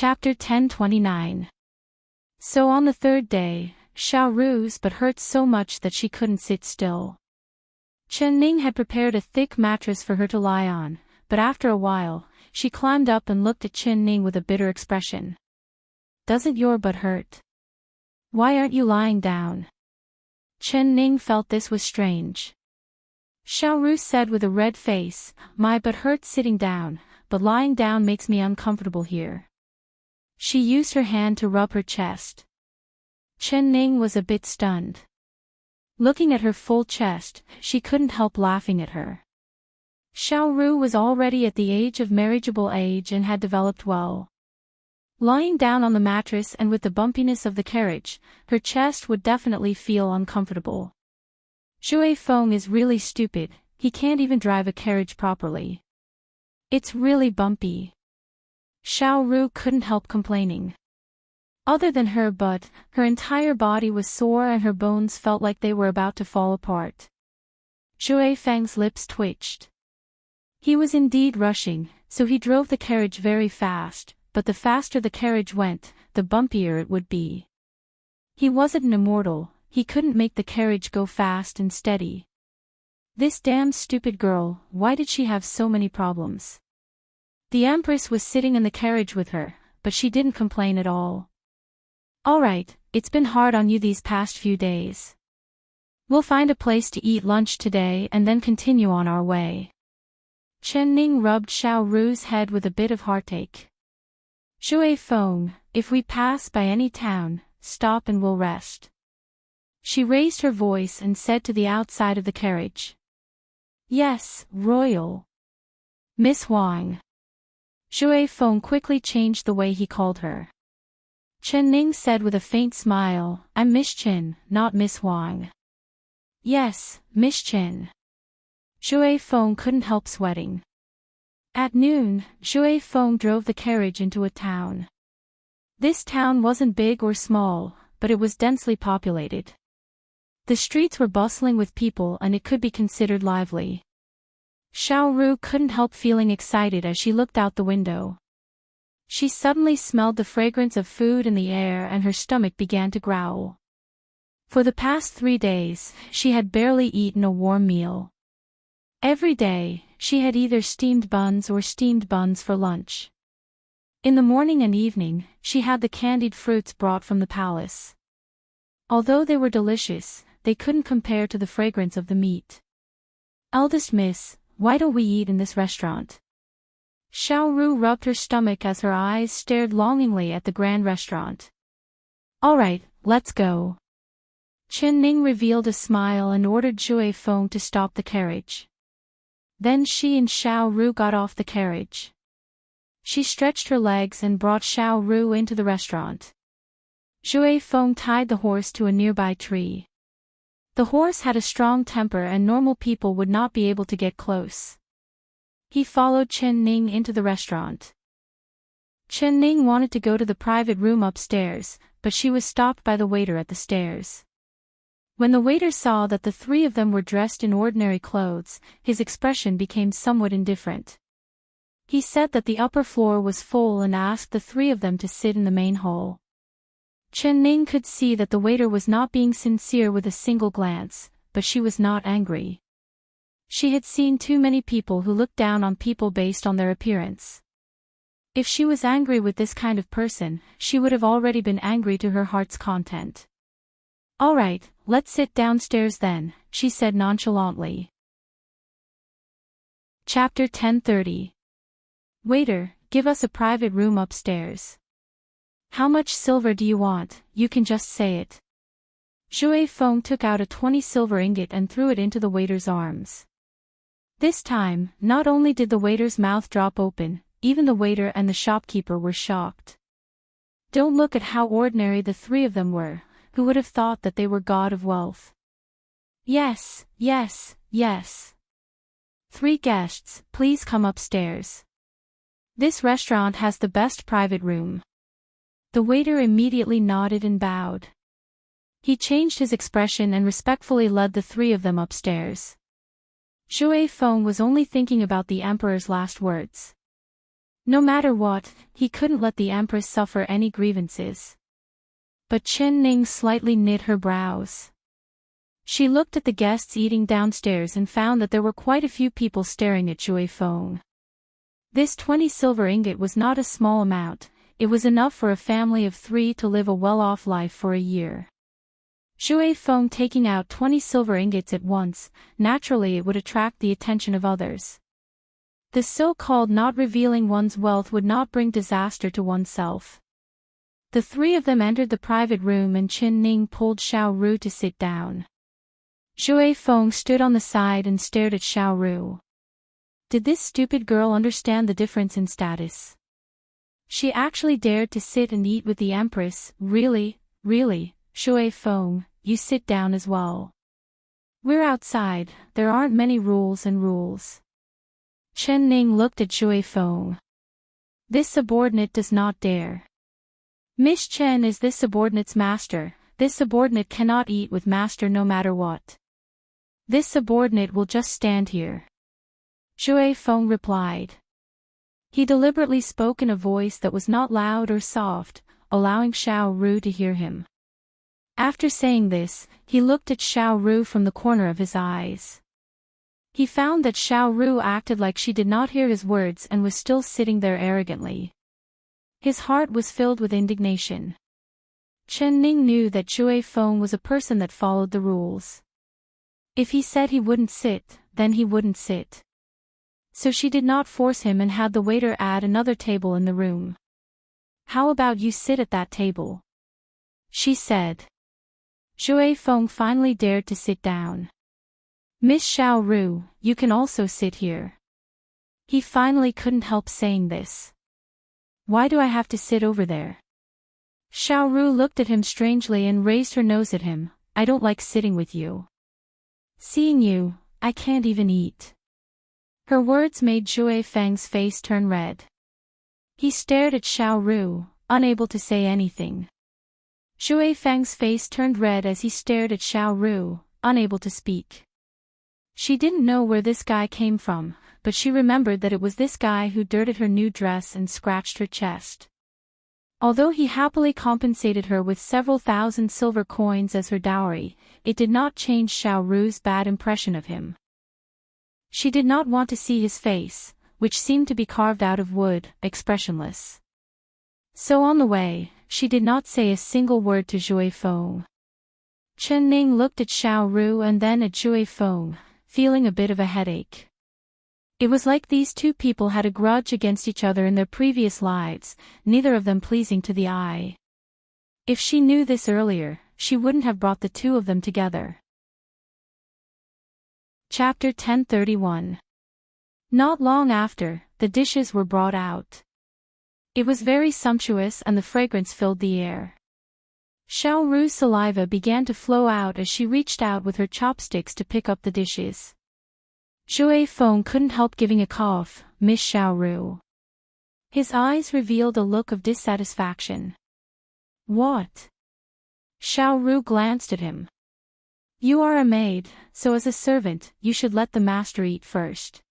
Chapter 1029. So on the third day, Xiaoru's but hurt so much that she couldn't sit still. Chen Ning had prepared a thick mattress for her to lie on, but after a while, she climbed up and looked at Chen Ning with a bitter expression. Doesn't your butt hurt? Why aren't you lying down? Chen Ning felt this was strange. Xiaoru said with a red face, my butt hurts sitting down, but lying down makes me uncomfortable here. She used her hand to rub her chest. Chen Ning was a bit stunned. Looking at her full chest, she couldn't help laughing at her. Xiaoru was already at the age of marriageable age and had developed well. Lying down on the mattress and with the bumpiness of the carriage, her chest would definitely feel uncomfortable. Zhui Feng is really stupid, he can't even drive a carriage properly. It's really bumpy. Xiaoru couldn't help complaining. Other than her butt, her entire body was sore and her bones felt like they were about to fall apart. Zhui Feng's lips twitched. He was indeed rushing, so he drove the carriage very fast, but the faster the carriage went, the bumpier it would be. He wasn't an immortal, he couldn't make the carriage go fast and steady. This damn stupid girl, why did she have so many problems? The Empress was sitting in the carriage with her, but she didn't complain at all. Alright, it's been hard on you these past few days. We'll find a place to eat lunch today and then continue on our way. Chen Ning rubbed Xiaoru's head with a bit of heartache. Zhui Feng, if we pass by any town, stop and we'll rest. She raised her voice and said to the outside of the carriage. Yes, Royal. Miss Huang. Zhui Feng quickly changed the way he called her. Chen Ning said with a faint smile, I'm Miss Chen, not Miss Huang. Yes, Miss Chen. Zhui Feng couldn't help sweating. At noon, Zhui Feng drove the carriage into a town. This town wasn't big or small, but it was densely populated. The streets were bustling with people and it could be considered lively. Xiaoru couldn't help feeling excited as she looked out the window. She suddenly smelled the fragrance of food in the air and her stomach began to growl. For the past 3 days, she had barely eaten a warm meal. Every day, she had either steamed buns for lunch. In the morning and evening, she had the candied fruits brought from the palace. Although they were delicious, they couldn't compare to the fragrance of the meat. Eldest miss, why don't we eat in this restaurant? Xiaoru rubbed her stomach as her eyes stared longingly at the grand restaurant. Alright, let's go. Chen Ning revealed a smile and ordered Zhui Feng to stop the carriage. Then she and Xiaoru got off the carriage. She stretched her legs and brought Xiaoru into the restaurant. Zhui Feng tied the horse to a nearby tree. The horse had a strong temper and normal people would not be able to get close. He followed Chen Ning into the restaurant. Chen Ning wanted to go to the private room upstairs, but she was stopped by the waiter at the stairs. When the waiter saw that the 3 of them were dressed in ordinary clothes, his expression became somewhat indifferent. He said that the upper floor was full and asked the 3 of them to sit in the main hall. Chen Ning could see that the waiter was not being sincere with a single glance, but she was not angry. She had seen too many people who looked down on people based on their appearance. If she was angry with this kind of person, she would have already been angry to her heart's content. Alright, let's sit downstairs then, she said nonchalantly. Chapter 1030. Waiter, give us a private room upstairs. How much silver do you want? You can just say it. Zhui Feng took out a 20 silver ingot and threw it into the waiter's arms. This time, not only did the waiter's mouth drop open, even the waiter and the shopkeeper were shocked. Don't look at how ordinary the 3 of them were, who would have thought that they were god of wealth. Yes, yes, yes. 3 guests, please come upstairs. This restaurant has the best private room. The waiter immediately nodded and bowed. He changed his expression and respectfully led the 3 of them upstairs. Zhui Feng was only thinking about the emperor's last words. No matter what, he couldn't let the Empress suffer any grievances. But Chen Ning slightly knit her brows. She looked at the guests eating downstairs and found that there were quite a few people staring at Jue Feng. This 20 silver ingot was not a small amount, it was enough for a family of 3 to live a well-off life for a year. Jue Feng taking out 20 silver ingots at once, naturally it would attract the attention of others. The so-called not revealing one's wealth would not bring disaster to oneself. The 3 of them entered the private room and Chen Ning pulled Xiao Ru to sit down. Jue Feng stood on the side and stared at Xiao Ru. Did this stupid girl understand the difference in status? She actually dared to sit and eat with the Empress. Really, Jue Feng, you sit down as well. We're outside, there aren't many rules. Chen Ning looked at Jue Feng. This subordinate does not dare. Miss Chen is this subordinate's master, this subordinate cannot eat with master no matter what. This subordinate will just stand here. Jue Feng replied. He deliberately spoke in a voice that was not loud or soft, allowing Xiao Ru to hear him. After saying this, he looked at Xiao Ru from the corner of his eyes. He found that Xiao Ru acted like she did not hear his words and was still sitting there arrogantly. His heart was filled with indignation. Chen Ning knew that Jue Feng was a person that followed the rules. If he said he wouldn't sit, then he wouldn't sit. So she did not force him and had the waiter add another table in the room. How about you sit at that table? She said. Jue Feng finally dared to sit down. Miss Xiao Ru, you can also sit here. He finally couldn't help saying this. Why do I have to sit over there? Xiao Ru looked at him strangely and raised her nose at him. I don't like sitting with you. Seeing you, I can't even eat. Her words made Jue Feng's face turn red. He stared at Xiao Ru, unable to say anything. Jue Feng's face turned red as he stared at Xiao Ru, unable to speak. She didn't know where this guy came from, but she remembered that it was this guy who dirted her new dress and scratched her chest. Although he happily compensated her with several thousand silver coins as her dowry, it did not change Xiao Ru's bad impression of him. She did not want to see his face, which seemed to be carved out of wood, expressionless. So on the way, she did not say a single word to Jue Feng. Chen Ning looked at Xiao Ru and then at Jue Feng, feeling a bit of a headache. It was like these two people had a grudge against each other in their previous lives, neither of them pleasing to the eye. If she knew this earlier, she wouldn't have brought the two of them together. Chapter 1031. Not long after, the dishes were brought out. It was very sumptuous and the fragrance filled the air. Xiao Ru's saliva began to flow out as she reached out with her chopsticks to pick up the dishes. Jue Feng couldn't help giving a cough. Miss Xiao Ru. His eyes revealed a look of dissatisfaction. What? Xiao Ru glanced at him. You are a maid, so as a servant, you should let the master eat first.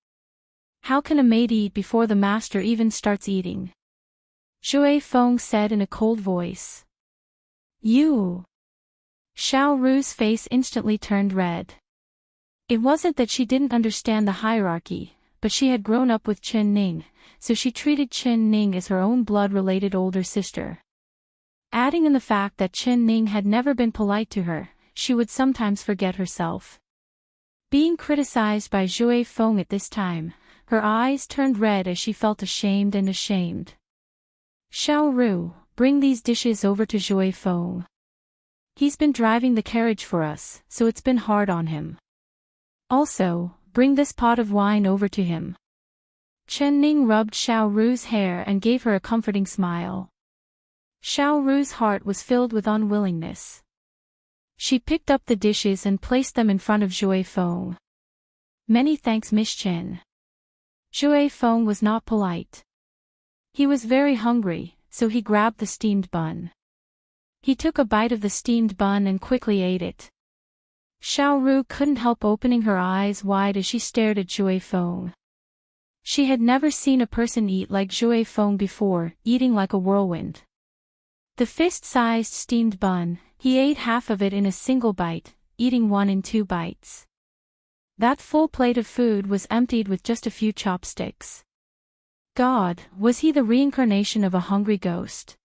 How can a maid eat before the master even starts eating? Jue Feng said in a cold voice. You. Xiao Ru's face instantly turned red. It wasn't that she didn't understand the hierarchy, but she had grown up with Chen Ning, so she treated Chen Ning as her own blood-related older sister. Adding in the fact that Chen Ning had never been polite to her, she would sometimes forget herself. Being criticized by Jue Feng at this time, her eyes turned red as she felt ashamed. Xiao Ru, bring these dishes over to Jue Feng. He's been driving the carriage for us, so it's been hard on him. Also, bring this pot of wine over to him. Chen Ning rubbed Xiao Ru's hair and gave her a comforting smile. Xiao Ru's heart was filled with unwillingness. She picked up the dishes and placed them in front of Jue Feng. Many thanks, Miss Chen. Jue Feng was not polite. He was very hungry, so he grabbed the steamed bun. He took a bite of the steamed bun and quickly ate it. Xiao Ru couldn't help opening her eyes wide as she stared at Jue Feng. She had never seen a person eat like Zhuai Feng before, eating like a whirlwind. The fist-sized steamed bun, he ate half of it in a single bite, eating one in 2 bites. That full plate of food was emptied with just a few chopsticks. God, was he the reincarnation of a hungry ghost?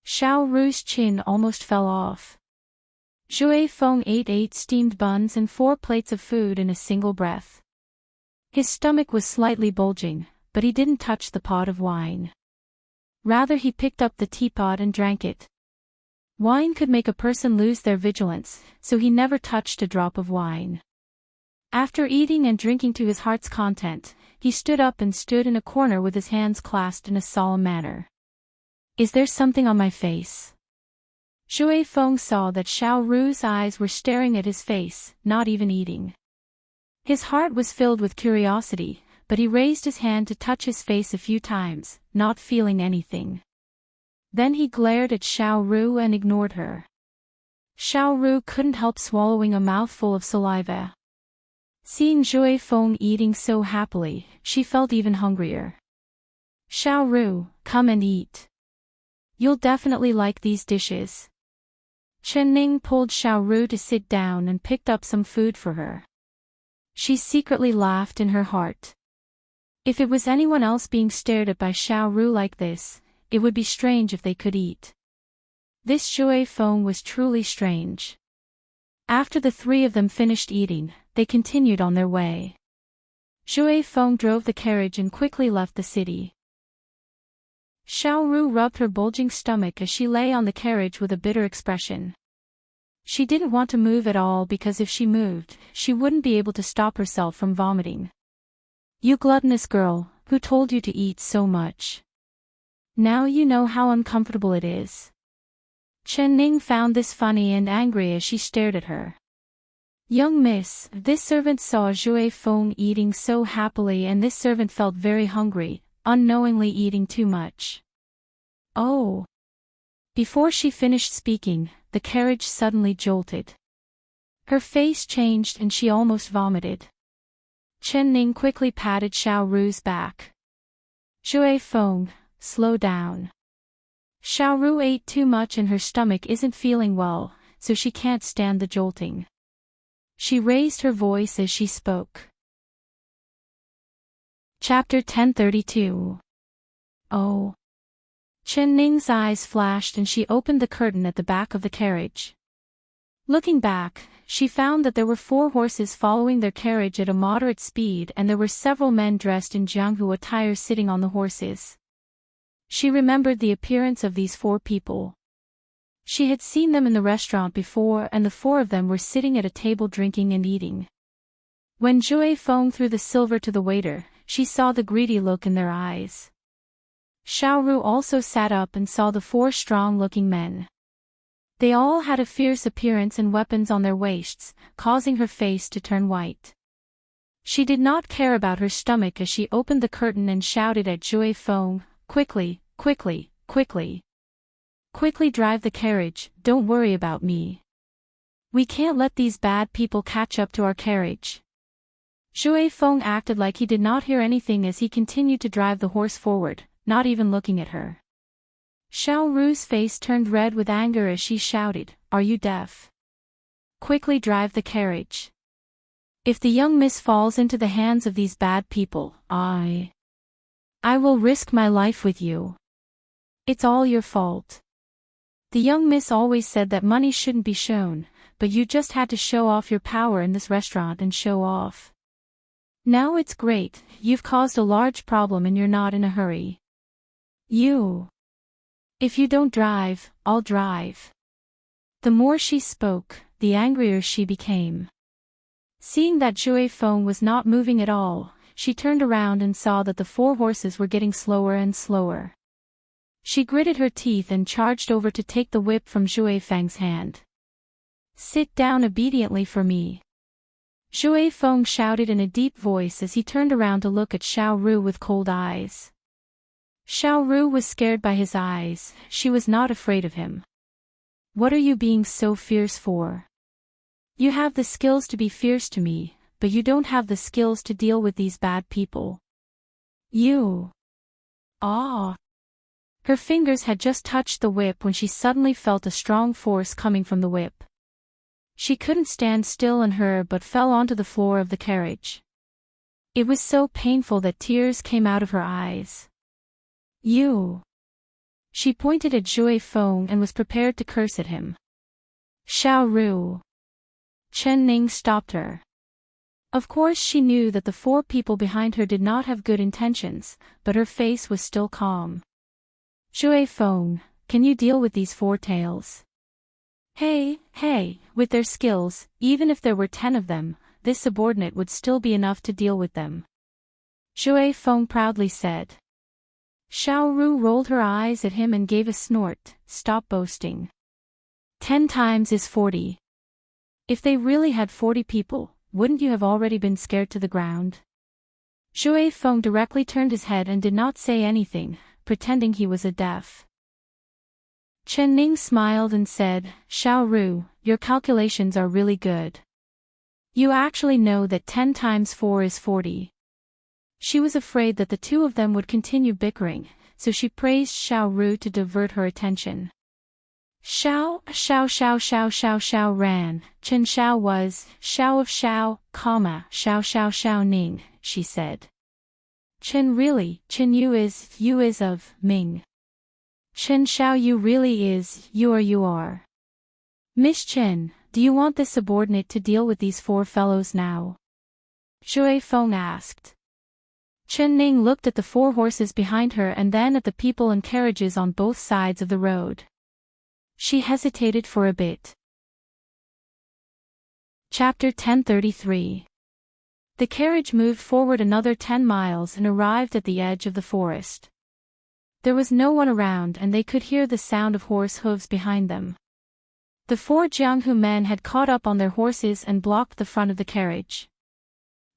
Xiao Ru's chin almost fell off. Zhuai Feng ate 8 steamed buns and 4 plates of food in a single breath. His stomach was slightly bulging, but he didn't touch the pot of wine. Rather, he picked up the teapot and drank it. Wine could make a person lose their vigilance, so he never touched a drop of wine. After eating and drinking to his heart's content, he stood up and stood in a corner with his hands clasped in a solemn manner. Is there something on my face? Zhuai Feng saw that Xiao Ru's eyes were staring at his face, not even eating. His heart was filled with curiosity, but he raised his hand to touch his face a few times, not feeling anything. Then he glared at Xiao Ru and ignored her. Xiao Ru couldn't help swallowing a mouthful of saliva. Seeing Zhuai Feng eating so happily, she felt even hungrier. Xiao Ru, come and eat. You'll definitely like these dishes. Chen Ning pulled Xiao Ru to sit down and picked up some food for her. She secretly laughed in her heart. If it was anyone else being stared at by Xiao Ru like this, it would be strange if they could eat. This Zhuai Feng was truly strange. After the 3 of them finished eating, they continued on their way. Zhuai Feng drove the carriage and quickly left the city. Xiao Ru rubbed her bulging stomach as she lay on the carriage with a bitter expression. She didn't want to move at all because if she moved, she wouldn't be able to stop herself from vomiting. You gluttonous girl, who told you to eat so much? Now you know how uncomfortable it is. Chen Ning found this funny and angry as she stared at her. Young miss, this servant saw Zhuai Feng eating so happily and this servant felt very hungry, unknowingly eating too much. Oh! Before she finished speaking, the carriage suddenly jolted. Her face changed and she almost vomited. Chen Ning quickly patted Xiao Ru's back. Zhuai Feng, slow down. Xiao Ru ate too much and her stomach isn't feeling well, so she can't stand the jolting. She raised her voice as she spoke. Chapter 1032. Oh. Chen Ning's eyes flashed and she opened the curtain at the back of the carriage. Looking back, she found that there were 4 horses following their carriage at a moderate speed and there were several men dressed in Jianghu attire sitting on the horses. She remembered the appearance of these 4 people. She had seen them in the restaurant before and the 4 of them were sitting at a table drinking and eating. When Zhuai Feng threw the silver to the waiter, she saw the greedy look in their eyes. Xiao Ru also sat up and saw the 4 strong-looking men. They all had a fierce appearance and weapons on their waists, causing her face to turn white. She did not care about her stomach as she opened the curtain and shouted at Zhuai Feng, quickly, quickly, quickly. Quickly drive the carriage, don't worry about me. We can't let these bad people catch up to our carriage. Zhuai Feng acted like he did not hear anything as he continued to drive the horse forward, not even looking at her. Xiao Ru's face turned red with anger as she shouted, Are you deaf? Quickly drive the carriage. If the young miss falls into the hands of these bad people, I will risk my life with you. It's all your fault. The young miss always said that money shouldn't be shown, but you just had to show off your power in this restaurant and show off. Now it's great, you've caused a large problem and you're not in a hurry. If you don't drive, I'll drive. The more she spoke, the angrier she became. Seeing that Zhuai Feng was not moving at all, she turned around and saw that the 4 horses were getting slower and slower. She gritted her teeth and charged over to take the whip from Zhuai Feng's hand. Sit down obediently for me. Zhuai Feng shouted in a deep voice as he turned around to look at Xiao Ru with cold eyes. Xiao Ru was scared by his eyes, she was not afraid of him. What are you being so fierce for? You have the skills to be fierce to me, but you don't have the skills to deal with these bad people. You. Ah. Her fingers had just touched the whip when she suddenly felt a strong force coming from the whip. She couldn't stand still in her but fell onto the floor of the carriage. It was so painful that tears came out of her eyes. You. She pointed at Jue Feng and was prepared to curse at him. Xiao Ru. Chen Ning stopped her. Of course she knew that the four people behind her did not have good intentions, but her face was still calm. Jue Feng, can you deal with these four tails? Hey, with their skills, even if there were 10 of them, this subordinate would still be enough to deal with them. Jue Feng proudly said. Xiao Ru rolled her eyes at him and gave a snort. Stop boasting. 10 times is 40. If they really had 40 people, wouldn't you have already been scared to the ground? Jue Feng directly turned his head and did not say anything, pretending he was deaf. Chen Ning smiled and said, Xiao Ru, your calculations are really good. You actually know that 10 times 4 is 40. She was afraid that the two of them would continue bickering, so she praised Xiao Ru to divert her attention. Xiao ran, Chen Xiao was, Xiao of Xiao, Xiao Ning, she said. Chen really, Chen you is of, Ming. Chen Xiao you really is, you are. Miss Chen, do you want this subordinate to deal with these four fellows now? Jue Feng asked. Chen Ning looked at the four horses behind her and then at the people and carriages on both sides of the road. She hesitated for a bit. Chapter 1033. The carriage moved forward another 10 miles and arrived at the edge of the forest. There was no one around and they could hear the sound of horse hooves behind them. The four Jianghu men had caught up on their horses and blocked the front of the carriage.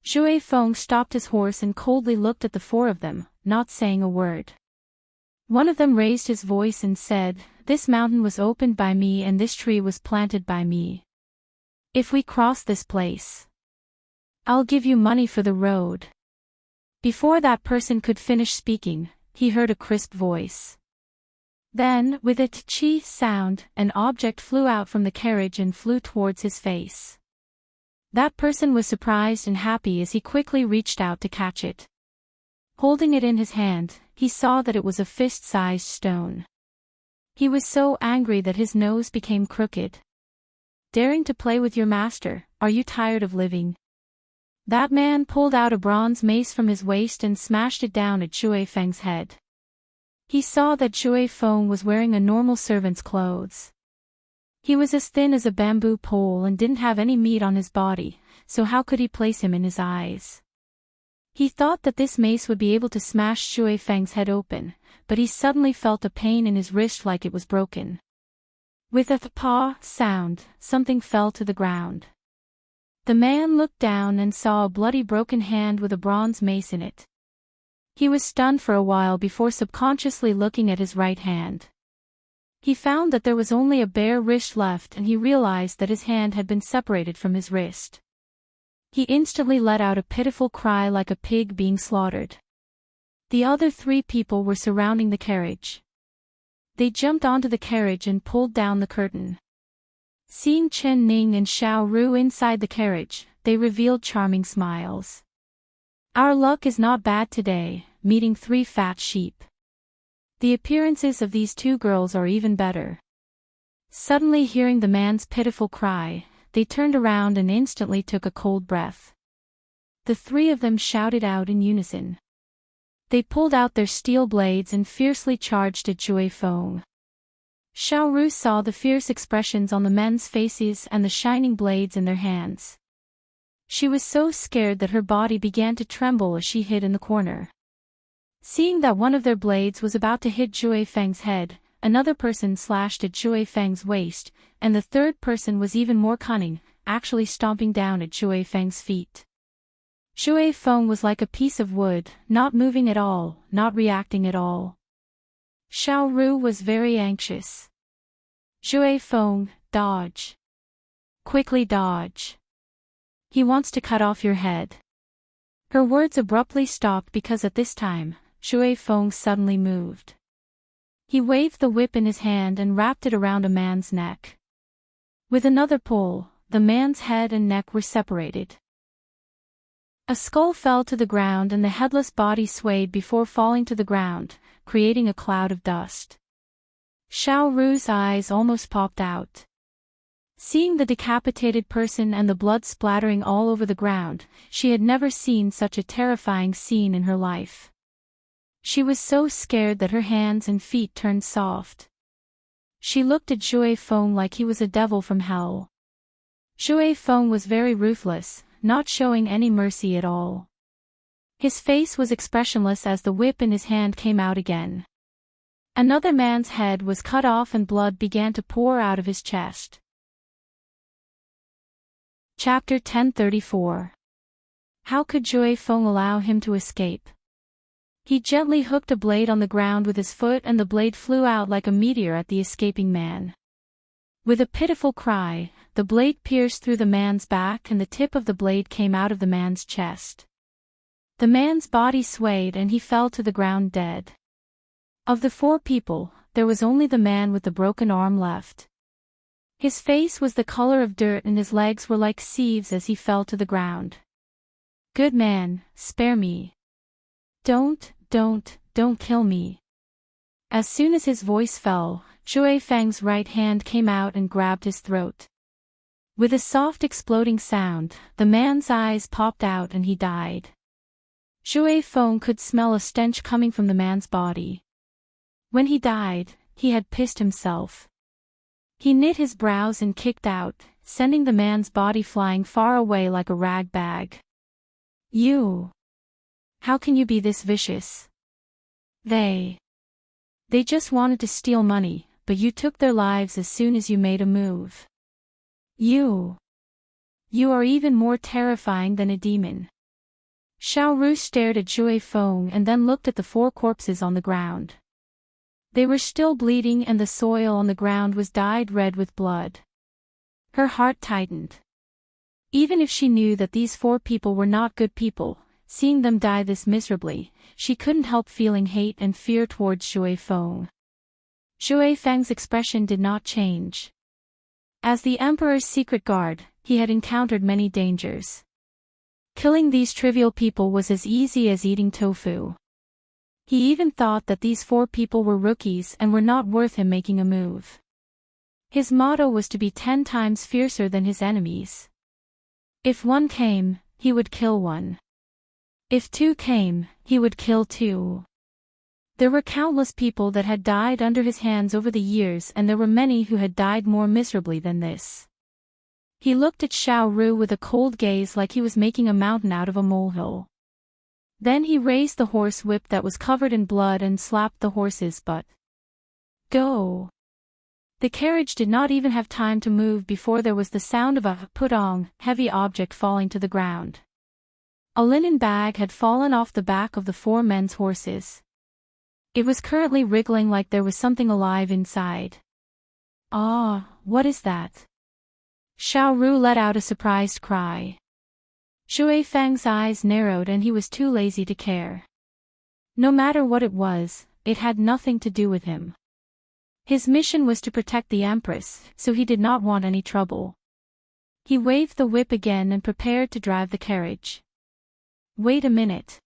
Jue Feng stopped his horse and coldly looked at the four of them, not saying a word. One of them raised his voice and said, This mountain was opened by me and this tree was planted by me. If we cross this place, I'll give you money for the road. Before that person could finish speaking, he heard a crisp voice. Then, with a tchi sound, an object flew out from the carriage and flew towards his face. That person was surprised and happy as he quickly reached out to catch it. Holding it in his hand, he saw that it was a fist-sized stone. He was so angry that his nose became crooked. Daring to play with your master, are you tired of living? That man pulled out a bronze mace from his waist and smashed it down at Jue Feng's head. He saw that Jue Feng was wearing a normal servant's clothes. He was as thin as a bamboo pole and didn't have any meat on his body, so how could he place him in his eyes? He thought that this mace would be able to smash Jue Feng's head open, but he suddenly felt a pain in his wrist like it was broken. With a "paw" sound, something fell to the ground. The man looked down and saw a bloody broken hand with a bronze mace in it. He was stunned for a while before subconsciously looking at his right hand. He found that there was only a bare wrist left and he realized that his hand had been separated from his wrist. He instantly let out a pitiful cry like a pig being slaughtered. The other 3 people were surrounding the carriage. They jumped onto the carriage and pulled down the curtain. Seeing Chen Ning and Xiao Ru inside the carriage, they revealed charming smiles. Our luck is not bad today, meeting 3 fat sheep. The appearances of these 2 girls are even better. Suddenly hearing the man's pitiful cry, they turned around and instantly took a cold breath. The 3 of them shouted out in unison. They pulled out their steel blades and fiercely charged at Jue Feng. Xiao Ru saw the fierce expressions on the men's faces and the shining blades in their hands. She was so scared that her body began to tremble as she hid in the corner. Seeing that one of their blades was about to hit Jue Feng's head, another person slashed at Jue Feng's waist, and the third person was even more cunning, actually stomping down at Jue Feng's feet. Jue Feng was like a piece of wood, not moving at all, not reacting at all. Xiao Ru was very anxious. Jue Feng, dodge. Quickly dodge. He wants to cut off your head. Her words abruptly stopped because at this time, Shui Feng suddenly moved. He waved the whip in his hand and wrapped it around a man's neck. With another pull, the man's head and neck were separated. A skull fell to the ground and the headless body swayed before falling to the ground, creating a cloud of dust. Xiao Ru's eyes almost popped out. Seeing the decapitated person and the blood splattering all over the ground, she had never seen such a terrifying scene in her life. She was so scared that her hands and feet turned soft. She looked at Shui Feng like he was a devil from hell. Shui Feng was very ruthless, not showing any mercy at all. His face was expressionless as the whip in his hand came out again. Another man's head was cut off and blood began to pour out of his chest. Chapter 1034. How could Shui Feng allow him to escape? He gently hooked a blade on the ground with his foot and the blade flew out like a meteor at the escaping man. With a pitiful cry, the blade pierced through the man's back and the tip of the blade came out of the man's chest. The man's body swayed and he fell to the ground dead. Of the 4 people, there was only the man with the broken arm left. His face was the color of dirt and his legs were like sieves as he fell to the ground. Good man, spare me. Don't kill me. As soon as his voice fell, Shui Feng's right hand came out and grabbed his throat. With a soft exploding sound, the man's eyes popped out and he died. Shui Feng could smell a stench coming from the man's body. When he died, he had pissed himself. He knit his brows and kicked out, sending the man's body flying far away like a rag bag. You! How can you be this vicious? They just wanted to steal money, but you took their lives as soon as you made a move. You are even more terrifying than a demon. Xiao Ru stared at Shui Feng and then looked at the 4 corpses on the ground. They were still bleeding and the soil on the ground was dyed red with blood. Her heart tightened. Even if she knew that these 4 people were not good people, seeing them die this miserably, she couldn't help feeling hate and fear towards Shui Feng. Shui Feng's expression did not change. As the Emperor's secret guard, he had encountered many dangers. Killing these trivial people was as easy as eating tofu. He even thought that these 4 people were rookies and were not worth him making a move. His motto was to be 10 times fiercer than his enemies. If 1 came, he would kill 1. If 2 came, he would kill 2. There were countless people that had died under his hands over the years and there were many who had died more miserably than this. He looked at Xiao Ru with a cold gaze like he was making a mountain out of a molehill. Then he raised the horse whip that was covered in blood and slapped the horse's butt. Go! The carriage did not even have time to move before there was the sound of a pudong, heavy object falling to the ground. A linen bag had fallen off the back of the 4 men's horses. It was currently wriggling like there was something alive inside. Ah, what is that? Xiao Ru let out a surprised cry. Shui Feng's eyes narrowed and he was too lazy to care. No matter what it was, it had nothing to do with him. His mission was to protect the Empress, so he did not want any trouble. He waved the whip again and prepared to drive the carriage. Wait a minute.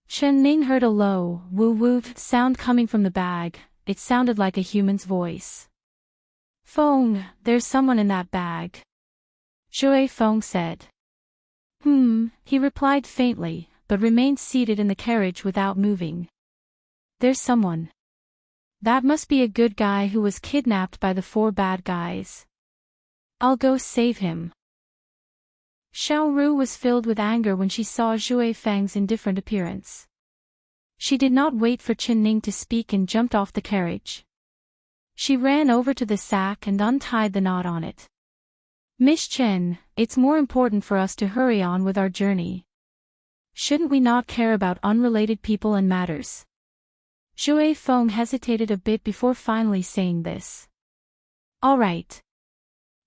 Chen Ning heard a low, woo-woo sound coming from the bag. It sounded like a human's voice. Feng, there's someone in that bag. Shui Feng said. He replied faintly, but remained seated in the carriage without moving. There's someone. That must be a good guy who was kidnapped by the 4 bad guys. I'll go save him. Xiao Ru was filled with anger when she saw Shui Feng's indifferent appearance. She did not wait for Chen Ning to speak and jumped off the carriage. She ran over to the sack and untied the knot on it. Miss Chen, it's more important for us to hurry on with our journey. Shouldn't we not care about unrelated people and matters? Shui Feng hesitated a bit before finally saying this. All right.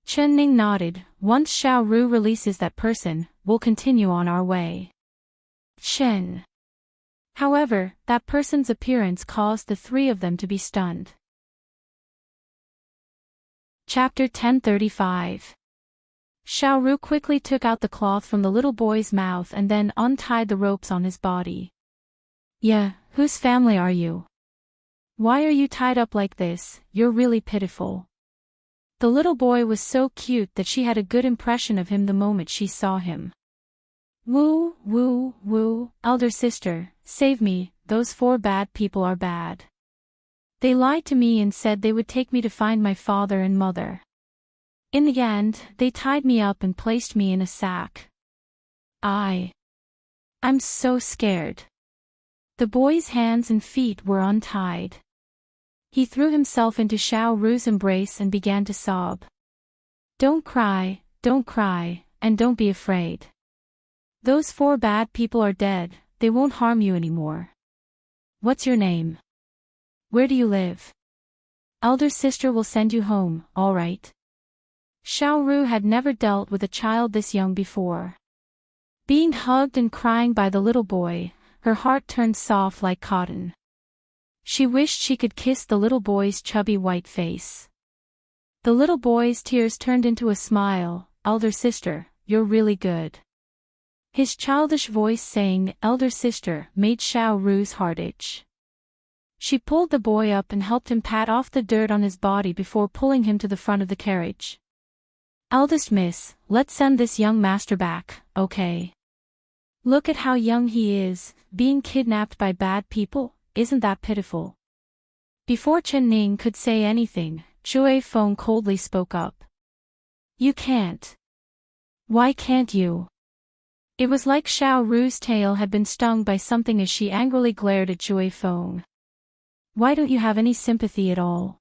Chen Ning nodded. Once Xiao Ru releases that person, we'll continue on our way. Chen. However, that person's appearance caused the three of them to be stunned. Chapter 1035. Xiaoru quickly took out the cloth from the little boy's mouth and then untied the ropes on his body. Yeah, whose family are you? Why are you tied up like this? You're really pitiful. The little boy was so cute that she had a good impression of him the moment she saw him. Woo, woo, woo, elder sister, save me, those 4 bad people are bad. They lied to me and said they would take me to find my father and mother. In the end, they tied me up and placed me in a sack. I'm so scared. The boy's hands and feet were untied. He threw himself into Xiaoru's embrace and began to sob. Don't cry, and don't be afraid. Those 4 bad people are dead, they won't harm you anymore. What's your name? Where do you live? Elder sister will send you home, all right? Xiaoru had never dealt with a child this young before. Being hugged and crying by the little boy, her heart turned soft like cotton. She wished she could kiss the little boy's chubby white face. The little boy's tears turned into a smile. Elder sister, you're really good. His childish voice saying, elder sister, made Xiaoru's heart itch. She pulled the boy up and helped him pat off the dirt on his body before pulling him to the front of the carriage. Eldest miss, let's send this young master back, okay? Look at how young he is, being kidnapped by bad people, isn't that pitiful? Before Chen Ning could say anything, Zhui Feng coldly spoke up. You can't. Why can't you? It was like Xiaoru's tail had been stung by something as she angrily glared at Zhui Feng. Why don't you have any sympathy at all?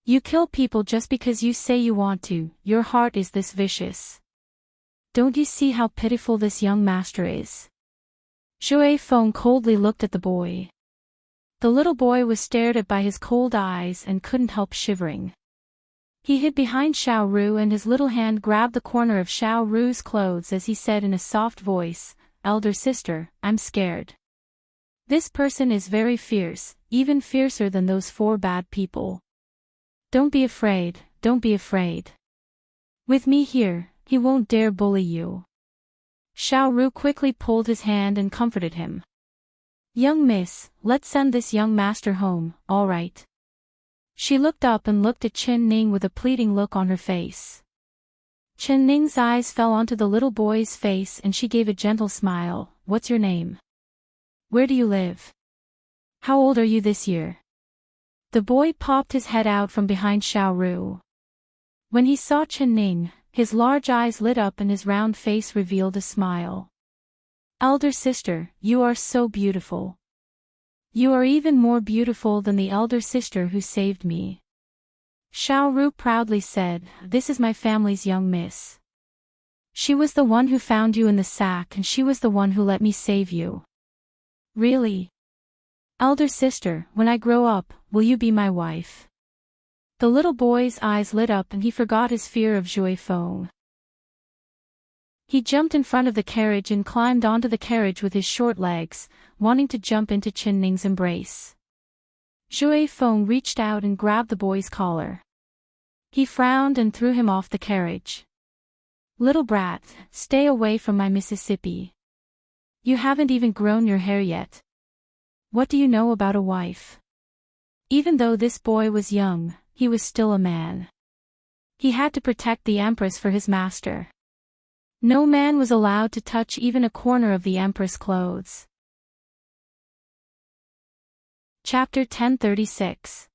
You kill people just because you say you want to, your heart is this vicious. Don't you see how pitiful this young master is? Zhui Feng coldly looked at the boy. The little boy was stared at by his cold eyes and couldn't help shivering. He hid behind Xiaoru and his little hand grabbed the corner of Xiaoru's clothes as he said in a soft voice, elder sister, I'm scared. This person is very fierce, even fiercer than those 4 bad people. Don't be afraid, don't be afraid. With me here, he won't dare bully you. Xiaoru quickly pulled his hand and comforted him. Young miss, let's send this young master home, all right? She looked up and looked at Chen Ning with a pleading look on her face. Chen Ning's eyes fell onto the little boy's face and she gave a gentle smile. What's your name? Where do you live? How old are you this year? The boy popped his head out from behind Xiaoru. When he saw Chen Ning, his large eyes lit up and his round face revealed a smile. Elder sister, you are so beautiful. You are even more beautiful than the elder sister who saved me. Xiaoru proudly said, this is my family's young miss. She was the one who found you in the sack and she was the one who let me save you. Really? Elder sister, when I grow up, will you be my wife? The little boy's eyes lit up and he forgot his fear of Zhui Feng. He jumped in front of the carriage and climbed onto the carriage with his short legs, wanting to jump into Chen Ning's embrace. Zhui Feng reached out and grabbed the boy's collar. He frowned and threw him off the carriage. Little brat, stay away from my Mississippi. You haven't even grown your hair yet. What do you know about a wife? Even though this boy was young, he was still a man. He had to protect the Empress for his master. No man was allowed to touch even a corner of the Empress' clothes. Chapter 1036.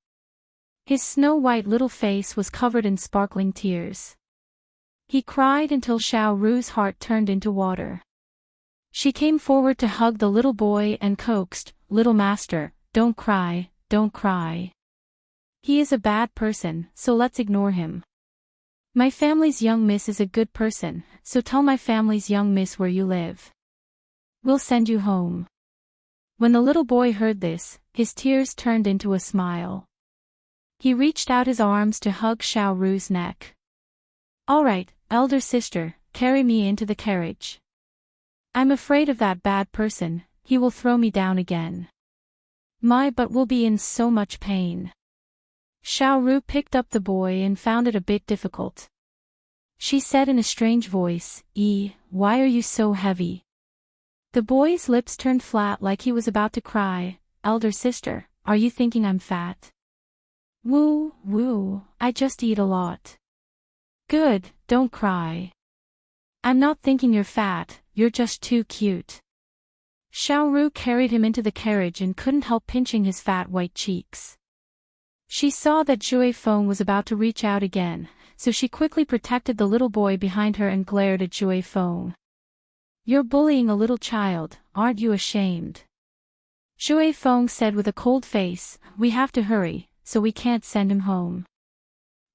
His snow-white little face was covered in sparkling tears. He cried until Xiaoru's heart turned into water. She came forward to hug the little boy and coaxed, little master, don't cry, don't cry. He is a bad person, so let's ignore him. My family's young miss is a good person, so tell my family's young miss where you live. We'll send you home. When the little boy heard this, his tears turned into a smile. He reached out his arms to hug Xiaoru's neck. All right, elder sister, carry me into the carriage. I'm afraid of that bad person, he will throw me down again. My butt will be in so much pain. Xiaoru picked up the boy and found it a bit difficult. She said in a strange voice, why are you so heavy? The boy's lips turned flat like he was about to cry. Elder sister, are you thinking I'm fat? Woo, I just eat a lot. Good, don't cry. I'm not thinking you're fat, you're just too cute. Xiaoru carried him into the carriage and couldn't help pinching his fat white cheeks. She saw that Jue Feng was about to reach out again, so she quickly protected the little boy behind her and glared at Jue Feng. You're bullying a little child, aren't you ashamed? Jue Feng said with a cold face, we have to hurry, so we can't send him home.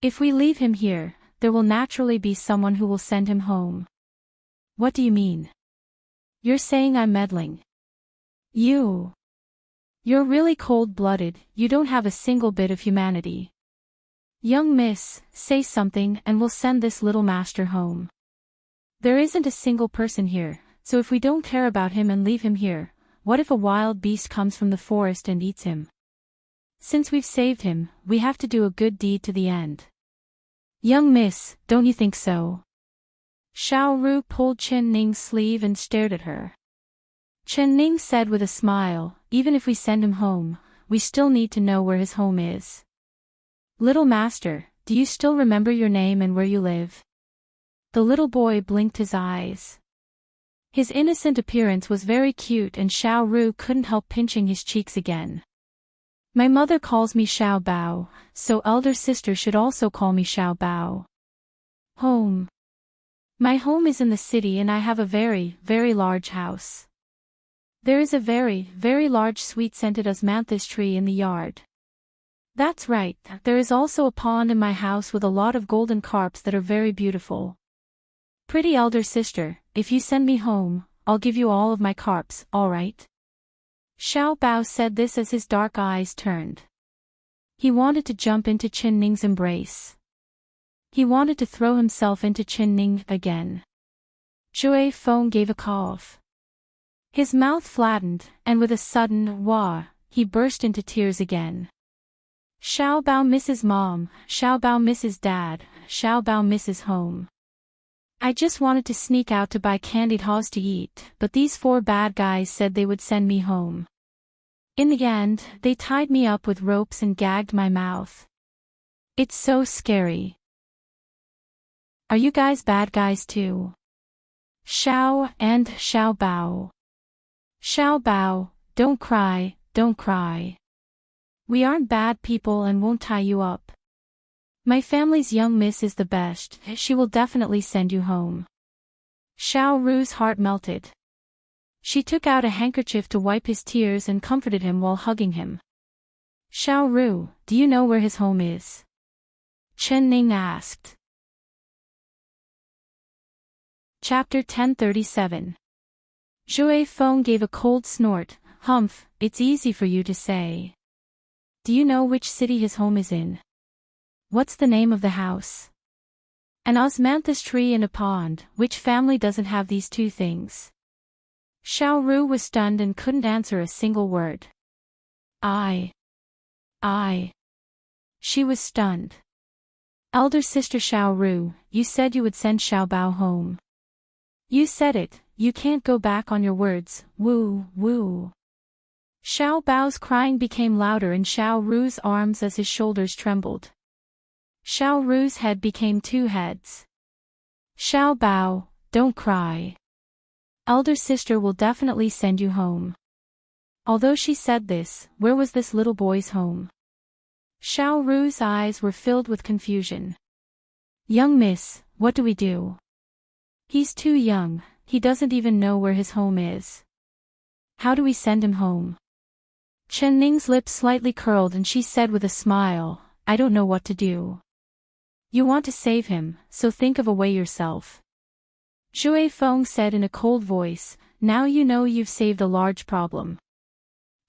If we leave him here, there will naturally be someone who will send him home. What do you mean? You're saying I'm meddling. You're really cold-blooded, you don't have a single bit of humanity. Young miss, say something and we'll send this little master home. There isn't a single person here, so if we don't care about him and leave him here, what if a wild beast comes from the forest and eats him? Since we've saved him, we have to do a good deed to the end. Young miss, don't you think so? Xiaoru pulled Chen Ning's sleeve and stared at her. Chen Ning said with a smile, even if we send him home, we still need to know where his home is. Little master, do you still remember your name and where you live? The little boy blinked his eyes. His innocent appearance was very cute and Xiaoru couldn't help pinching his cheeks again. My mother calls me Xiao Bao, so elder sister should also call me Xiao Bao. Home. My home is in the city and I have a very, very large house. There is a very, very large sweet-scented osmanthus tree in the yard. That's right, there is also a pond in my house with a lot of golden carps that are very beautiful. Pretty elder sister, if you send me home, I'll give you all of my carps, alright? Xiao Bao said this as his dark eyes turned. He wanted to jump into Chen Ning's embrace. He wanted to throw himself into Chen Ning again. Jue Feng gave a cough. His mouth flattened, and with a sudden wah, he burst into tears again. Xiao Bao misses mom, Xiao Bao misses dad, Xiao Bao misses home. I just wanted to sneak out to buy candied haws to eat, but these 4 bad guys said they would send me home. In the end, they tied me up with ropes and gagged my mouth. It's so scary. Are you guys bad guys too? Xiao and Xiao Bao. Xiao Bao, don't cry, don't cry. We aren't bad people and won't tie you up. My family's young miss is the best, she will definitely send you home. Xiaoru's heart melted. She took out a handkerchief to wipe his tears and comforted him while hugging him. Xiaoru, do you know where his home is? Chen Ning asked. Chapter 1037. Jue Feng gave a cold snort. Humph, it's easy for you to say. Do you know which city his home is in? What's the name of the house? An osmanthus tree and a pond, which family doesn't have these 2 things? Xiaoru was stunned and couldn't answer a single word. I. She was stunned. Elder sister Xiaoru, you said you would send Xiao Bao home. You said it, you can't go back on your words, woo. Xiao Bao's crying became louder in Xiaoru's arms as his shoulders trembled. Xiaoru's head became 2 heads. Xiao Bao, don't cry. Elder sister will definitely send you home. Although she said this, where was this little boy's home? Xiaoru's eyes were filled with confusion. Young miss, what do we do? He's too young, he doesn't even know where his home is. How do we send him home? Chen Ning's lips slightly curled and she said with a smile, I don't know what to do. You want to save him, so think of a way yourself. Jue Feng said in a cold voice, now you know you've saved a large problem.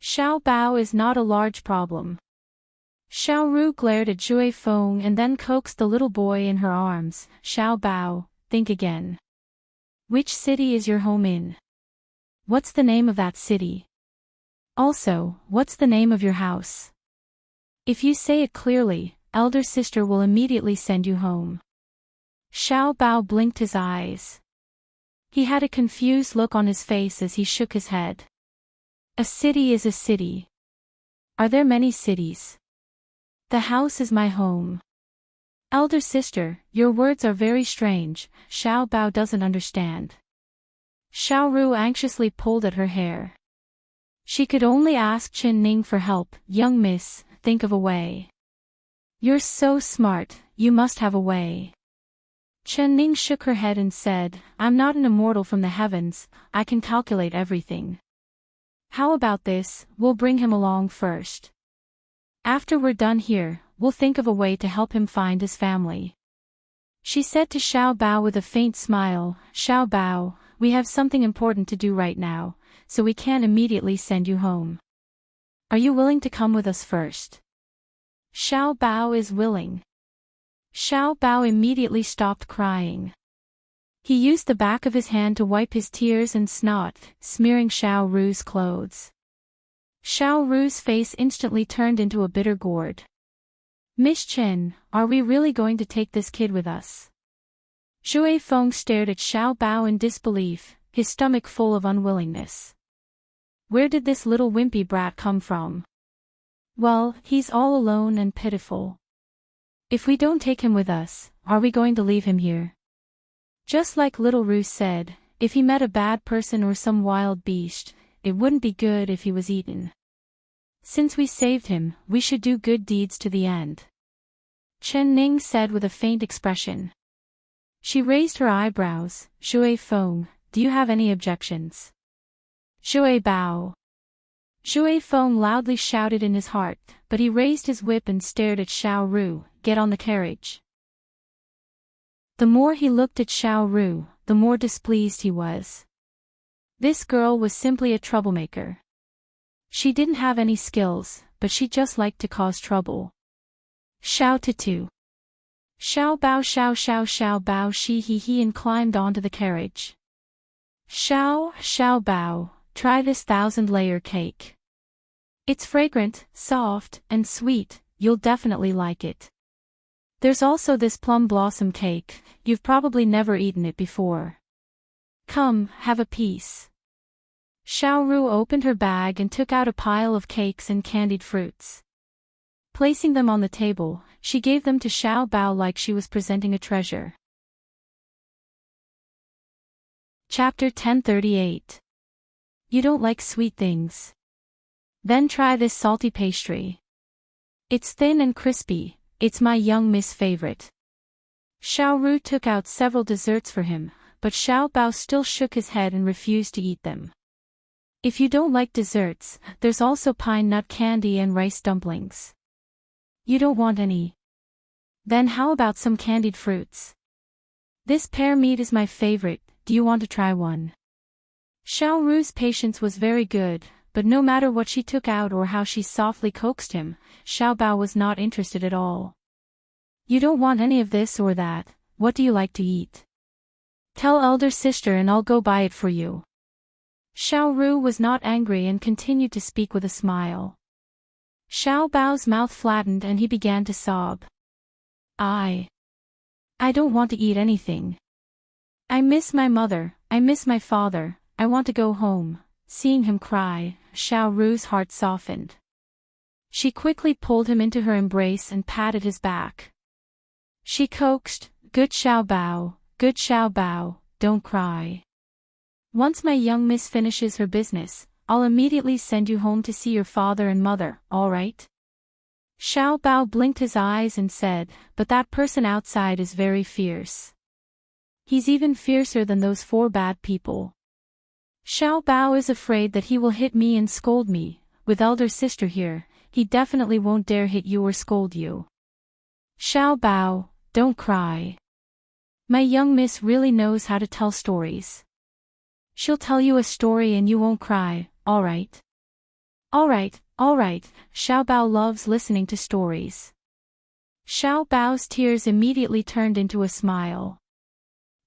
Xiao Bao is not a large problem. Xiaoru glared at Jue Feng and then coaxed the little boy in her arms. Xiao Bao, think again. Which city is your home in? What's the name of that city? Also, what's the name of your house? If you say it clearly, elder sister will immediately send you home. Xiao Bao blinked his eyes. He had a confused look on his face as he shook his head. A city is a city. Are there many cities? The house is my home. Elder sister, your words are very strange, Xiao Bao doesn't understand. Xiao Ru anxiously pulled at her hair. She could only ask Chen Ning for help. Young miss, think of a way. You're so smart, you must have a way. Chen Ning shook her head and said, I'm not an immortal from the heavens, I can calculate everything. How about this, we'll bring him along first. After we're done here, we'll think of a way to help him find his family. She said to Xiao Bao with a faint smile, Xiao Bao, we have something important to do right now, so we can't immediately send you home. Are you willing to come with us first? Xiao Bao is willing. Xiao Bao immediately stopped crying. He used the back of his hand to wipe his tears and snot, smearing Xiao Ru's clothes. Xiao Ru's face instantly turned into a bitter gourd. Miss Chen, are we really going to take this kid with us? Shui Feng stared at Xiao Bao in disbelief, his stomach full of unwillingness. Where did this little wimpy brat come from? Well, he's all alone and pitiful. If we don't take him with us, are we going to leave him here? Just like little Ru said, if he met a bad person or some wild beast, it wouldn't be good if he was eaten. Since we saved him, we should do good deeds to the end. Chen Ning said with a faint expression. She raised her eyebrows. Shui Feng, do you have any objections? Shui Bao. Shui Feng loudly shouted in his heart, but he raised his whip and stared at Xiao Ru, get on the carriage. The more he looked at Xiao Ru, the more displeased he was. This girl was simply a troublemaker. She didn't have any skills, but she just liked to cause trouble. Xiao Tutu. Xiao Bao she he and climbed onto the carriage. Xiao Bao, try this 1,000-layer cake. It's fragrant, soft, and sweet, you'll definitely like it. There's also this plum blossom cake, you've probably never eaten it before. Come, have a piece. Xiao Ru opened her bag and took out a pile of cakes and candied fruits. Placing them on the table, she gave them to Xiao Bao like she was presenting a treasure. Chapter 1038. You don't like sweet things? Then try this salty pastry. It's thin and crispy, it's my young miss favorite. Xiao Ru took out several desserts for him, but Xiao Bao still shook his head and refused to eat them. If you don't like desserts, there's also pine nut candy and rice dumplings. You don't want any? Then how about some candied fruits? This pear meat is my favorite, do you want to try one? Xiao Ru's patience was very good, but no matter what she took out or how she softly coaxed him, Xiao Bao was not interested at all. You don't want any of this or that, what do you like to eat? Tell elder sister and I'll go buy it for you. Xiao Ru was not angry and continued to speak with a smile. Xiao Bao's mouth flattened and he began to sob. I don't want to eat anything. I miss my mother, I miss my father, I want to go home. Seeing him cry, Xiao Ru's heart softened. She quickly pulled him into her embrace and patted his back. She coaxed, good Xiao Bao, don't cry. Once my young miss finishes her business, I'll immediately send you home to see your father and mother, all right? Xiao Bao blinked his eyes and said, but that person outside is very fierce. He's even fiercer than those 4 bad people. Xiao Bao is afraid that he will hit me and scold me. With elder sister here, he definitely won't dare hit you or scold you. Xiao Bao, don't cry. My young miss really knows how to tell stories. She'll tell you a story and you won't cry, alright? Alright, Xiao Bao loves listening to stories. Xiao Bao's tears immediately turned into a smile.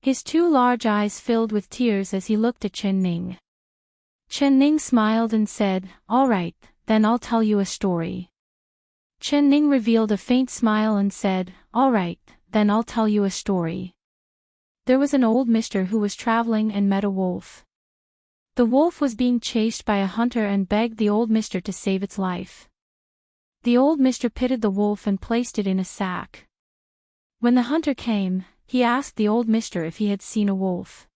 His 2 large eyes filled with tears as he looked at Chen Ning. Chen Ning smiled and said, "All right, then I'll tell you a story." Chen Ning revealed a faint smile and said, "All right, then I'll tell you a story." There was an old mister who was traveling and met a wolf. The wolf was being chased by a hunter and begged the old mister to save its life. The old mister pitied the wolf and placed it in a sack. When the hunter came, he asked the old mister if he had seen a wolf.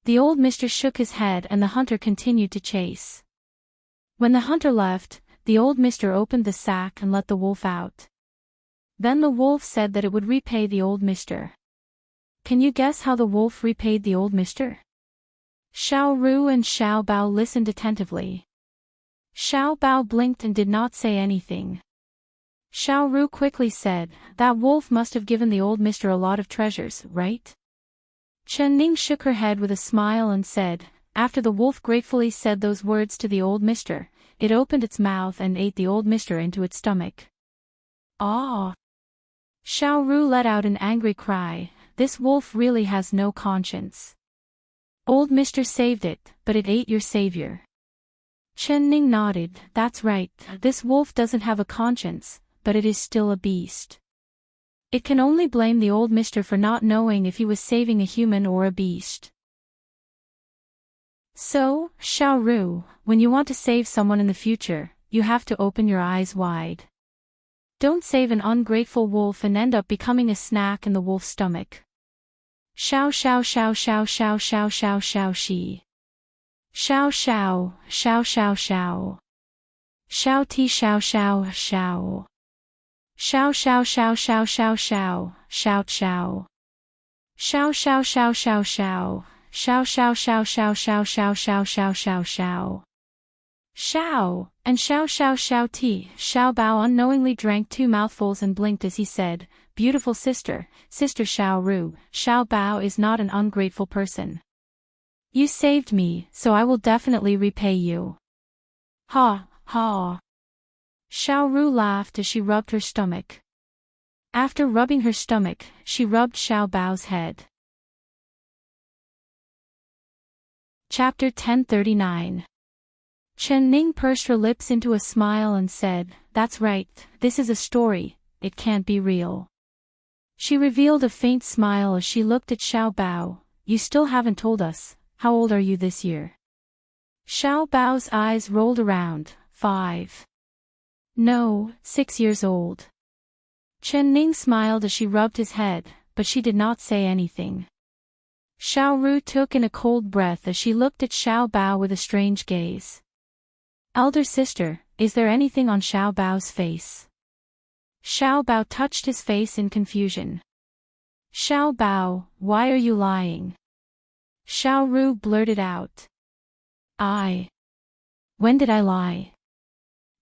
The old mister shook his head and the hunter continued to chase. When the hunter left, the old mister opened the sack and let the wolf out. Then the wolf said that it would repay the old mister. Can you guess how the wolf repaid the old mister? Xiao Ru and Xiao Bao listened attentively. Xiao Bao blinked and did not say anything. Xiao Ru quickly said, "That wolf must have given the old mister a lot of treasures, right?" Chen Ning shook her head with a smile and said, "After the wolf gratefully said those words to the old mister, it opened its mouth and ate the old mister into its stomach." Ah! Xiao Ru let out an angry cry. This wolf really has no conscience. Old mister saved it, but it ate your savior. Chen Ning nodded. That's right, this wolf doesn't have a conscience, but it is still a beast. It can only blame the old mister for not knowing if he was saving a human or a beast. So, Xiao Ru, when you want to save someone in the future, you have to open your eyes wide. Don't save an ungrateful wolf and end up becoming a snack in the wolf's stomach. Xiao xiao xiao xiao xiao xiao xiao xiao xi. Xiao xiao, xiao xiao xiao. Xiao ti xiao xiao xiao. Xiao xiao xiao xiao xiao xiao, shout xiao. Xiao xiao xiao xiao xiao, xiao xiao xiao xiao xiao xiao xiao xiao xiao xiao. Xiao, and xiao xiao xiao ti. Xiao Bao unknowingly drank 2 mouthfuls and blinked as he said, "Beautiful sister, Sister Xiao Ru, Xiao Bao is not an ungrateful person. You saved me, so I will definitely repay you." Ha, ha. Xiao Ru laughed as she rubbed her stomach. After rubbing her stomach, she rubbed Xiao Bao's head. Chapter 1039. Chen Ning pursed her lips into a smile and said, "That's right, this is a story, it can't be real." She revealed a faint smile as she looked at Xiao Bao. "You still haven't told us, how old are you this year?" Xiao Bao's eyes rolled around. 5. No, 6 years old. Chen Ning smiled as she rubbed his head, but she did not say anything. Xiao Ru took in a cold breath as she looked at Xiao Bao with a strange gaze. "Elder sister, is there anything on Xiao Bao's face?" Xiao Bao touched his face in confusion. "Xiao Bao, why are you lying?" Xiao Ru blurted out. When did I lie?"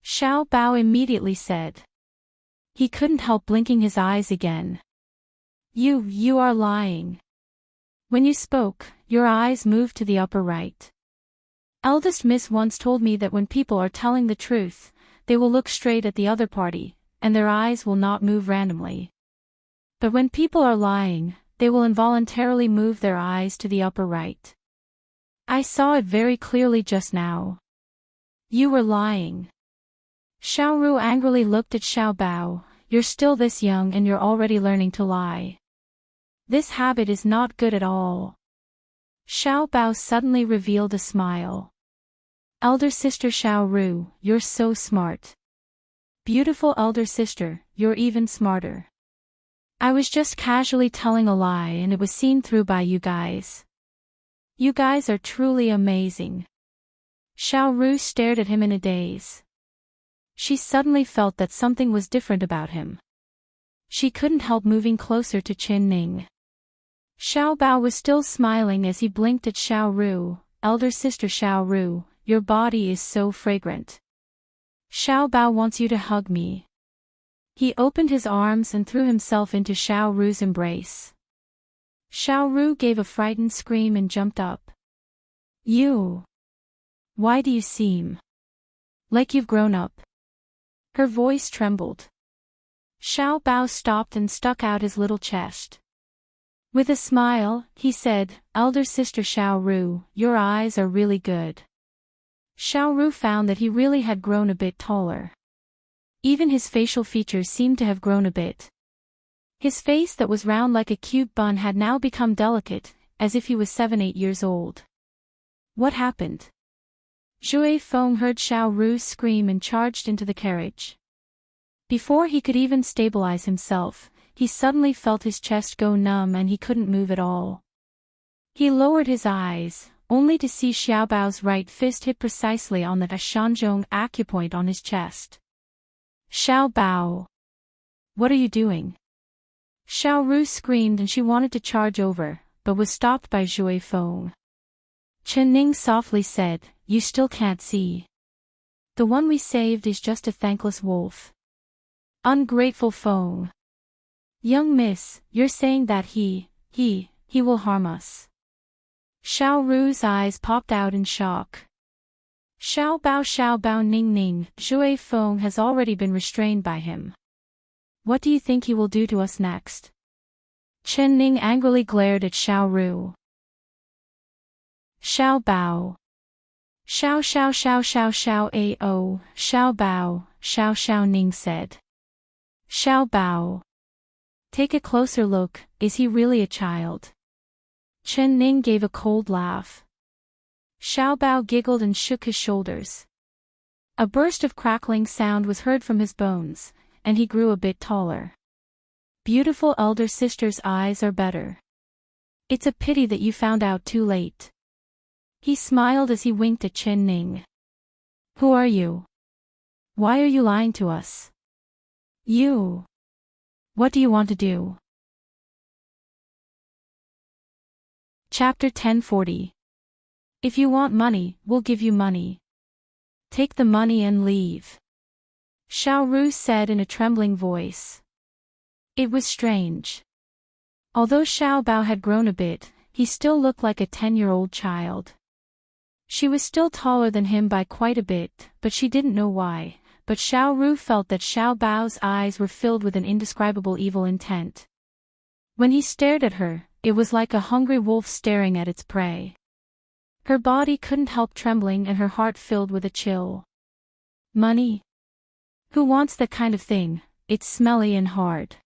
Xiao Bao immediately said. He couldn't help blinking his eyes again. You are lying. When you spoke, your eyes moved to the upper right. Eldest Miss once told me that when people are telling the truth, they will look straight at the other party, and their eyes will not move randomly. But when people are lying, they will involuntarily move their eyes to the upper right. I saw it very clearly just now. You were lying. Xiao Ru angrily looked at Xiao Bao. You're still this young and you're already learning to lie. This habit is not good at all. Xiao Bao suddenly revealed a smile. Elder sister Xiao Ru, you're so smart. Beautiful elder sister, you're even smarter. I was just casually telling a lie and it was seen through by you guys. You guys are truly amazing. Xiao Ru stared at him in a daze. She suddenly felt that something was different about him. She couldn't help moving closer to Chen Ning. Xiao Bao was still smiling as he blinked at Xiao Ru. Elder sister Xiao Ru, your body is so fragrant. Xiao Bao wants you to hug me. He opened his arms and threw himself into Xiao Ru's embrace. Xiao Ru gave a frightened scream and jumped up. You. Why do you seem like you've grown up? Her voice trembled. Xiao Bao stopped and stuck out his little chest. With a smile, he said, Elder sister Xiao Ru, your eyes are really good. Xiao Ru found that he really had grown a bit taller. Even his facial features seemed to have grown a bit. His face that was round like a cube bun had now become delicate, as if he was 7-8 years old. What happened? Zhui Feng heard Xiao Ru scream and charged into the carriage. Before he could even stabilize himself, he suddenly felt his chest go numb and he couldn't move at all. He lowered his eyes, only to see Xiao Bao's right fist hit precisely on the Shanzhong acupoint on his chest. Xiao Bao! What are you doing? Xiao Ru screamed and she wanted to charge over, but was stopped by Zhui Feng. Chen Ning softly said, "You still can't see. The one we saved is just a thankless wolf." Ungrateful Feng. Young miss, you're saying that he will harm us. Xiao Ru's eyes popped out in shock. Xiao Bao Ning Ning, Zhui Feng has already been restrained by him. What do you think he will do to us next? Chen Ning angrily glared at Xiao Ru. Xiao Bao. Xiao Ao, Xiao Bao, Xiao Ning said. Xiao Bao. Take a closer look, is he really a child? Chen Ning gave a cold laugh. Xiao Bao giggled and shook his shoulders. A burst of crackling sound was heard from his bones, and he grew a bit taller. Beautiful elder sister's eyes are better. It's a pity that you found out too late. He smiled as he winked at Chen Ning. Who are you? Why are you lying to us? You. What do you want to do? Chapter 1040. If you want money, we'll give you money. Take the money and leave. Xiao Ru said in a trembling voice. It was strange. Although Xiao Bao had grown a bit, he still looked like a 10-year-old child. She was still taller than him by quite a bit, but she didn't know why, but Xiao Ru felt that Xiao Bao's eyes were filled with an indescribable evil intent. When he stared at her, it was like a hungry wolf staring at its prey. Her body couldn't help trembling and her heart filled with a chill. Money? Who wants that kind of thing? It's smelly and hard.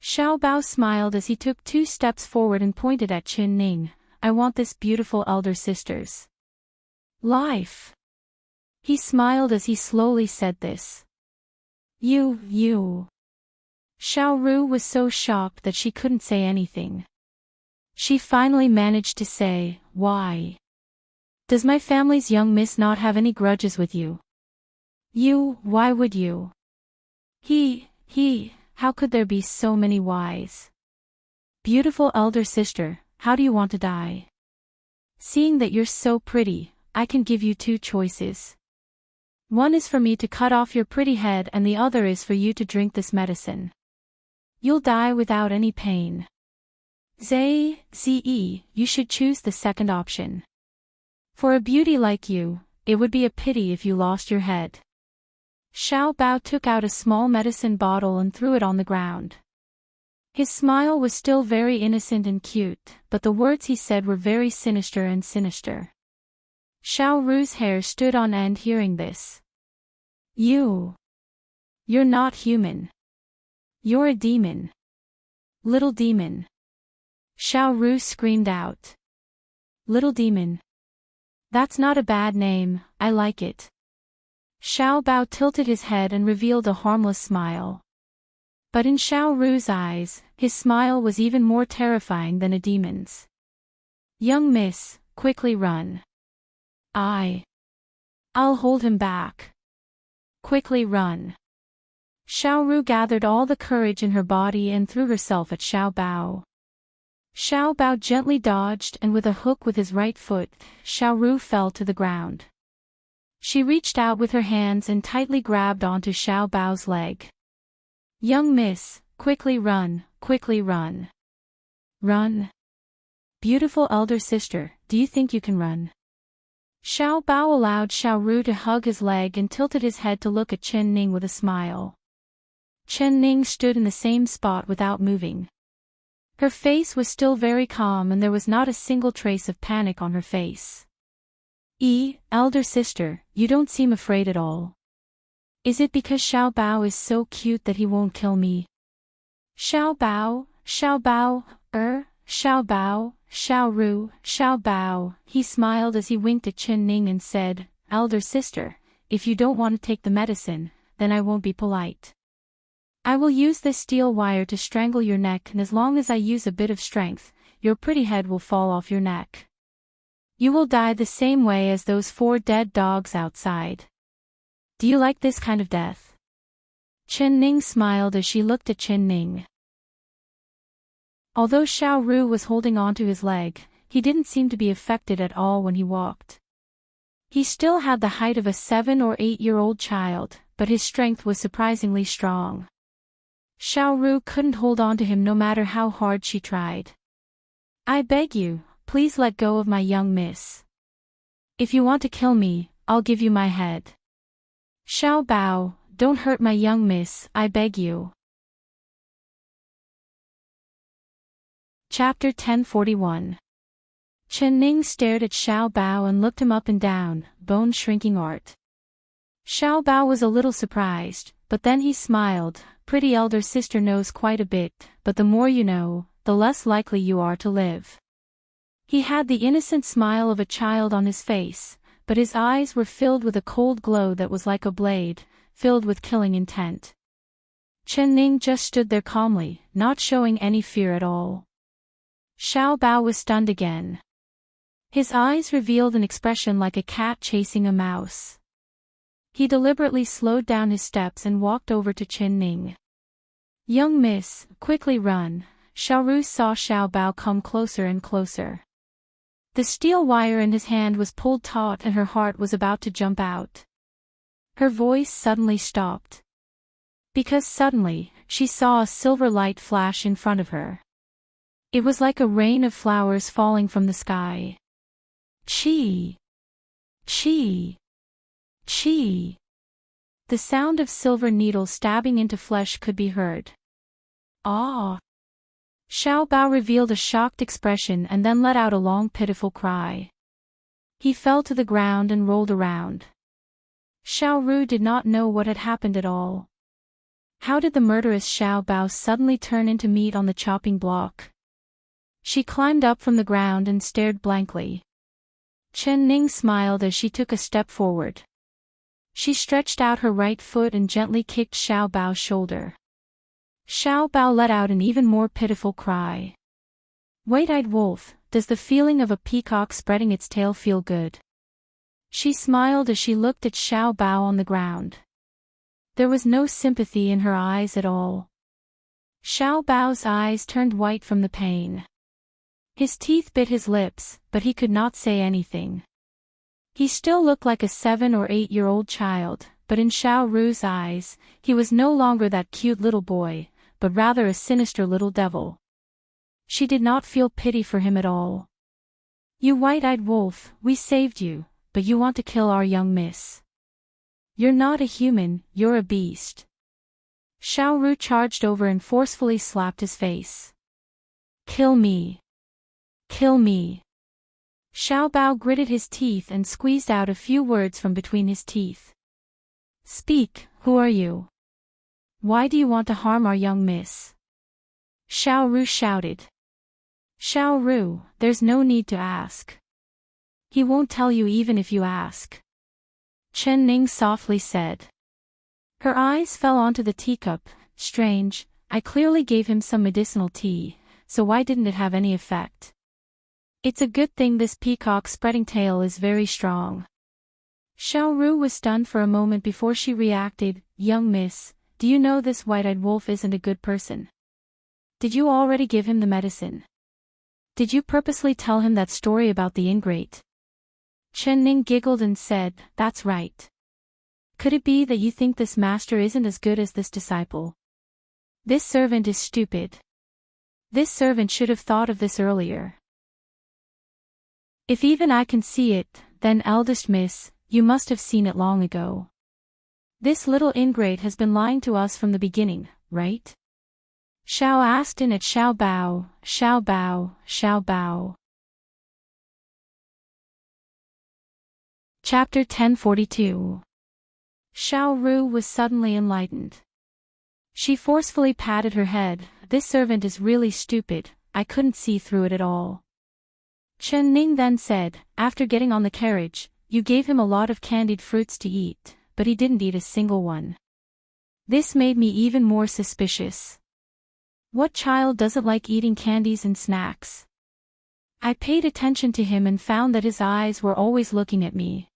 Xiao Bao smiled as he took 2 steps forward and pointed at Chen Ning. I want this beautiful elder sister's life. He smiled as he slowly said this. You. Xiao Ru was so shocked that she couldn't say anything. She finally managed to say, why? Does my family's young miss not have any grudges with you? Why would you? How could there be so many whys? Beautiful elder sister, how do you want to die? Seeing that you're so pretty, I can give you 2 choices. One is for me to cut off your pretty head and the other is for you to drink this medicine. You'll die without any pain. Ze, you should choose the second option. For a beauty like you, it would be a pity if you lost your head. Xiao Bao took out a small medicine bottle and threw it on the ground. His smile was still very innocent and cute, but the words he said were very sinister and sinister. Xiao Ru's hair stood on end hearing this. You're not human. You're a demon. Little demon. Xiao Ru screamed out. Little demon. That's not a bad name, I like it. Xiao Bao tilted his head and revealed a harmless smile. But in Xiao Ru's eyes, his smile was even more terrifying than a demon's. Young miss, quickly run. I'll hold him back. Quickly run. Xiao Ru gathered all the courage in her body and threw herself at Xiao Bao. Xiao Bao gently dodged and with a hook with his right foot, Xiao Ru fell to the ground. She reached out with her hands and tightly grabbed onto Xiao Bao's leg. Young miss, quickly run, quickly run. Run. Beautiful elder sister, do you think you can run? Xiao Bao allowed Xiao Ru to hug his leg and tilted his head to look at Chen Ning with a smile. Chen Ning stood in the same spot without moving. Her face was still very calm and there was not a single trace of panic on her face. Elder sister, you don't seem afraid at all. Is it because Xiao Bao is so cute that he won't kill me? Xiao Bao, Xiao Bao, Xiao Bao. He smiled as he winked at Chen Ning and said, Elder sister, if you don't want to take the medicine, then I won't be polite. I will use this steel wire to strangle your neck, and as long as I use a bit of strength, your pretty head will fall off your neck. You will die the same way as those 4 dead dogs outside. Do you like this kind of death? Chen Ning smiled as she looked at Chen Ning. Although Xiao Ru was holding onto his leg, he didn't seem to be affected at all when he walked. He still had the height of a 7 or 8-year-old child, but his strength was surprisingly strong. Xiao Ru couldn't hold on to him no matter how hard she tried. I beg you, please let go of my young miss. If you want to kill me, I'll give you my head. Xiao Bao, don't hurt my young miss, I beg you. Chapter 1041. Chen Ning stared at Xiao Bao and looked him up and down, bone-shrinking art. Xiao Bao was a little surprised, but then he smiled. Pretty elder sister knows quite a bit, but the more you know, the less likely you are to live. He had the innocent smile of a child on his face, but his eyes were filled with a cold glow that was like a blade, filled with killing intent. Chen Ning just stood there calmly, not showing any fear at all. Xiao Bao was stunned again. His eyes revealed an expression like a cat chasing a mouse. He deliberately slowed down his steps and walked over to Chen Ning. Young miss, quickly run. Xiao Ru saw Xiao Bao come closer and closer. The steel wire in his hand was pulled taut and her heart was about to jump out. Her voice suddenly stopped. Because suddenly, she saw a silver light flash in front of her. It was like a rain of flowers falling from the sky. Chi! Chi! Chi! The sound of silver needles stabbing into flesh could be heard. Ah! Xiao Bao revealed a shocked expression and then let out a long pitiful cry. He fell to the ground and rolled around. Xiao Ru did not know what had happened at all. How did the murderous Xiao Bao suddenly turn into meat on the chopping block? She climbed up from the ground and stared blankly. Chen Ning smiled as she took a step forward. She stretched out her right foot and gently kicked Xiao Bao's shoulder. Xiao Bao let out an even more pitiful cry. White-eyed wolf, does the feeling of a peacock spreading its tail feel good? She smiled as she looked at Xiao Bao on the ground. There was no sympathy in her eyes at all. Xiao Bao's eyes turned white from the pain. His teeth bit his lips, but he could not say anything. He still looked like a 7 or 8-year-old child, but in Xiao Ru's eyes, he was no longer that cute little boy, but rather a sinister little devil. She did not feel pity for him at all. You white-eyed wolf, we saved you, but you want to kill our young miss. You're not a human, you're a beast. Xiao Ru charged over and forcefully slapped his face. Kill me. Kill me. Xiao Bao gritted his teeth and squeezed out a few words from between his teeth. Speak, who are you? Why do you want to harm our young miss? Xiao Ru shouted. Xiao Ru, there's no need to ask. He won't tell you even if you ask. Chen Ning softly said. Her eyes fell onto the teacup. Strange, I clearly gave him some medicinal tea, so why didn't it have any effect? It's a good thing this peacock's spreading tail is very strong. Xiao Ru was stunned for a moment before she reacted. Young miss, do you know this white-eyed wolf isn't a good person? Did you already give him the medicine? Did you purposely tell him that story about the ingrate? Chen Ning giggled and said, that's right. Could it be that you think this master isn't as good as this disciple? This servant is stupid. This servant should have thought of this earlier. If even I can see it, then eldest miss, you must have seen it long ago. This little ingrate has been lying to us from the beginning, right? Xiao asked in at Xiao Bao, Xiao Bao, Xiao Bao. Chapter 1042. Xiao Ru was suddenly enlightened. She forcefully patted her head. This servant is really stupid, I couldn't see through it at all. Chen Ning then said, after getting on the carriage, you gave him a lot of candied fruits to eat, but he didn't eat a single one. This made me even more suspicious. What child doesn't like eating candies and snacks? I paid attention to him and found that his eyes were always looking at me.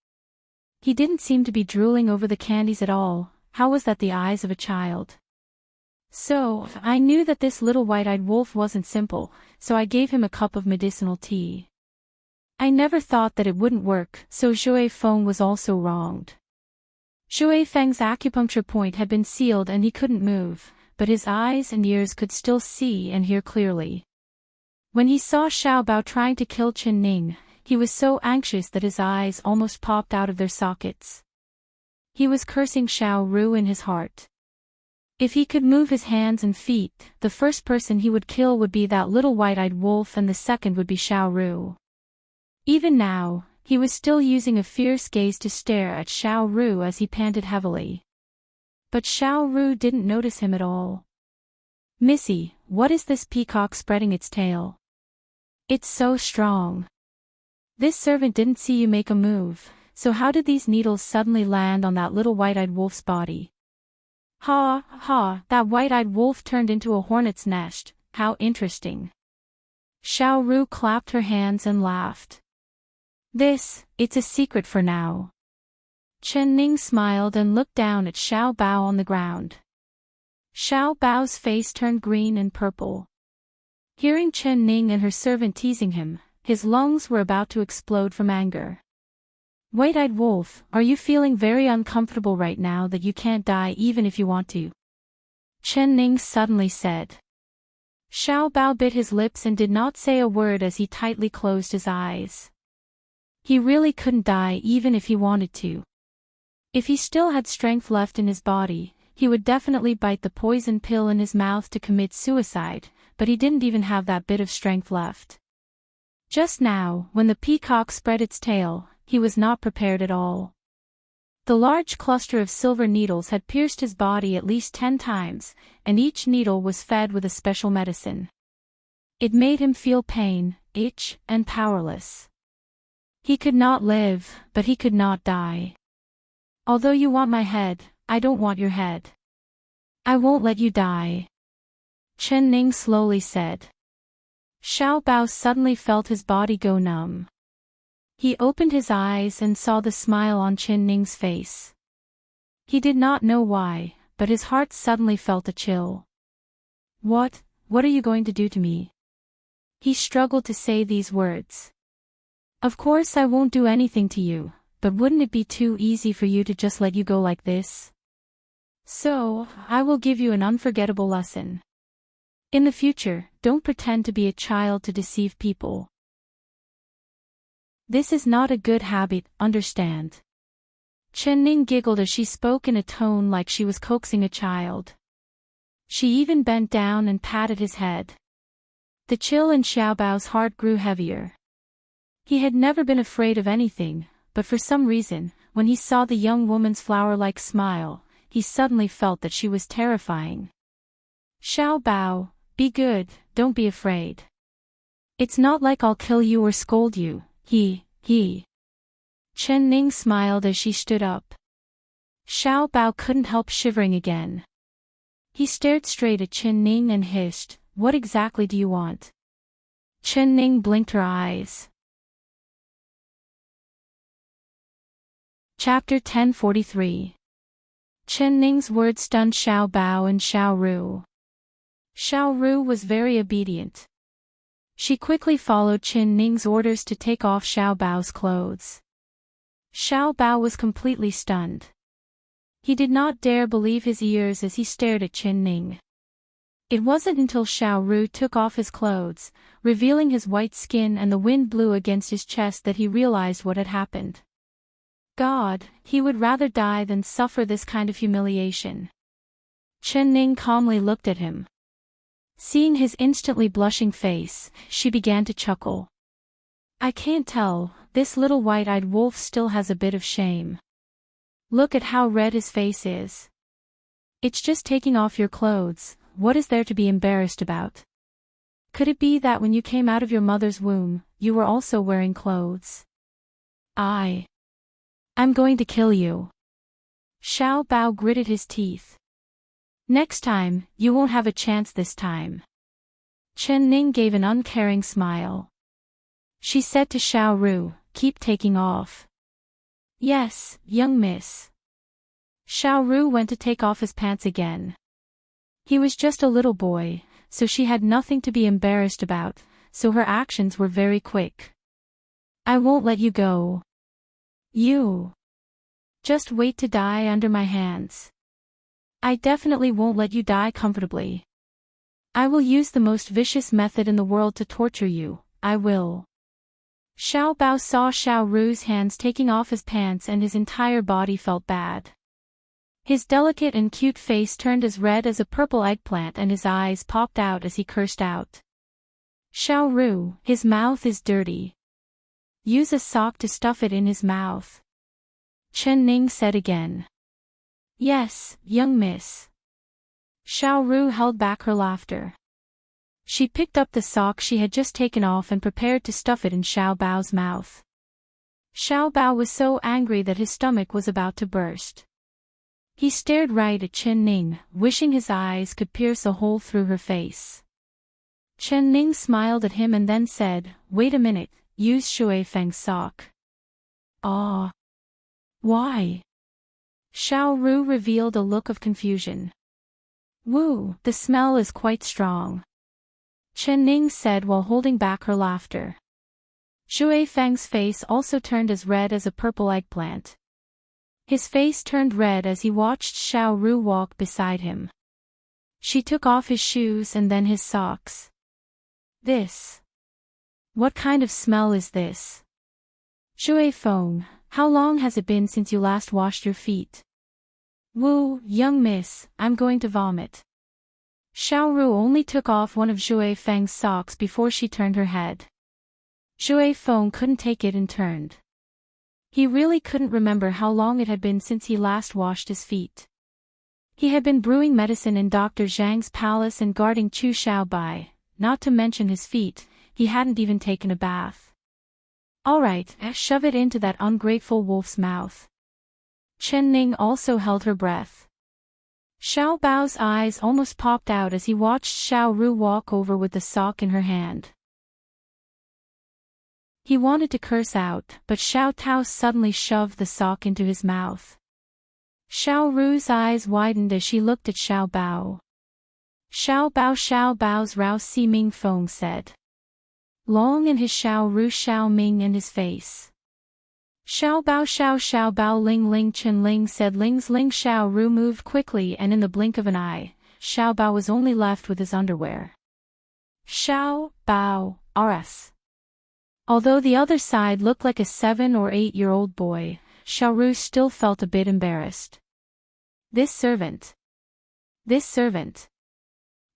He didn't seem to be drooling over the candies at all. How was that the eyes of a child? So, I knew that this little white-eyed wolf wasn't simple, so I gave him a cup of medicinal tea. I never thought that it wouldn't work, so Zhui Feng was also wronged. Zhui Feng's acupuncture point had been sealed and he couldn't move, but his eyes and ears could still see and hear clearly. When he saw Xiao Bao trying to kill Chen Ning, he was so anxious that his eyes almost popped out of their sockets. He was cursing Xiao Ru in his heart. If he could move his hands and feet, the first person he would kill would be that little white-eyed wolf and the second would be Xiao Ru. Even now, he was still using a fierce gaze to stare at Xiao Ru as he panted heavily. But Xiao Ru didn't notice him at all. Missy, what is this peacock spreading its tail? It's so strong. This servant didn't see you make a move, so how did these needles suddenly land on that little white-eyed wolf's body? Ha, ha, that white-eyed wolf turned into a hornet's nest, how interesting. Xiao Ru clapped her hands and laughed. It's a secret for now. Chen Ning smiled and looked down at Xiao Bao on the ground. Xiao Bao's face turned green and purple. Hearing Chen Ning and her servant teasing him, his lungs were about to explode from anger. White-eyed wolf, are you feeling very uncomfortable right now that you can't die even if you want to? Chen Ning suddenly said. Xiao Bao bit his lips and did not say a word as he tightly closed his eyes. He really couldn't die even if he wanted to. If he still had strength left in his body, he would definitely bite the poison pill in his mouth to commit suicide, but he didn't even have that bit of strength left. Just now, when the peacock spread its tail, he was not prepared at all. The large cluster of silver needles had pierced his body at least 10 times, and each needle was fed with a special medicine. It made him feel pain, itch, and powerless. He could not live, but he could not die. Although you want my head, I don't want your head. I won't let you die. Chen Ning slowly said. Xiao Bao suddenly felt his body go numb. He opened his eyes and saw the smile on Chen Ning's face. He did not know why, but his heart suddenly felt a chill. What are you going to do to me? He struggled to say these words. Of course I won't do anything to you, but wouldn't it be too easy for you to just let you go like this? So, I will give you an unforgettable lesson. In the future, don't pretend to be a child to deceive people. This is not a good habit, understand? Chen Ning giggled as she spoke in a tone like she was coaxing a child. She even bent down and patted his head. The chill in Xiao Bao's heart grew heavier. He had never been afraid of anything, but for some reason, when he saw the young woman's flower-like smile, he suddenly felt that she was terrifying. Xiao Bao, be good, don't be afraid. It's not like I'll kill you or scold you, he. Chen Ning smiled as she stood up. Xiao Bao couldn't help shivering again. He stared straight at Chen Ning and hissed, what exactly do you want? Chen Ning blinked her eyes. Chapter 1043. Chen Ning's words stunned Xiao Bao and Xiao Ru. Xiao Ru was very obedient. She quickly followed Chen Ning's orders to take off Xiao Bao's clothes. Xiao Bao was completely stunned. He did not dare believe his ears as he stared at Chen Ning. It wasn't until Xiao Ru took off his clothes, revealing his white skin and the wind blew against his chest that he realized what had happened. God, he would rather die than suffer this kind of humiliation. Chen Ning calmly looked at him. Seeing his instantly blushing face, she began to chuckle. I can't tell, this little white-eyed wolf still has a bit of shame. Look at how red his face is. It's just taking off your clothes, what is there to be embarrassed about? Could it be that when you came out of your mother's womb, you were also wearing clothes? I'm going to kill you. Xiao Bao gritted his teeth. Next time, you won't have a chance this time. Chen Ning gave an uncaring smile. She said to Xiao Ru, keep taking off. Yes, young miss. Xiao Ru went to take off his pants again. He was just a little boy, so she had nothing to be embarrassed about, so her actions were very quick. I won't let you go. You. Just wait to die under my hands. I definitely won't let you die comfortably. I will use the most vicious method in the world to torture you, I will. Xiao Bao saw Xiao Ru's hands taking off his pants and his entire body felt bad. His delicate and cute face turned as red as a purple eggplant and his eyes popped out as he cursed out. Xiao Ru, his mouth is dirty. Use a sock to stuff it in his mouth. Chen Ning said again. Yes, young miss. Xiao Ru held back her laughter. She picked up the sock she had just taken off and prepared to stuff it in Xiao Bao's mouth. Xiao Bao was so angry that his stomach was about to burst. He stared right at Chen Ning, wishing his eyes could pierce a hole through her face. Chen Ning smiled at him and then said, wait a minute, use Shui Feng's sock. Ah. Why? Xiao Ru revealed a look of confusion. Woo, the smell is quite strong. Chen Ning said while holding back her laughter. Shui Feng's face also turned as red as a purple eggplant. His face turned red as he watched Xiao Ru walk beside him. She took off his shoes and then his socks. This. What kind of smell is this? Shui Feng, how long has it been since you last washed your feet? Woo, young miss, I'm going to vomit. Xiao Ru only took off one of Shui Feng's socks before she turned her head. Shui Feng couldn't take it and turned. He really couldn't remember how long it had been since he last washed his feet. He had been brewing medicine in Dr. Zhang's palace and guarding Chu Xiaobai, not to mention his feet, he hadn't even taken a bath. Alright, shove it into that ungrateful wolf's mouth. Chen Ning also held her breath. Xiao Bao's eyes almost popped out as he watched Xiao Ru walk over with the sock in her hand. He wanted to curse out, but Xiao Tao suddenly shoved the sock into his mouth. Xiao Ru's eyes widened as she looked at Xiao Bao. Xiao Bao's Rao Si Ming Feng said. Long and his Xiao Ru Xiao Ming and his face. Xiao Bao Ling Ling Chen Ling said Ling's Ling Xiao Ru moved quickly and in the blink of an eye, Xiao Bao was only left with his underwear. Xiao Bao, RS. Although the other side looked like a 7 or 8-year-old boy, Xiao Ru still felt a bit embarrassed. This servant.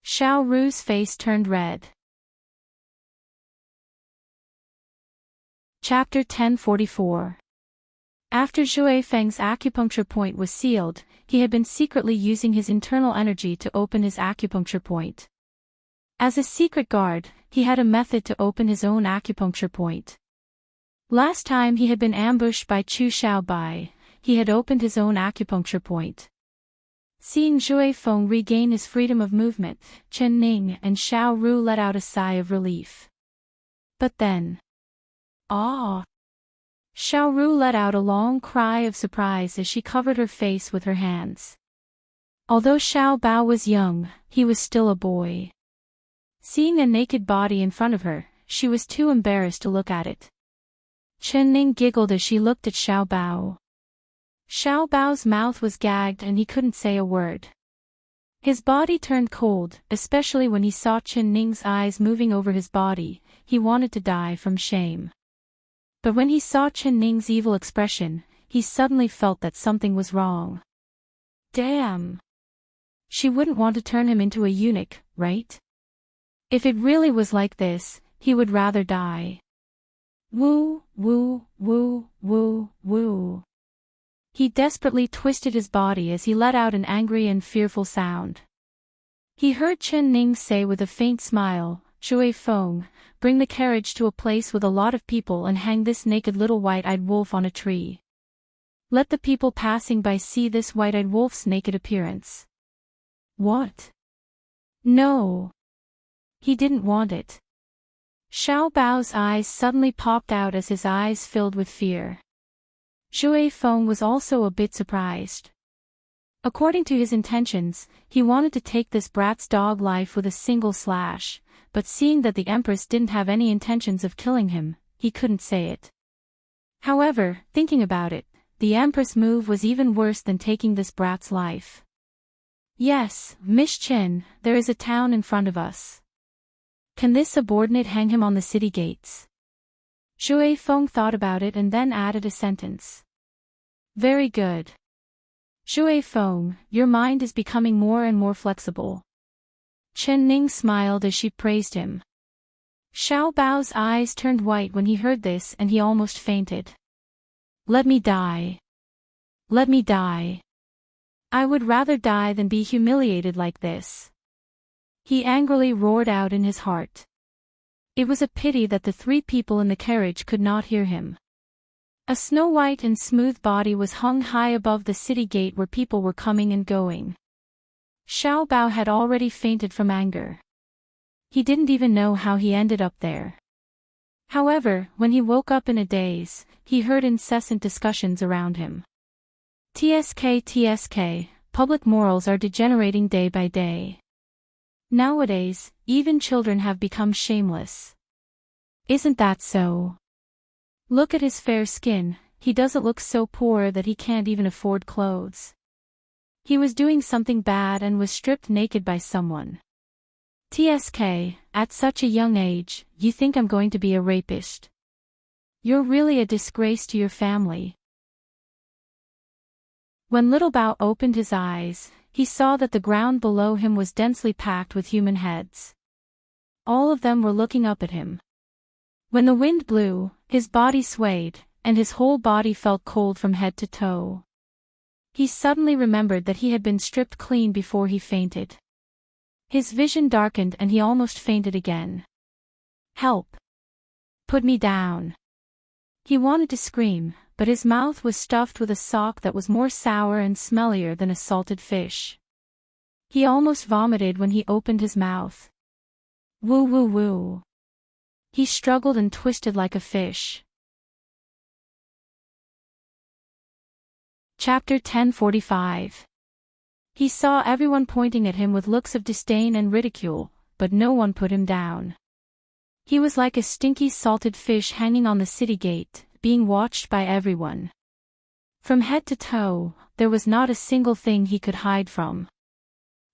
Xiao Ru's face turned red. Chapter 1044. After Shui Feng's acupuncture point was sealed, he had been secretly using his internal energy to open his acupuncture point. As a secret guard, he had a method to open his own acupuncture point. Last time he had been ambushed by Chu Xiaobai, he had opened his own acupuncture point. Seeing Shui Feng regain his freedom of movement, Chen Ning and Xiao Ru let out a sigh of relief. But then... Ah! Xiao Ru let out a long cry of surprise as she covered her face with her hands. Although Xiao Bao was young, he was still a boy. Seeing a naked body in front of her, she was too embarrassed to look at it. Chen Ning giggled as she looked at Xiao Bao. Xiao Bao's mouth was gagged and he couldn't say a word. His body turned cold, especially when he saw Chen Ning's eyes moving over his body, he wanted to die from shame. But when he saw Chen Ning's evil expression, he suddenly felt that something was wrong. Damn! She wouldn't want to turn him into a eunuch, right? If it really was like this, he would rather die. Woo, woo, woo, woo, woo. He desperately twisted his body as he let out an angry and fearful sound. He heard Chen Ning say with a faint smile, "Shui Feng, bring the carriage to a place with a lot of people and hang this naked little white-eyed wolf on a tree. Let the people passing by see this white-eyed wolf's naked appearance." What? No. He didn't want it. Xiao Bao's eyes suddenly popped out as his eyes filled with fear. Shui Feng was also a bit surprised. According to his intentions, he wanted to take this brat's dog life with a single slash, but seeing that the Empress didn't have any intentions of killing him, he couldn't say it. However, thinking about it, the Empress' move was even worse than taking this brat's life. "Yes, Miss Chen, there is a town in front of us. Can this subordinate hang him on the city gates?" Shui Feng thought about it and then added a sentence. "Very good. Shui Feng, your mind is becoming more and more flexible." Chen Ning smiled as she praised him. Xiao Bao's eyes turned white when he heard this and he almost fainted. "Let me die. Let me die. I would rather die than be humiliated like this," he angrily roared out in his heart. It was a pity that the three people in the carriage could not hear him. A snow-white and smooth body was hung high above the city gate where people were coming and going. Xiao Bao had already fainted from anger. He didn't even know how he ended up there. However, when he woke up in a daze, he heard incessant discussions around him. TSK, public morals are degenerating day by day. Nowadays, even children have become shameless. Isn't that so? Look at his fair skin, he doesn't look so poor that he can't even afford clothes. He was doing something bad and was stripped naked by someone. TSK, at such a young age, you think I'm going to be a rapist? You're really a disgrace to your family. When little Bao opened his eyes, he saw that the ground below him was densely packed with human heads. All of them were looking up at him. When the wind blew, his body swayed, and his whole body felt cold from head to toe. He suddenly remembered that he had been stripped clean before he fainted. His vision darkened and he almost fainted again. "Help! Put me down!" He wanted to scream, but his mouth was stuffed with a sock that was more sour and smellier than a salted fish. He almost vomited when he opened his mouth. Woo woo woo. He struggled and twisted like a fish. Chapter 1045. He saw everyone pointing at him with looks of disdain and ridicule, but no one put him down. He was like a stinky salted fish hanging on the city gate, being watched by everyone. From head to toe, there was not a single thing he could hide from.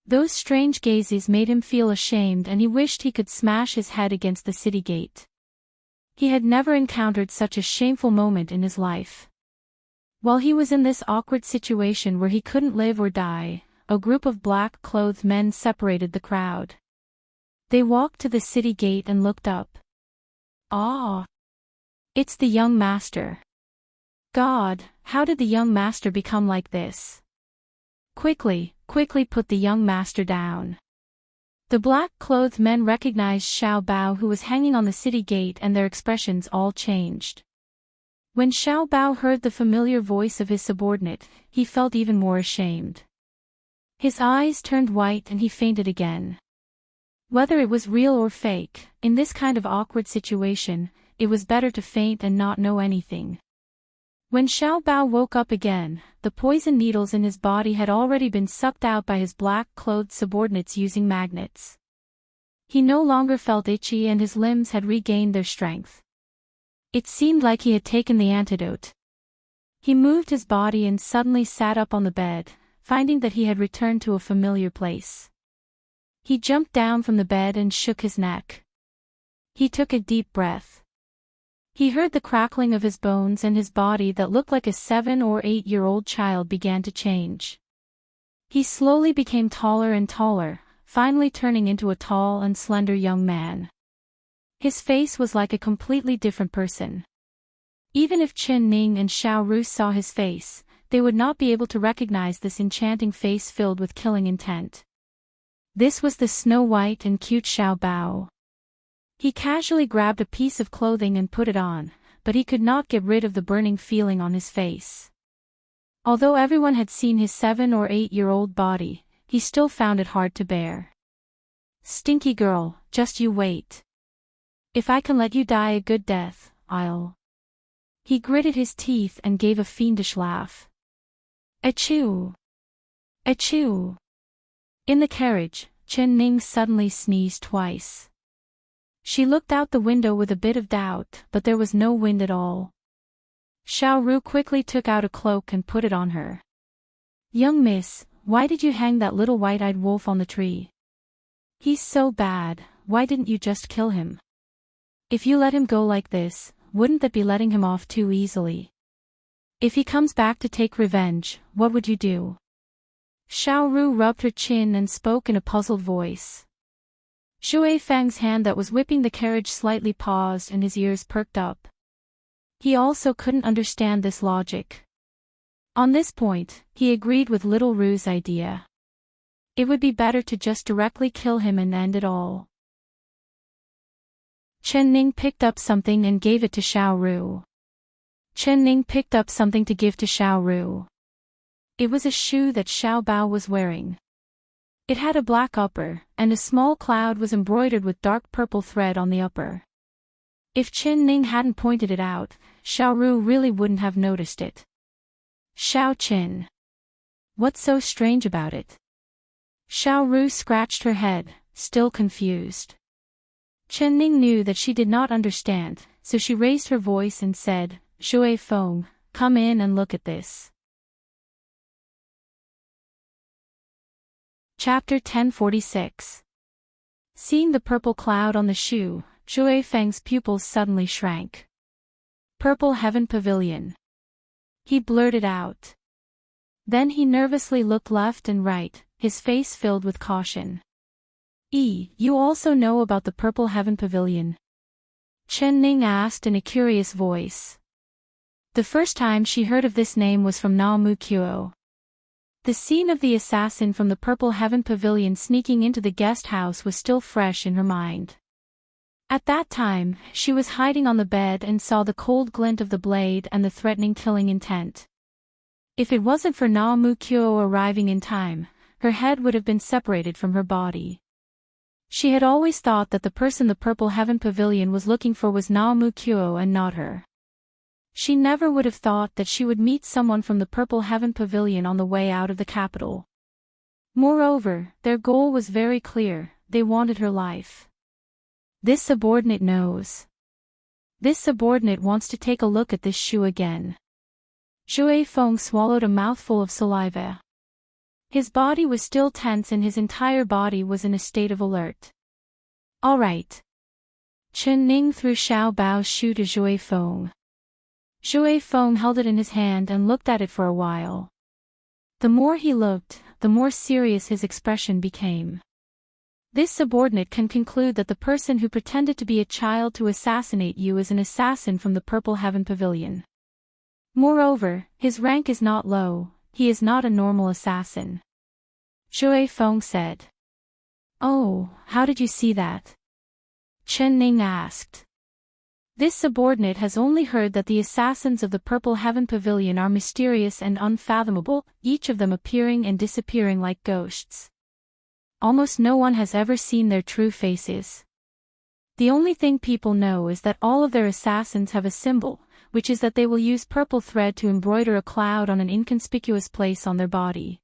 Those strange gazes made him feel ashamed and he wished he could smash his head against the city gate. He had never encountered such a shameful moment in his life. While he was in this awkward situation where he couldn't live or die, a group of black-clothed men separated the crowd. They walked to the city gate and looked up. "Ah! It's the young master. God, how did the young master become like this? Quickly put the young master down." The black-clothed men recognized Xiao Bao who was hanging on the city gate and their expressions all changed. When Xiao Bao heard the familiar voice of his subordinate, he felt even more ashamed. His eyes turned white and he fainted again. Whether it was real or fake, in this kind of awkward situation, it was better to faint and not know anything. When Xiao Bao woke up again, the poison needles in his body had already been sucked out by his black-clothed subordinates using magnets. He no longer felt itchy and his limbs had regained their strength. It seemed like he had taken the antidote. He moved his body and suddenly sat up on the bed, finding that he had returned to a familiar place. He jumped down from the bed and shook his neck. He took a deep breath. He heard the crackling of his bones and his body that looked like a 7 or 8-year-old child began to change. He slowly became taller and taller, finally turning into a tall and slender young man. His face was like a completely different person. Even if Chen Ning and Xiao Ru saw his face, they would not be able to recognize this enchanting face filled with killing intent. This was the snow white and cute Xiao Bao. He casually grabbed a piece of clothing and put it on, but he could not get rid of the burning feeling on his face. Although everyone had seen his 7 or 8-year-old body, he still found it hard to bear. Stinky girl, just you wait. If I can let you die a good death, I'll. He gritted his teeth and gave a fiendish laugh. Achoo! Achoo! In the carriage, Chen Ning suddenly sneezed twice. She looked out the window with a bit of doubt, but there was no wind at all. Xiao Ru quickly took out a cloak and put it on her. Young miss, why did you hang that little white-eyed wolf on the tree? He's so bad, why didn't you just kill him? If you let him go like this, wouldn't that be letting him off too easily? If he comes back to take revenge, what would you do? Xiao Ru rubbed her chin and spoke in a puzzled voice. Shui Fang's hand that was whipping the carriage slightly paused and his ears perked up. He also couldn't understand this logic. On this point, he agreed with Little Ru's idea. It would be better to just directly kill him and end it all. Chen Ning picked up something and gave it to Xiao Ru. Chen Ning picked up something to give to Xiao Ru. It was a shoe that Xiao Bao was wearing. It had a black upper, and a small cloud was embroidered with dark purple thread on the upper. If Chen Ning hadn't pointed it out, Xiao Ru really wouldn't have noticed it. Xiao Qin. What's so strange about it? Xiao Ru scratched her head, still confused. Chen Ning knew that she did not understand, so she raised her voice and said, Shui Feng, come in and look at this. Chapter 1046. Seeing the purple cloud on the shoe, Shui Feng's pupils suddenly shrank. Purple Heaven Pavilion. He blurted out. Then he nervously looked left and right, his face filled with caution. You also know about the Purple Heaven Pavilion? Chen Ning asked in a curious voice. The first time she heard of this name was from Na Mu Kuo. The scene of the assassin from the Purple Heaven Pavilion sneaking into the guest house was still fresh in her mind. At that time, she was hiding on the bed and saw the cold glint of the blade and the threatening killing intent. If it wasn't for Na Mu Kuo arriving in time, her head would have been separated from her body. She had always thought that the person the Purple Heaven Pavilion was looking for was Na Mu Kuo and not her. She never would have thought that she would meet someone from the Purple Heaven Pavilion on the way out of the capital. Moreover, their goal was very clear, they wanted her life. This subordinate knows. This subordinate wants to take a look at this shoe again. Shui Feng swallowed a mouthful of saliva. His body was still tense and his entire body was in a state of alert. All right. Chen Ning threw Xiao Bao's shoe to Shui Feng. Shui Feng held it in his hand and looked at it for a while. The more he looked, the more serious his expression became. This subordinate can conclude that the person who pretended to be a child to assassinate you is an assassin from the Purple Heaven Pavilion. Moreover, his rank is not low, he is not a normal assassin. Shui Feng said. Oh, how did you see that? Chen Ning asked. This subordinate has only heard that the assassins of the Purple Heaven Pavilion are mysterious and unfathomable, each of them appearing and disappearing like ghosts. Almost no one has ever seen their true faces. The only thing people know is that all of their assassins have a symbol, which is that they will use purple thread to embroider a cloud on an inconspicuous place on their body.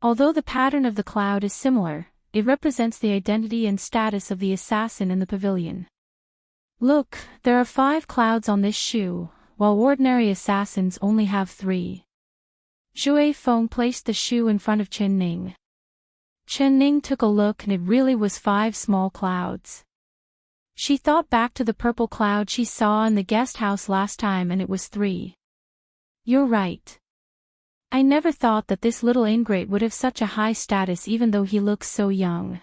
Although the pattern of the cloud is similar, it represents the identity and status of the assassin in the pavilion. Look, there are 5 clouds on this shoe, while ordinary assassins only have 3. Shui Feng placed the shoe in front of Chen Ning. Chen Ning took a look and it really was 5 small clouds. She thought back to the purple cloud she saw in the guest house last time and it was 3. You're right. I never thought that this little ingrate would have such a high status even though he looks so young.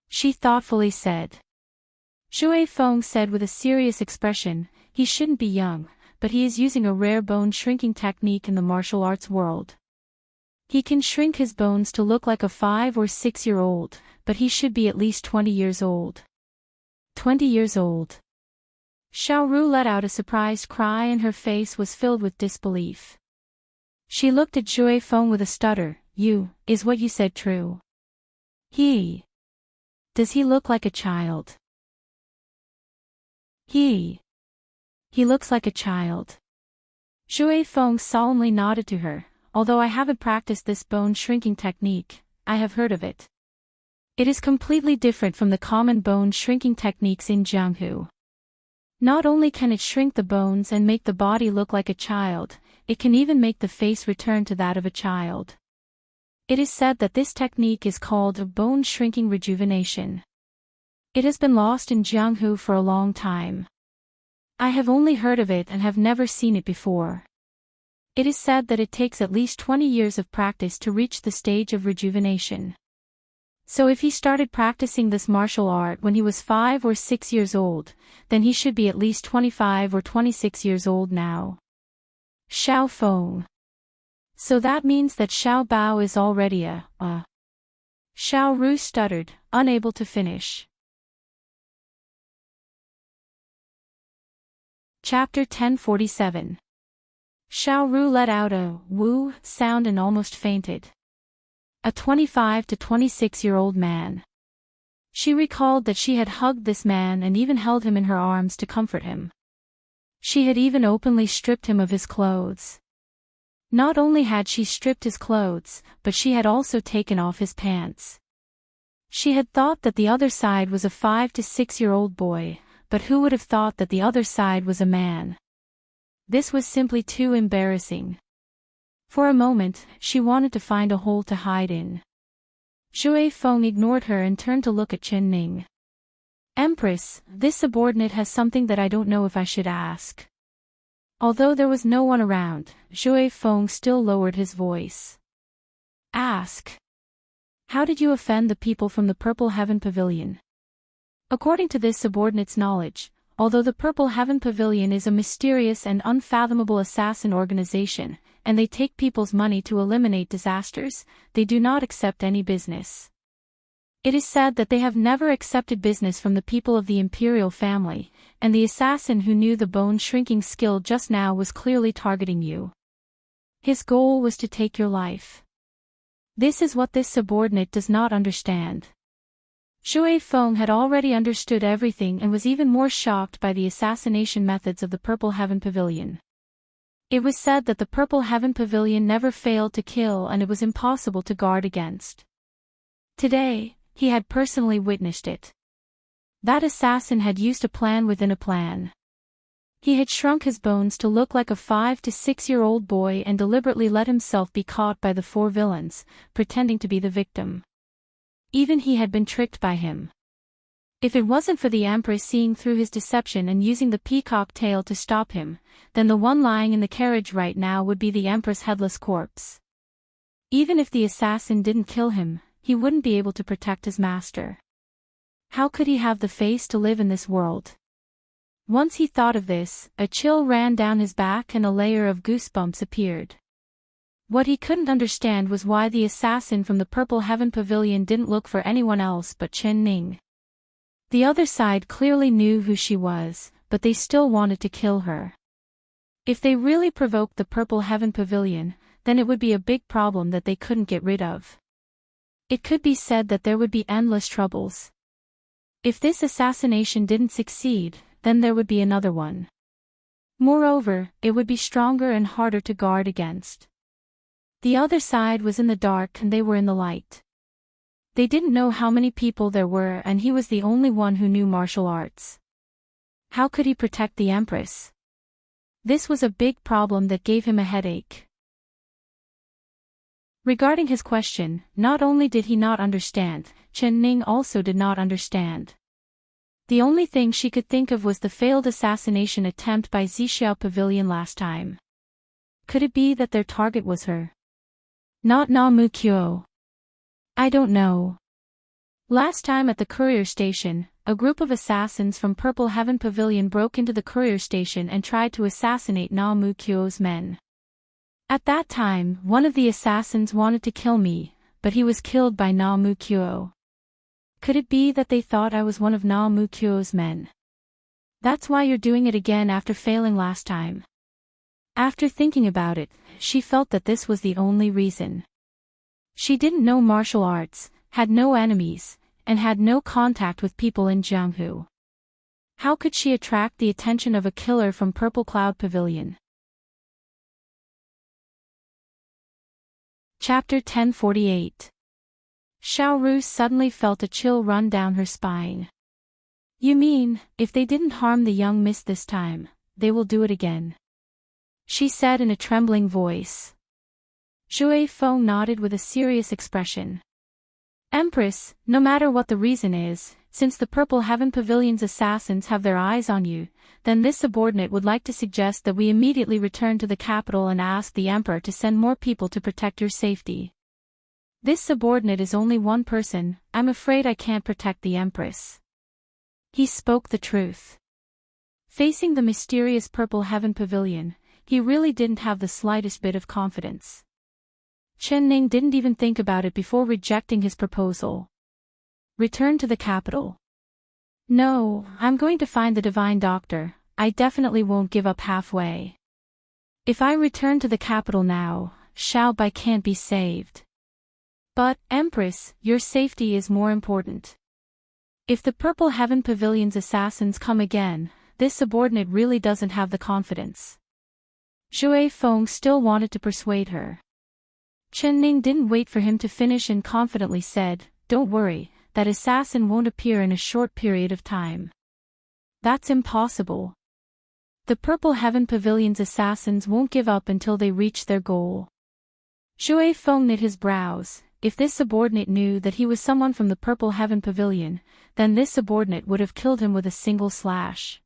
She thoughtfully said. Shui Feng said with a serious expression. He shouldn't be young, but he is using a rare bone shrinking technique in the martial arts world. He can shrink his bones to look like a 5 or 6-year-old, but he should be at least 20 years old. 20 years old. Xiaoru let out a surprised cry and her face was filled with disbelief. She looked at Shui Feng with a stutter. Is what you said true? Does he look like a child? He looks like a child. Shui Feng solemnly nodded to her. Although I haven't practiced this bone shrinking technique, I have heard of it. It is completely different from the common bone shrinking techniques in Jianghu. Not only can it shrink the bones and make the body look like a child, it can even make the face return to that of a child. It is said that this technique is called a bone shrinking rejuvenation. It has been lost in Jianghu for a long time. I have only heard of it and have never seen it before. It is said that it takes at least 20 years of practice to reach the stage of rejuvenation. So if he started practicing this martial art when he was 5 or 6 years old, then he should be at least 25 or 26 years old now. Xiao Feng. So that means that Xiao Bao is already Xiao Ru stuttered, unable to finish. Chapter 1047. Xiao Ru let out a woo sound and almost fainted. A 25 to 26-year-old man. She recalled that she had hugged this man and even held him in her arms to comfort him. She had even openly stripped him of his clothes. Not only had she stripped his clothes, but she had also taken off his pants. She had thought that the other side was a 5 to 6-year-old boy, but who would have thought that the other side was a man? This was simply too embarrassing. For a moment, she wanted to find a hole to hide in. Shui Feng ignored her and turned to look at Chen Ning. Empress, this subordinate has something that I don't know if I should ask. Although there was no one around, Shui Feng still lowered his voice. Ask. How did you offend the people from the Purple Heaven Pavilion? According to this subordinate's knowledge, although the Purple Heaven Pavilion is a mysterious and unfathomable assassin organization, and they take people's money to eliminate disasters, they do not accept any business. It is said that they have never accepted business from the people of the imperial family, and the assassin who knew the bone shrinking skill just now was clearly targeting you. His goal was to take your life. This is what this subordinate does not understand. Shui Feng had already understood everything and was even more shocked by the assassination methods of the Purple Heaven Pavilion. It was said that the Purple Heaven Pavilion never failed to kill and it was impossible to guard against. Today, he had personally witnessed it. That assassin had used a plan within a plan. He had shrunk his bones to look like a 5 to 6-year-old boy and deliberately let himself be caught by the 4 villains, pretending to be the victim. Even he had been tricked by him. If it wasn't for the Empress seeing through his deception and using the peacock tail to stop him, then the one lying in the carriage right now would be the Empress' headless corpse. Even if the assassin didn't kill him, he wouldn't be able to protect his master. How could he have the face to live in this world? Once he thought of this, a chill ran down his back and a layer of goosebumps appeared. What he couldn't understand was why the assassin from the Purple Heaven Pavilion didn't look for anyone else but Chen Ning. The other side clearly knew who she was, but they still wanted to kill her. If they really provoked the Purple Heaven Pavilion, then it would be a big problem that they couldn't get rid of. It could be said that there would be endless troubles. If this assassination didn't succeed, then there would be another one. Moreover, it would be stronger and harder to guard against. The other side was in the dark and they were in the light. They didn't know how many people there were and he was the only one who knew martial arts. How could he protect the Empress? This was a big problem that gave him a headache. Regarding his question, not only did he not understand, Chen Ning also did not understand. The only thing she could think of was the failed assassination attempt by Zixiao Pavilion last time. Could it be that their target was her? Not Na Mu Kyo. I don't know. Last time at the courier station, a group of assassins from Purple Heaven Pavilion broke into the courier station and tried to assassinate Na Mu Kyo's men. At that time, one of the assassins wanted to kill me, but he was killed by Na Mu Kyo. Could it be that they thought I was one of Na Mu Kyo's men? That's why you're doing it again after failing last time. After thinking about it, she felt that this was the only reason. She didn't know martial arts, had no enemies, and had no contact with people in Jianghu. How could she attract the attention of a killer from Purple Cloud Pavilion? Chapter 1048. Xiaoru suddenly felt a chill run down her spine. You mean, if they didn't harm the young miss this time, they will do it again? She said in a trembling voice. Zhui Feng nodded with a serious expression. Empress, no matter what the reason is, since the Purple Heaven Pavilion's assassins have their eyes on you, then this subordinate would like to suggest that we immediately return to the capital and ask the Emperor to send more people to protect your safety. This subordinate is only one person, I'm afraid I can't protect the Empress. He spoke the truth. Facing the mysterious Purple Heaven Pavilion, he really didn't have the slightest bit of confidence. Chen Ning didn't even think about it before rejecting his proposal. Return to the capital. No, I'm going to find the Divine Doctor, I definitely won't give up halfway. If I return to the capital now, Xiao Bai can't be saved. But, Empress, your safety is more important. If the Purple Heaven Pavilion's assassins come again, this subordinate really doesn't have the confidence. Zhui Feng still wanted to persuade her. Chen Ning didn't wait for him to finish and confidently said, Don't worry, that assassin won't appear in a short period of time. That's impossible. The Purple Heaven Pavilion's assassins won't give up until they reach their goal. Zhui Feng knit his brows. If this subordinate knew that he was someone from the Purple Heaven Pavilion, then this subordinate would have killed him with a single slash.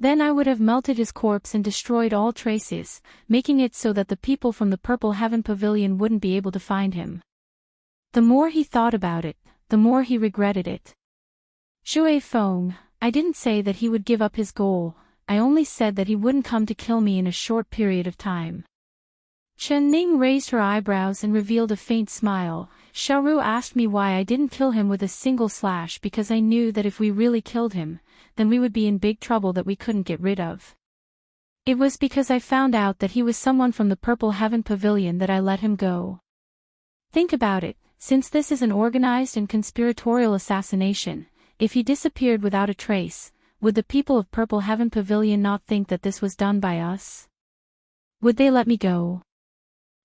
Then I would have melted his corpse and destroyed all traces, making it so that the people from the Purple Heaven Pavilion wouldn't be able to find him. The more he thought about it, the more he regretted it. Zhui Feng, I didn't say that he would give up his goal, I only said that he wouldn't come to kill me in a short period of time. Chen Ning raised her eyebrows and revealed a faint smile. Xiaoru asked me why I didn't kill him with a single slash because I knew that if we really killed him, then we would be in big trouble that we couldn't get rid of. It was because I found out that he was someone from the Purple Heaven Pavilion that I let him go. Think about it, since this is an organized and conspiratorial assassination, if he disappeared without a trace, would the people of Purple Heaven Pavilion not think that this was done by us? Would they let me go?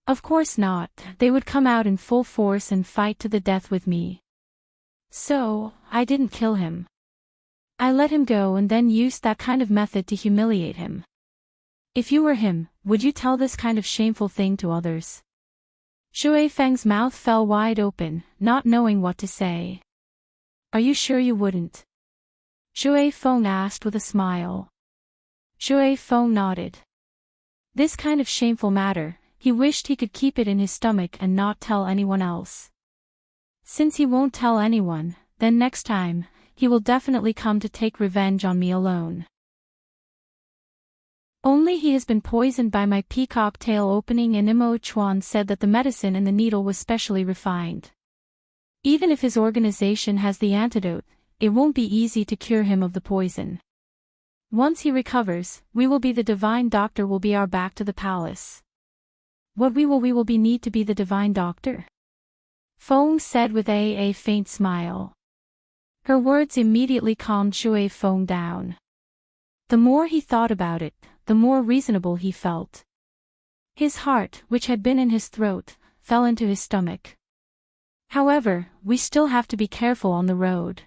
Of course not, they would come out in full force and fight to the death with me. So, I didn't kill him. I let him go and then used that kind of method to humiliate him. If you were him, would you tell this kind of shameful thing to others? Zhui Feng's mouth fell wide open, not knowing what to say. Are you sure you wouldn't? Zhui Feng asked with a smile. Zhui Feng nodded. This kind of shameful matter, he wished he could keep it in his stomach and not tell anyone else. Since he won't tell anyone, then next time, he will definitely come to take revenge on me alone. Only he has been poisoned by my peacock tail opening, and Imo Chuan said that the medicine in the needle was specially refined. Even if his organization has the antidote, it won't be easy to cure him of the poison. Once he recovers, the Divine Doctor will be our back to the palace. What we will be need to be the Divine Doctor? Feng said with a faint smile. Her words immediately calmed Zhui Feng down. The more he thought about it, the more reasonable he felt. His heart, which had been in his throat, fell into his stomach. However, we still have to be careful on the road.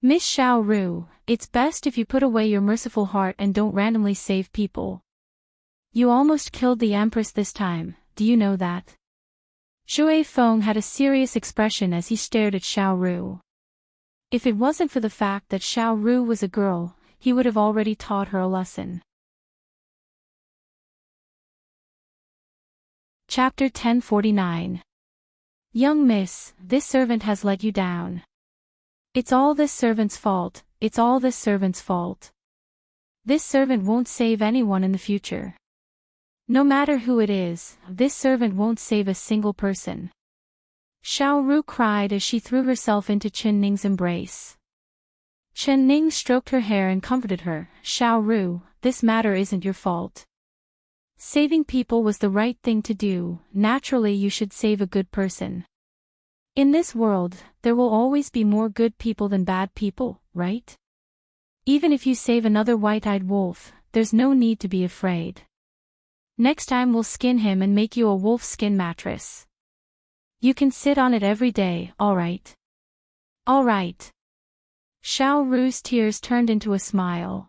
Miss Xiaoru, it's best if you put away your merciful heart and don't randomly save people. You almost killed the Empress this time, do you know that? Zhui Feng had a serious expression as he stared at Xiaoru. If it wasn't for the fact that Xiaoru was a girl, he would have already taught her a lesson. Chapter 1049. Young miss, this servant has let you down. It's all this servant's fault, it's all this servant's fault. This servant won't save anyone in the future. No matter who it is, this servant won't save a single person. Xiaoru cried as she threw herself into Chen Ning's embrace. Chen Ning stroked her hair and comforted her. Xiaoru, this matter isn't your fault. Saving people was the right thing to do, naturally you should save a good person. In this world, there will always be more good people than bad people, right? Even if you save another white-eyed wolf, there's no need to be afraid. Next time we'll skin him and make you a wolf skin mattress. You can sit on it every day, alright? Alright. Xiaoru's tears turned into a smile.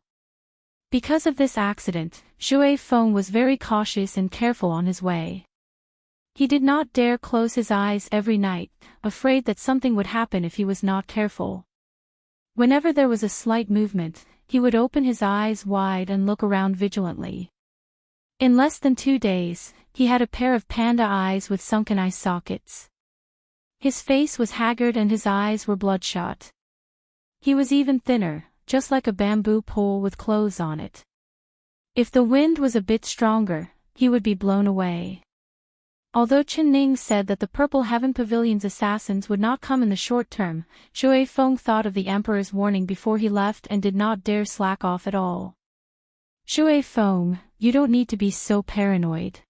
Because of this accident, Zhui Feng was very cautious and careful on his way. He did not dare close his eyes every night, afraid that something would happen if he was not careful. Whenever there was a slight movement, he would open his eyes wide and look around vigilantly. In less than 2 days, he had a pair of panda eyes with sunken eye sockets. His face was haggard and his eyes were bloodshot. He was even thinner, just like a bamboo pole with clothes on it. If the wind was a bit stronger, he would be blown away. Although Chen Ning said that the Purple Heaven Pavilion's assassins would not come in the short term, Zhui Feng thought of the Emperor's warning before he left and did not dare slack off at all. Zhui Feng, you don't need to be so paranoid.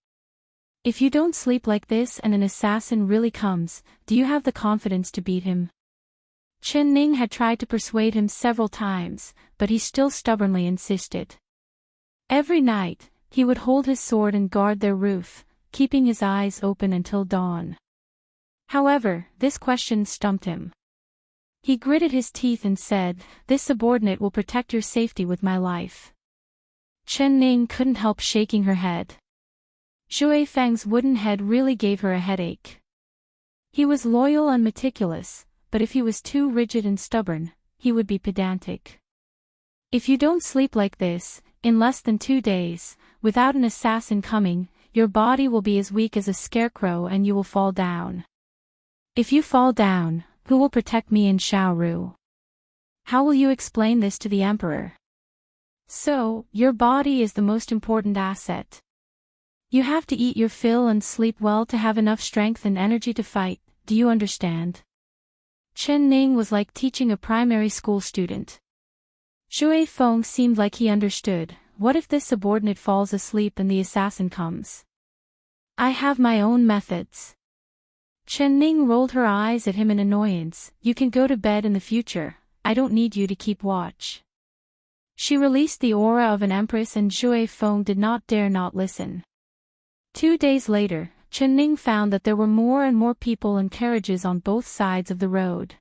If you don't sleep like this and an assassin really comes, do you have the confidence to beat him? Chen Ning had tried to persuade him several times, but he still stubbornly insisted. Every night, he would hold his sword and guard their roof, keeping his eyes open until dawn. However, this question stumped him. He gritted his teeth and said, "This subordinate will protect your safety with my life." Chen Ning couldn't help shaking her head. Zhui Feng's wooden head really gave her a headache. He was loyal and meticulous, but if he was too rigid and stubborn, he would be pedantic. If you don't sleep like this, in less than 2 days, without an assassin coming, your body will be as weak as a scarecrow and you will fall down. If you fall down, who will protect me and Xiaoru? How will you explain this to the Emperor? So, your body is the most important asset. You have to eat your fill and sleep well to have enough strength and energy to fight, do you understand? Chen Ning was like teaching a primary school student. Zhui Feng seemed like he understood. What if this subordinate falls asleep and the assassin comes? I have my own methods. Chen Ning rolled her eyes at him in annoyance. You can go to bed in the future, I don't need you to keep watch. She released the aura of an empress and Zhui Feng did not dare not listen. 2 days later, Chen Ning found that there were more and more people and carriages on both sides of the road.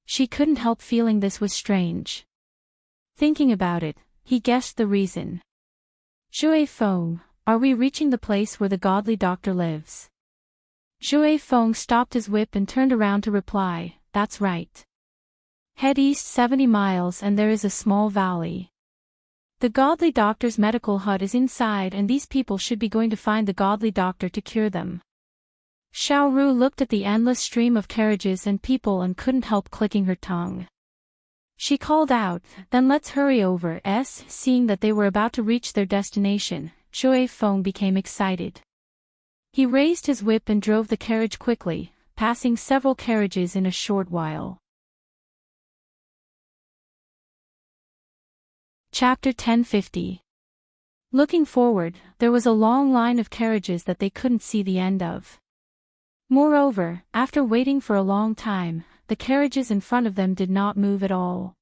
She couldn't help feeling this was strange. Thinking about it, he guessed the reason. Zhui Feng, are we reaching the place where the godly doctor lives? Zhui Feng stopped his whip and turned around to reply, that's right. Head east 70 miles and there is a small valley. The godly doctor's medical hut is inside and these people should be going to find the godly doctor to cure them. Xiaoru looked at the endless stream of carriages and people and couldn't help clicking her tongue. She called out, then let's hurry over. Seeing that they were about to reach their destination, Zhui Feng became excited. He raised his whip and drove the carriage quickly, passing several carriages in a short while. Chapter 1050. Looking forward, there was a long line of carriages that they couldn't see the end of. Moreover, after waiting for a long time, the carriages in front of them did not move at all.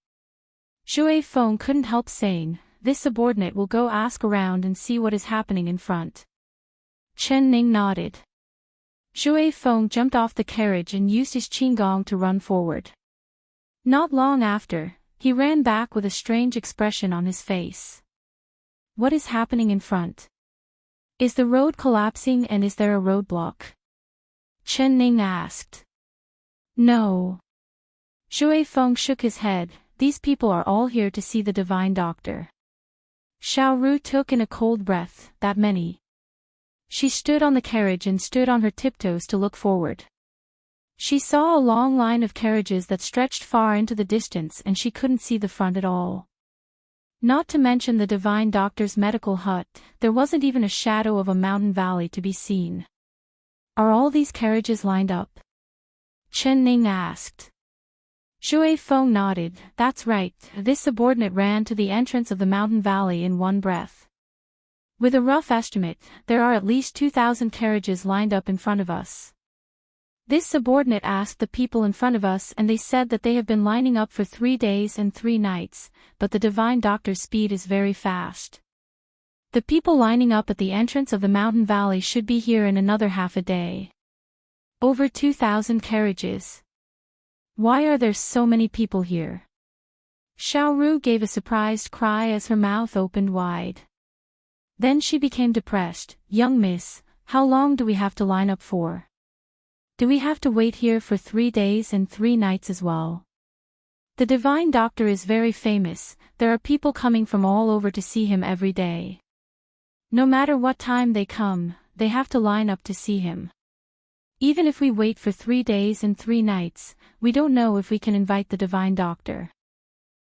Zhui Feng couldn't help saying, this subordinate will go ask around and see what is happening in front. Chen Ning nodded. Zhui Feng jumped off the carriage and used his qinggong to run forward. Not long after, he ran back with a strange expression on his face. What is happening in front? Is the road collapsing and is there a roadblock? Chen Ning asked. No. Zhui Feng shook his head, these people are all here to see the divine doctor. Xiaoru took in a cold breath, that many. She stood on the carriage and stood on her tiptoes to look forward. She saw a long line of carriages that stretched far into the distance and she couldn't see the front at all. Not to mention the divine doctor's medical hut, there wasn't even a shadow of a mountain valley to be seen. Are all these carriages lined up? Chen Ning asked. Shui Feng nodded. That's right, this subordinate ran to the entrance of the mountain valley in one breath. With a rough estimate, there are at least 2,000 carriages lined up in front of us. This subordinate asked the people in front of us and they said that they have been lining up for 3 days and 3 nights, but the divine doctor's speed is very fast. The people lining up at the entrance of the mountain valley should be here in another half a day. Over 2,000 carriages. Why are there so many people here? Xiaoru gave a surprised cry as her mouth opened wide. Then she became depressed. Young miss, how long do we have to line up for? Do we have to wait here for 3 days and 3 nights as well? The divine doctor is very famous, there are people coming from all over to see him every day. No matter what time they come, they have to line up to see him. Even if we wait for 3 days and 3 nights, we don't know if we can invite the divine doctor.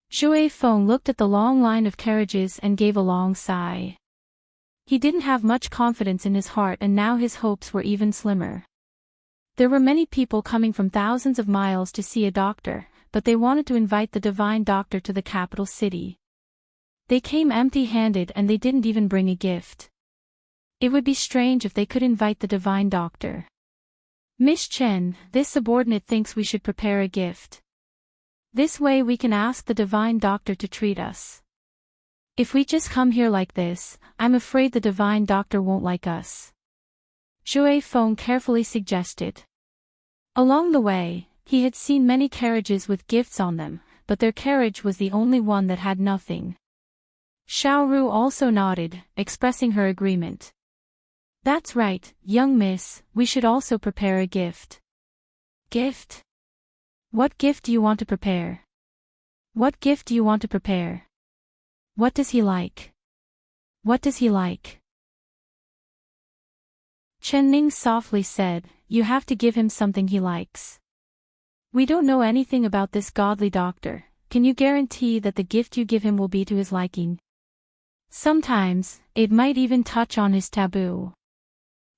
Shui Feng looked at the long line of carriages and gave a long sigh. He didn't have much confidence in his heart and now his hopes were even slimmer. There were many people coming from thousands of miles to see a doctor, but they wanted to invite the divine doctor to the capital city. They came empty-handed and they didn't even bring a gift. It would be strange if they could invite the divine doctor. Miss Chen, this subordinate thinks we should prepare a gift. This way we can ask the divine doctor to treat us. If we just come here like this, I'm afraid the divine doctor won't like us. Shui Feng carefully suggested. Along the way, he had seen many carriages with gifts on them, but their carriage was the only one that had nothing. Xiaoru also nodded, expressing her agreement. That's right, young miss, we should also prepare a gift. Gift? What gift do you want to prepare? What gift do you want to prepare? What does he like? What does he like? Chen Ning softly said, you have to give him something he likes. We don't know anything about this godly doctor, can you guarantee that the gift you give him will be to his liking? Sometimes, it might even touch on his taboo.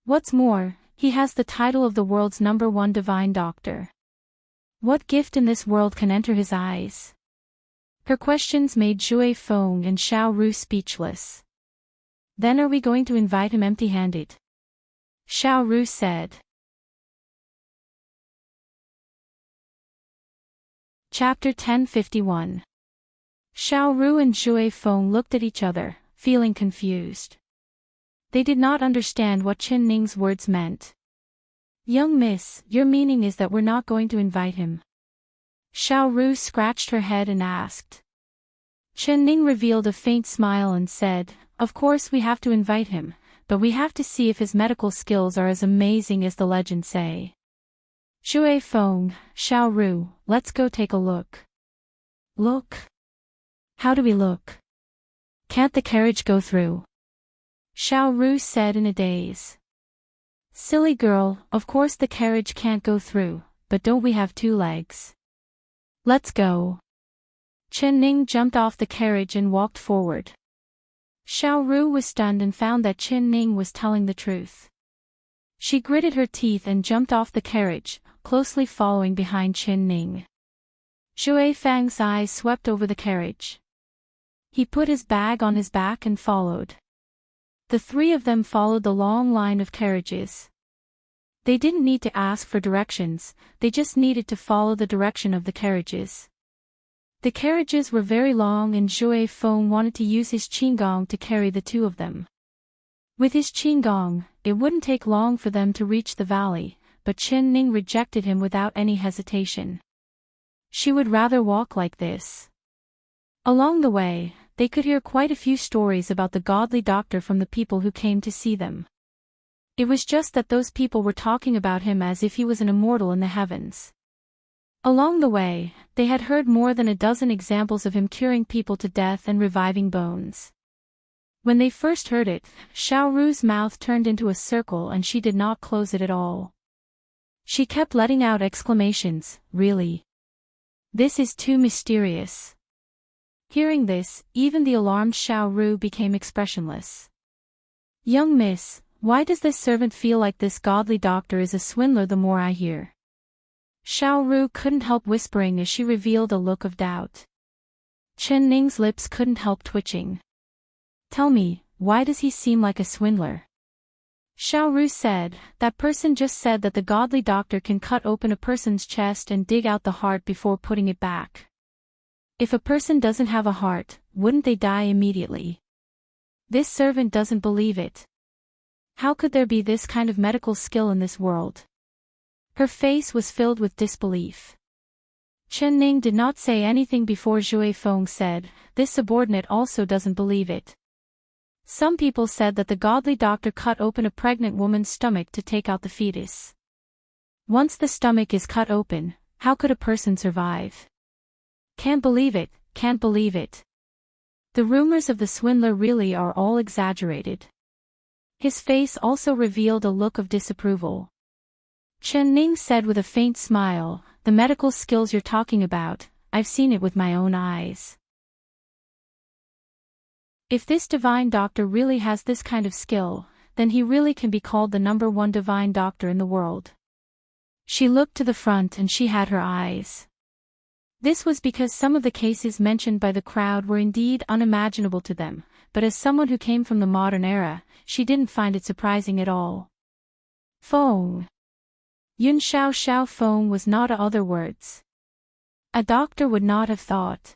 What's more, he has the title of the world's #1 divine doctor. What gift in this world can enter his eyes? Her questions made Shui Feng and Xiaoru speechless. Then are we going to invite him empty-handed? Xiaoru said. Chapter 1051. Xiaoru and Shui Feng looked at each other, feeling confused. They did not understand what Chen Ning's words meant. Young miss, your meaning is that we're not going to invite him? Xiaoru scratched her head and asked. Chen Ning revealed a faint smile and said, of course we have to invite him, but we have to see if his medical skills are as amazing as the legends say. Shui Feng, Xiaoru, let's go take a look. Look? How do we look? Can't the carriage go through? Xiaoru said in a daze. Silly girl, of course the carriage can't go through, but don't we have 2 legs? Let's go. Chen Ning jumped off the carriage and walked forward. Xiaoru was stunned and found that Chen Ning was telling the truth. She gritted her teeth and jumped off the carriage, closely following behind Chen Ning. Shui Fang's eyes swept over the carriage. He put his bag on his back and followed. The 3 of them followed the long line of carriages. They didn't need to ask for directions, they just needed to follow the direction of the carriages. The carriages were very long and Shui Feng wanted to use his qinggong to carry the 2 of them. With his qinggong, it wouldn't take long for them to reach the valley, but Chen Ning rejected him without any hesitation. She would rather walk like this. Along the way, they could hear quite a few stories about the godly doctor from the people who came to see them. It was just that those people were talking about him as if he was an immortal in the heavens. Along the way, they had heard more than a dozen examples of him curing people to death and reviving bones. When they first heard it, Xiaoru's mouth turned into a circle and she did not close it at all. She kept letting out exclamations, really? This is too mysterious. Hearing this, even the alarmed Xiao Ru became expressionless. Young miss, why does this servant feel like this godly doctor is a swindler the more I hear? Xiao Ru couldn't help whispering as she revealed a look of doubt. Chen Ning's lips couldn't help twitching. Tell me, why does he seem like a swindler? Xiao Ru said, that person just said that the godly doctor can cut open a person's chest and dig out the heart before putting it back. If a person doesn't have a heart, wouldn't they die immediately? This servant doesn't believe it. How could there be this kind of medical skill in this world? Her face was filled with disbelief. Chen Ning did not say anything before Zhui Feng said, this subordinate also doesn't believe it. Some people said that the godly doctor cut open a pregnant woman's stomach to take out the fetus. Once the stomach is cut open, how could a person survive? Can't believe it, can't believe it. The rumors of the swindler really are all exaggerated. His face also revealed a look of disapproval. Chen Ning said with a faint smile, the medical skills you're talking about, I've seen it with my own eyes. If this divine doctor really has this kind of skill, then he really can be called the #1 divine doctor in the world. She looked to the front and she had her eyes. This was because some of the cases mentioned by the crowd were indeed unimaginable to them, but as someone who came from the modern era, she didn't find it surprising at all. Feng. Yun Xiao Xiao Feng was not other words. A doctor would not have thought.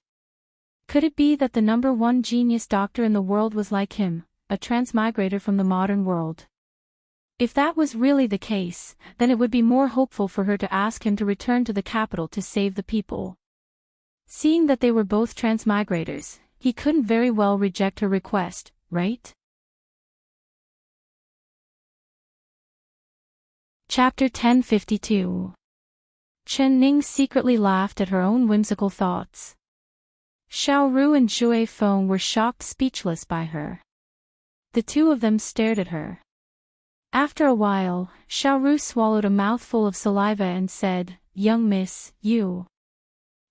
Could it be that the #1 genius doctor in the world was like him, a transmigrator from the modern world? If that was really the case, then it would be more hopeful for her to ask him to return to the capital to save the people. Seeing that they were both transmigrators, he couldn't very well reject her request, right? Chapter 1052. Chen Ning secretly laughed at her own whimsical thoughts. Xiao Ru and Zhui Feng were shocked speechless by her. The two of them stared at her. After a while, Xiao Ru swallowed a mouthful of saliva and said, young miss,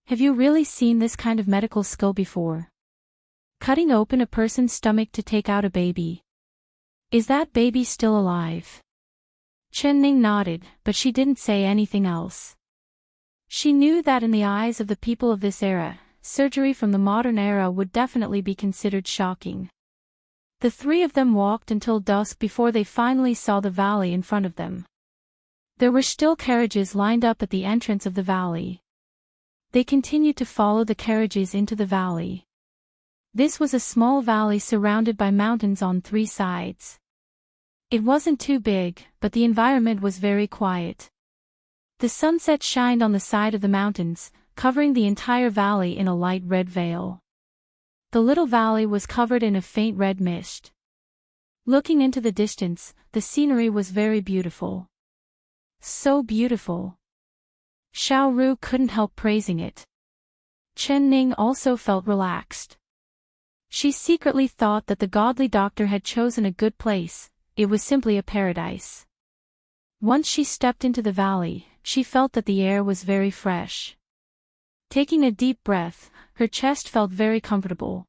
have you really seen this kind of medical skill before? Cutting open a person's stomach to take out a baby. Is that baby still alive? Chen Ning nodded, but she didn't say anything else. She knew that in the eyes of the people of this era, surgery from the modern era would definitely be considered shocking. The three of them walked until dusk before they finally saw the valley in front of them. There were still carriages lined up at the entrance of the valley. They continued to follow the carriages into the valley. This was a small valley surrounded by mountains on 3 sides. It wasn't too big, but the environment was very quiet. The sunset shined on the side of the mountains, covering the entire valley in a light red veil. The little valley was covered in a faint red mist. Looking into the distance, the scenery was very beautiful. So beautiful. Xiao Ru couldn't help praising it. Chen Ning also felt relaxed. She secretly thought that the godly doctor had chosen a good place, it was simply a paradise. Once she stepped into the valley, she felt that the air was very fresh. Taking a deep breath, her chest felt very comfortable.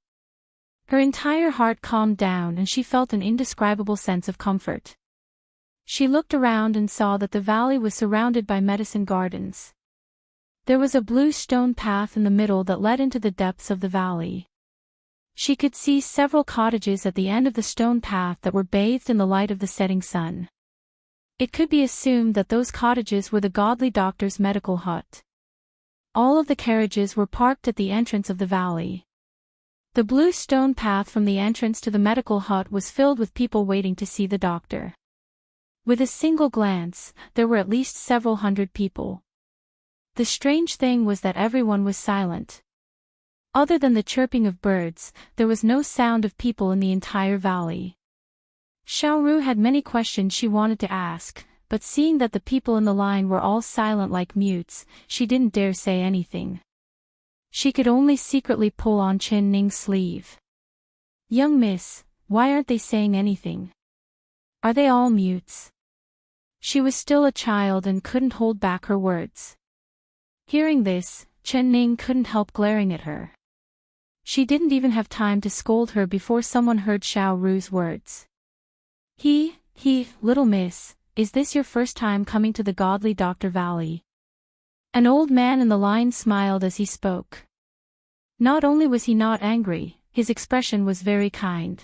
Her entire heart calmed down and she felt an indescribable sense of comfort. She looked around and saw that the valley was surrounded by medicine gardens. There was a blue stone path in the middle that led into the depths of the valley. She could see several cottages at the end of the stone path that were bathed in the light of the setting sun. It could be assumed that those cottages were the godly doctor's medical hut. All of the carriages were parked at the entrance of the valley. The blue stone path from the entrance to the medical hut was filled with people waiting to see the doctor. With a single glance, there were at least several hundred people. The strange thing was that everyone was silent. Other than the chirping of birds, there was no sound of people in the entire valley. Xiao Ru had many questions she wanted to ask, but seeing that the people in the line were all silent like mutes, she didn't dare say anything. She could only secretly pull on Chen Ning's sleeve. Young miss, why aren't they saying anything? Are they all mutes? She was still a child and couldn't hold back her words. Hearing this, Chen Ning couldn't help glaring at her. She didn't even have time to scold her before someone heard Xiao Ru's words. Little miss, is this your first time coming to the Godly Doctor Valley? An old man in the line smiled as he spoke. Not only was he not angry, his expression was very kind.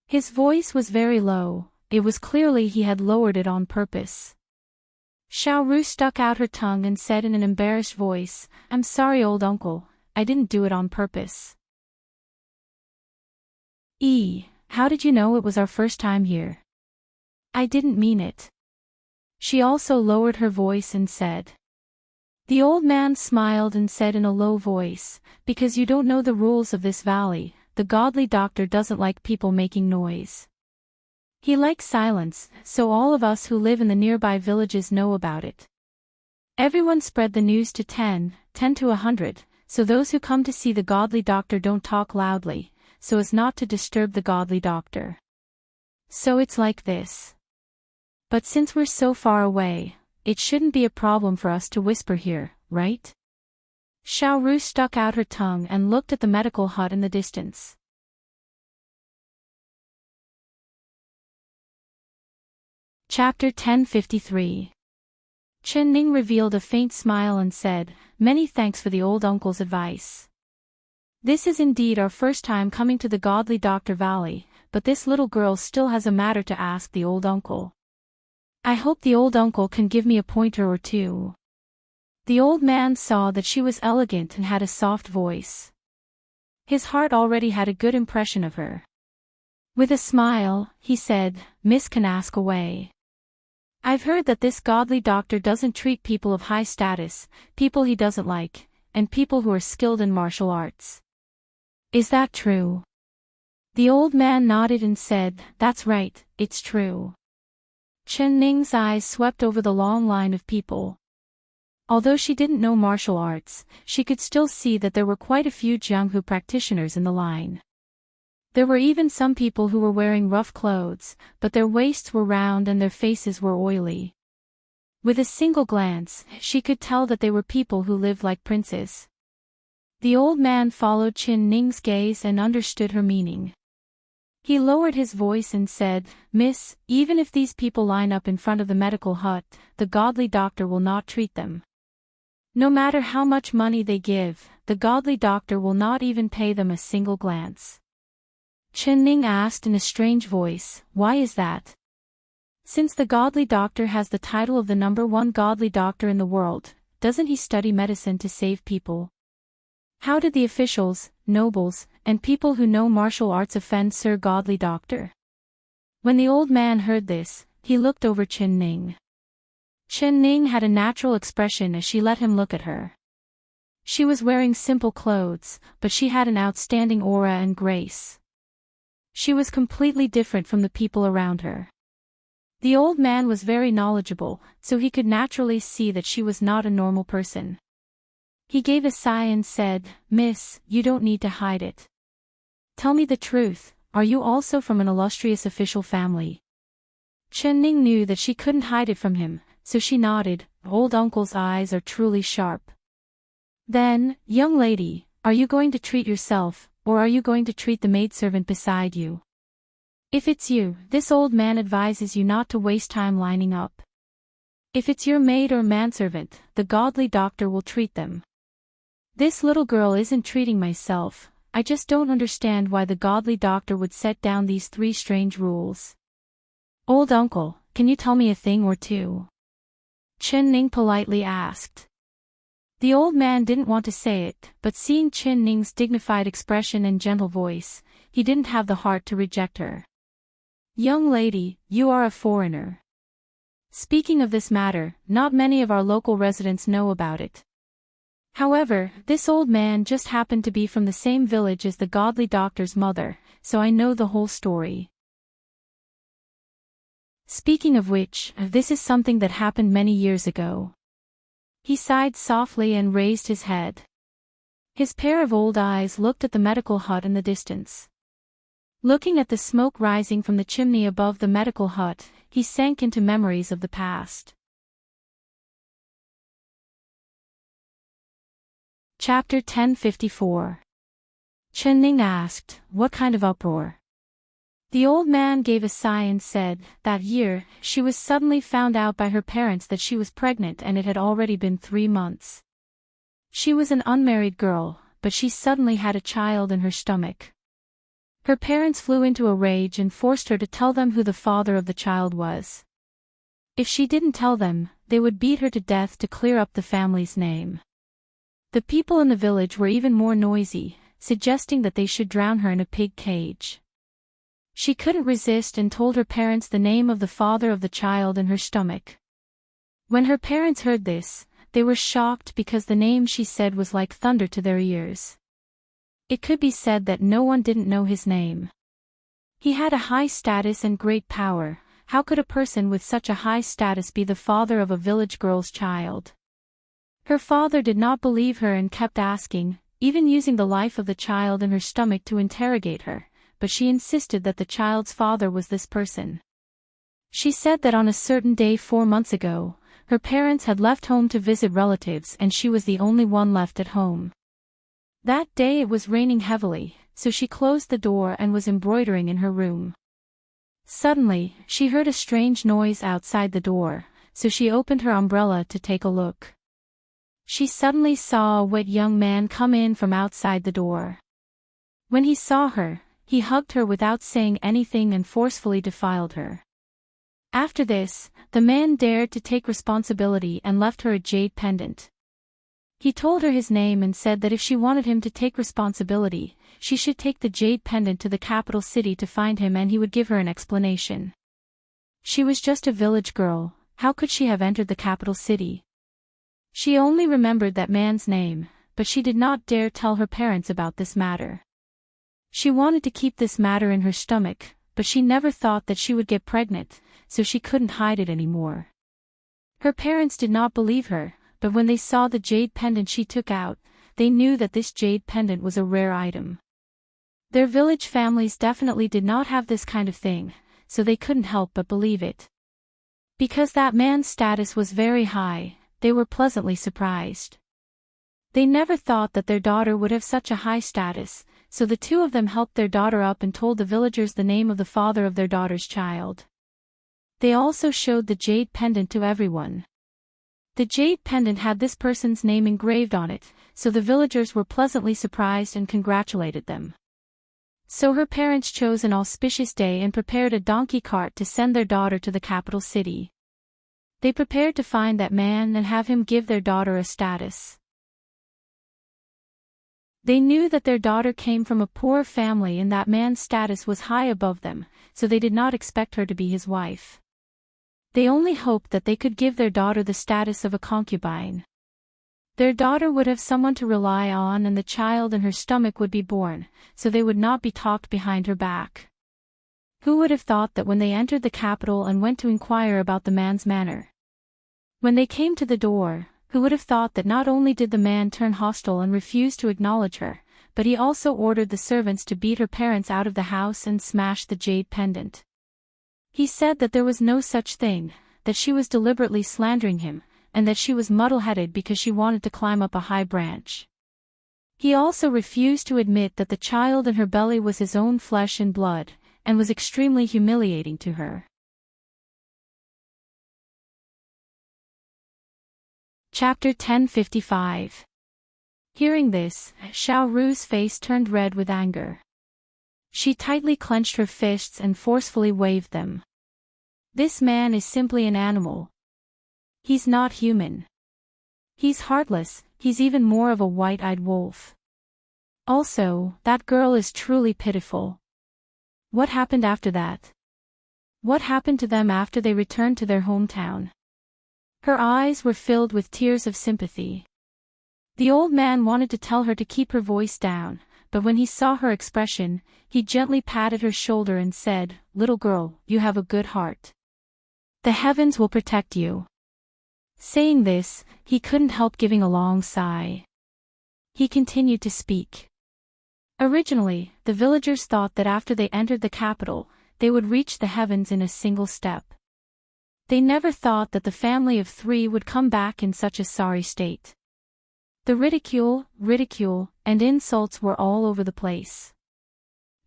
His voice was very low, it was clearly he had lowered it on purpose. Xiao Ru stuck out her tongue and said in an embarrassed voice, "I'm sorry, old uncle, I didn't do it on purpose." How did you know it was our first time here? I didn't mean it. She also lowered her voice and said. The old man smiled and said in a low voice, "Because you don't know the rules of this valley, the Godly Doctor doesn't like people making noise. He likes silence, so all of us who live in the nearby villages know about it. Everyone spread the news to 10 to 100, so those who come to see the Godly Doctor don't talk loudly, so as not to disturb the Godly Doctor. So it's like this. But since we're so far away, it shouldn't be a problem for us to whisper here, right?" Xiao Ru stuck out her tongue and looked at the medical hut in the distance. Chapter 1053. Chen Ning revealed a faint smile and said, "Many thanks for the old uncle's advice. This is indeed our first time coming to the Godly Doctor Valley, but this little girl still has a matter to ask the old uncle. I hope the old uncle can give me a pointer or two." The old man saw that she was elegant and had a soft voice. His heart already had a good impression of her. With a smile, he said, "Miss can ask away. I've heard that this Godly Doctor doesn't treat people of high status, people he doesn't like, and people who are skilled in martial arts. Is that true?" The old man nodded and said, "That's right, it's true." Chen Ning's eyes swept over the long line of people. Although she didn't know martial arts, she could still see that there were quite a few Jianghu practitioners in the line. There were even some people who were wearing rough clothes, but their waists were round and their faces were oily. With a single glance, she could tell that they were people who lived like princes. The old man followed Chen Ning's gaze and understood her meaning. He lowered his voice and said, "Miss, even if these people line up in front of the medical hut, the Godly Doctor will not treat them. No matter how much money they give, the Godly Doctor will not even pay them a single glance." Chen Ning asked in a strange voice, "Why is that?" "Since the Godly Doctor has the title of the #1 Godly Doctor in the world, doesn't he study medicine to save people? How did the officials, nobles, and people who know martial arts offend Sir Godly Doctor?" When the old man heard this, he looked over Chen Ning. Chen Ning had a natural expression as she let him look at her. She was wearing simple clothes, but she had an outstanding aura and grace. She was completely different from the people around her. The old man was very knowledgeable, so he could naturally see that she was not a normal person. He gave a sigh and said, "Miss, you don't need to hide it. Tell me the truth, are you also from an illustrious official family?" Chen Ning knew that she couldn't hide it from him, so she nodded. Old uncle's eyes are truly sharp. "Then, young lady, are you going to treat yourself, or are you going to treat the maidservant beside you? If it's you, this old man advises you not to waste time lining up. If it's your maid or manservant, the Godly Doctor will treat them. This little girl isn't treating myself, I just don't understand why the Godly Doctor would set down these 3 strange rules. Old uncle, can you tell me a thing or two?" Chen Ning politely asked. The old man didn't want to say it, but seeing Chen Ning's dignified expression and gentle voice, he didn't have the heart to reject her. "Young lady, you are a foreigner. Speaking of this matter, not many of our local residents know about it. However, this old man just happened to be from the same village as the Godly Doctor's mother, so I know the whole story. Speaking of which, this is something that happened many years ago." He sighed softly and raised his head. His pair of old eyes looked at the medical hut in the distance. Looking at the smoke rising from the chimney above the medical hut, he sank into memories of the past. Chapter 1054. Chen Ning asked, "What kind of uproar?" The old man gave a sigh and said, "That year, she was suddenly found out by her parents that she was pregnant and it had already been 3 months. She was an unmarried girl, but she suddenly had a child in her stomach. Her parents flew into a rage and forced her to tell them who the father of the child was. If she didn't tell them, they would beat her to death to clear up the family's name. The people in the village were even more noisy, suggesting that they should drown her in a pig cage. She couldn't resist and told her parents the name of the father of the child in her stomach. When her parents heard this, they were shocked because the name she said was like thunder to their ears. It could be said that no one didn't know his name. He had a high status and great power. How could a person with such a high status be the father of a village girl's child? Her father did not believe her and kept asking, even using the life of the child in her stomach to interrogate her, but she insisted that the child's father was this person. She said that on a certain day 4 months ago, her parents had left home to visit relatives and she was the only one left at home. That day it was raining heavily, so she closed the door and was embroidering in her room. Suddenly, she heard a strange noise outside the door, so she opened her umbrella to take a look. She suddenly saw a wet young man come in from outside the door. When he saw her, he hugged her without saying anything and forcefully defiled her. After this, the man dared to take responsibility and left her a jade pendant. He told her his name and said that if she wanted him to take responsibility, she should take the jade pendant to the capital city to find him and he would give her an explanation. She was just a village girl, how could she have entered the capital city? She only remembered that man's name, but she did not dare tell her parents about this matter. She wanted to keep this matter in her stomach, but she never thought that she would get pregnant, so she couldn't hide it anymore. Her parents did not believe her, but when they saw the jade pendant she took out, they knew that this jade pendant was a rare item. Their village families definitely did not have this kind of thing, so they couldn't help but believe it. Because that man's status was very high, they were pleasantly surprised. They never thought that their daughter would have such a high status, so the two of them helped their daughter up and told the villagers the name of the father of their daughter's child. They also showed the jade pendant to everyone. The jade pendant had this person's name engraved on it, so the villagers were pleasantly surprised and congratulated them. So her parents chose an auspicious day and prepared a donkey cart to send their daughter to the capital city. They prepared to find that man and have him give their daughter a status. They knew that their daughter came from a poor family and that man's status was high above them, so they did not expect her to be his wife. They only hoped that they could give their daughter the status of a concubine. Their daughter would have someone to rely on and the child in her stomach would be born, so they would not be talked behind her back. Who would have thought that when they entered the capital and went to inquire about the man's manner? When they came to the door, who would have thought that not only did the man turn hostile and refuse to acknowledge her, but he also ordered the servants to beat her parents out of the house and smash the jade pendant. He said that there was no such thing, that she was deliberately slandering him, and that she was muddle-headed because she wanted to climb up a high branch. He also refused to admit that the child in her belly was his own flesh and blood, and was extremely humiliating to her. Chapter 1055. Hearing this, Xiao Ru's face turned red with anger. She tightly clenched her fists and forcefully waved them. This man is simply an animal. He's not human. He's heartless, he's even more of a white-eyed wolf. Also, that girl is truly pitiful. What happened after that? What happened to them after they returned to their hometown? Her eyes were filled with tears of sympathy. The old man wanted to tell her to keep her voice down, but when he saw her expression, he gently patted her shoulder and said, "Little girl, you have a good heart. The heavens will protect you." Saying this, he couldn't help giving a long sigh. He continued to speak. Originally, the villagers thought that after they entered the capital, they would reach the heavens in a single step. They never thought that the family of 3 would come back in such a sorry state. The ridicule, and insults were all over the place.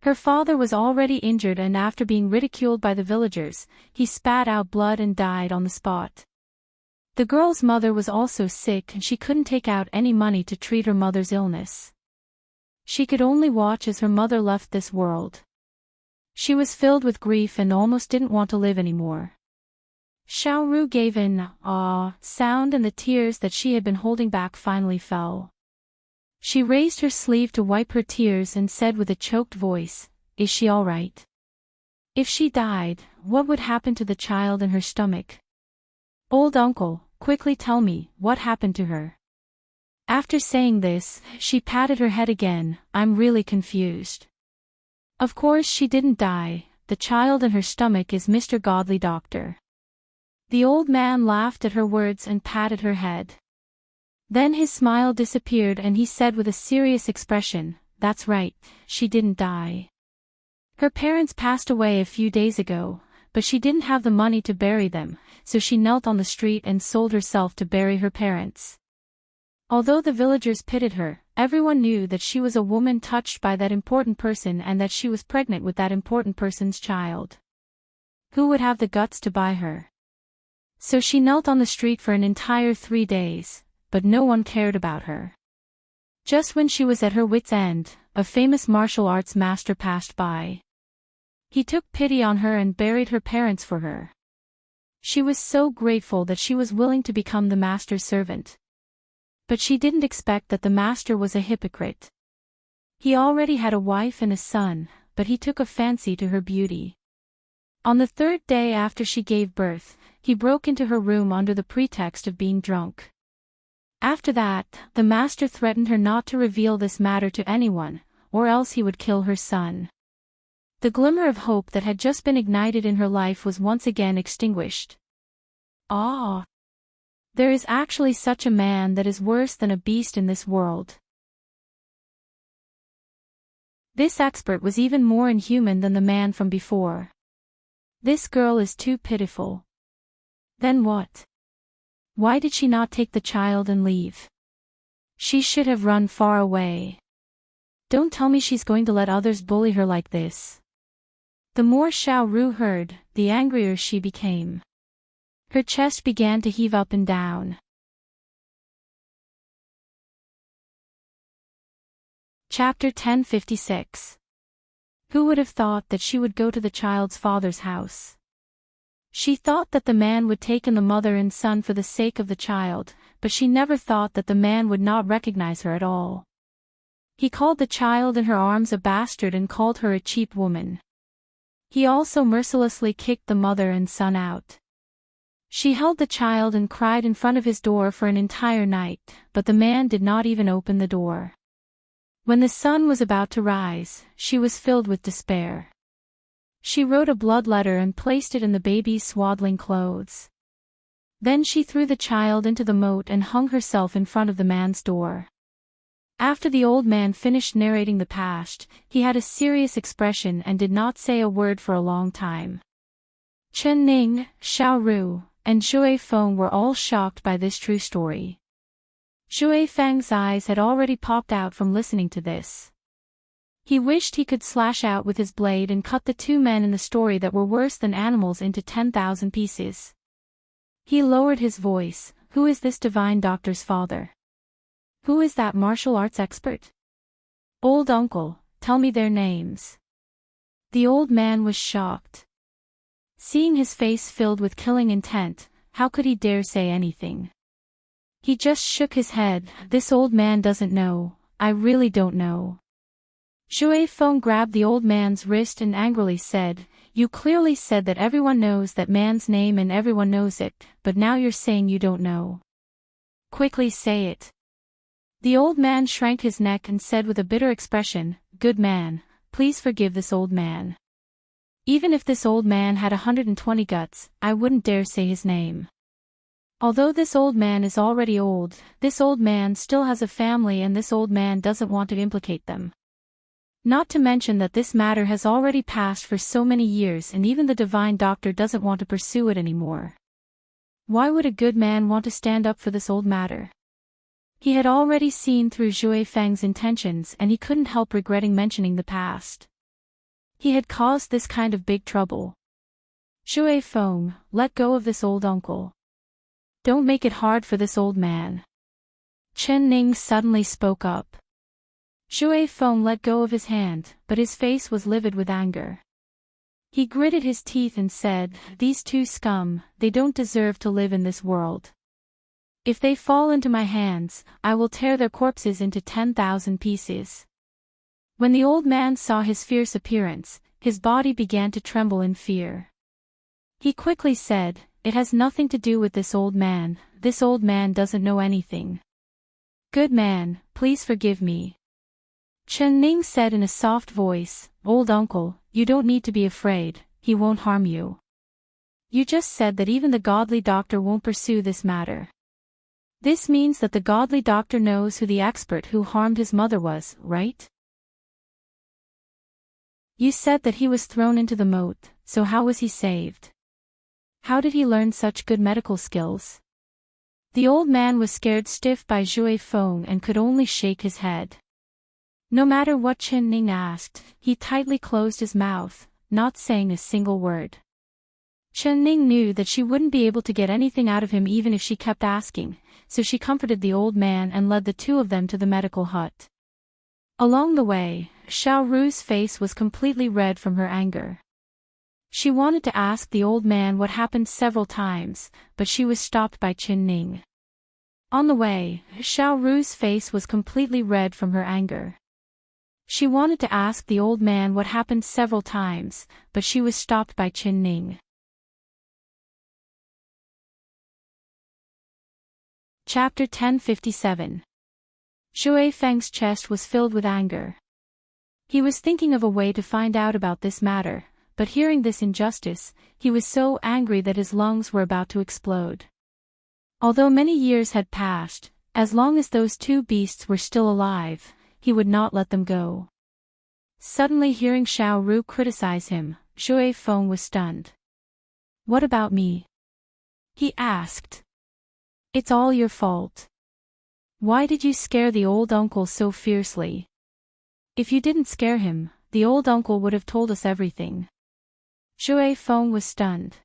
Her father was already injured, and after being ridiculed by the villagers, he spat out blood and died on the spot. The girl's mother was also sick and she couldn't take out any money to treat her mother's illness. She could only watch as her mother left this world. She was filled with grief and almost didn't want to live anymore. Xiaoru gave an "ah" sound, and the tears that she had been holding back finally fell. She raised her sleeve to wipe her tears and said with a choked voice, "Is she all right? If she died, what would happen to the child in her stomach? Old uncle, quickly tell me, what happened to her?" After saying this, she patted her head again. "I'm really confused. Of course she didn't die, the child in her stomach is Mr. Godly Doctor." The old man laughed at her words and patted her head. Then his smile disappeared and he said with a serious expression, "That's right, she didn't die. Her parents passed away a few days ago, but she didn't have the money to bury them, so she knelt on the street and sold herself to bury her parents." Although the villagers pitied her, everyone knew that she was a woman touched by that important person and that she was pregnant with that important person's child. Who would have the guts to buy her? So she knelt on the street for an entire 3 days, but no one cared about her. Just when she was at her wit's end, a famous martial arts master passed by. He took pity on her and buried her parents for her. She was so grateful that she was willing to become the master's servant. But she didn't expect that the master was a hypocrite. He already had a wife and a son, but he took a fancy to her beauty. On the 3rd day after she gave birth, he broke into her room under the pretext of being drunk. After that, the master threatened her not to reveal this matter to anyone, or else he would kill her son. The glimmer of hope that had just been ignited in her life was once again extinguished. Ah! There is actually such a man that is worse than a beast in this world. This expert was even more inhuman than the man from before. This girl is too pitiful. Then what? Why did she not take the child and leave? She should have run far away. Don't tell me she's going to let others bully her like this. The more Xiaoru heard, the angrier she became. Her chest began to heave up and down. Chapter 1056. Who would have thought that she would go to the child's father's house? She thought that the man would take in the mother and son for the sake of the child, but she never thought that the man would not recognize her at all. He called the child in her arms a bastard and called her a cheap woman. He also mercilessly kicked the mother and son out. She held the child and cried in front of his door for an entire night, but the man did not even open the door. When the sun was about to rise, she was filled with despair. She wrote a blood letter and placed it in the baby's swaddling clothes. Then she threw the child into the moat and hung herself in front of the man's door. After the old man finished narrating the past, he had a serious expression and did not say a word for a long time. Chen Ning, Xiaoru, and Zhui Feng were all shocked by this true story. Zhui Feng's eyes had already popped out from listening to this. He wished he could slash out with his blade and cut the 2 men in the story that were worse than animals into 10,000 pieces. He lowered his voice. Who is this divine doctor's father? Who is that martial arts expert? Old uncle, tell me their names. The old man was shocked. Seeing his face filled with killing intent, how could he dare say anything? He just shook his head. This old man doesn't know. I really don't know. Zhui Feng grabbed the old man's wrist and angrily said, "You clearly said that everyone knows that man's name and everyone knows it, but now you're saying you don't know. Quickly say it." The old man shrank his neck and said with a bitter expression, "Good man, please forgive this old man. Even if this old man had 120 guts, I wouldn't dare say his name. Although this old man is already old, this old man still has a family and this old man doesn't want to implicate them. Not to mention that this matter has already passed for so many years and even the divine doctor doesn't want to pursue it anymore. Why would a good man want to stand up for this old matter? He had already seen through Zhui Feng's intentions and he couldn't help regretting mentioning the past. He had caused this kind of big trouble. Zhui Feng, let go of this old uncle. Don't make it hard for this old man. Chen Ning suddenly spoke up. Zhui Feng let go of his hand, but his face was livid with anger. He gritted his teeth and said, "These two scum, they don't deserve to live in this world. If they fall into my hands, I will tear their corpses into 10,000 pieces." When the old man saw his fierce appearance, his body began to tremble in fear. He quickly said, "It has nothing to do with this old man doesn't know anything. Good man, please forgive me." Chen Ning said in a soft voice, "Old uncle, you don't need to be afraid, he won't harm you. You just said that even the godly doctor won't pursue this matter. This means that the godly doctor knows who the expert who harmed his mother was, right? You said that he was thrown into the moat, so how was he saved? How did he learn such good medical skills?" The old man was scared stiff by Zhui Feng and could only shake his head. No matter what Chen Ning asked, he tightly closed his mouth, not saying a single word. Chen Ning knew that she wouldn't be able to get anything out of him even if she kept asking, so she comforted the old man and led the two of them to the medical hut. Along the way, Xiao Ru's face was completely red from her anger. She wanted to ask the old man what happened several times, but she was stopped by Chen Ning. On the way, Xiao Ru's face was completely red from her anger. She wanted to ask the old man what happened several times, but she was stopped by Chen Ning. Chapter 1057. Zhui Feng's chest was filled with anger. He was thinking of a way to find out about this matter, but hearing this injustice, he was so angry that his lungs were about to explode. Although many years had passed, as long as those two beasts were still alive, he would not let them go. Suddenly hearing Xiao Ru criticize him, Zhui Feng was stunned. "What about me?" he asked. "It's all your fault. Why did you scare the old uncle so fiercely? If you didn't scare him, the old uncle would have told us everything." Zhui Feng was stunned.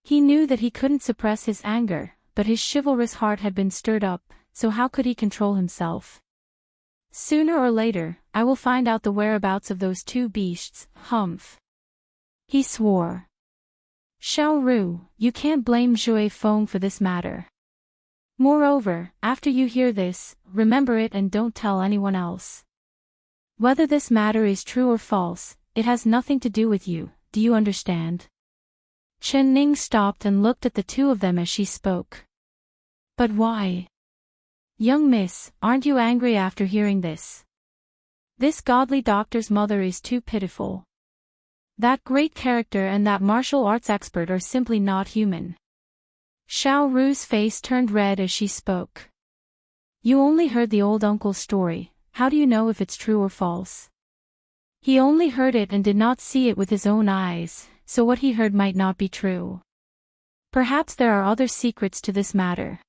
He knew that he couldn't suppress his anger, but his chivalrous heart had been stirred up, so how could he control himself? "Sooner or later, I will find out the whereabouts of those two beasts, humph," he swore. "Xiao Ru, you can't blame Zhui Feng for this matter. Moreover, after you hear this, remember it and don't tell anyone else. Whether this matter is true or false, it has nothing to do with you, do you understand?" Chen Ning stopped and looked at the two of them as she spoke. "But why? Young miss, aren't you angry after hearing this? This godly doctor's mother is too pitiful. That great character and that martial arts expert are simply not human." Xiao Ru's face turned red as she spoke. "You only heard the old uncle's story, how do you know if it's true or false? He only heard it and did not see it with his own eyes, so what he heard might not be true. Perhaps there are other secrets to this matter."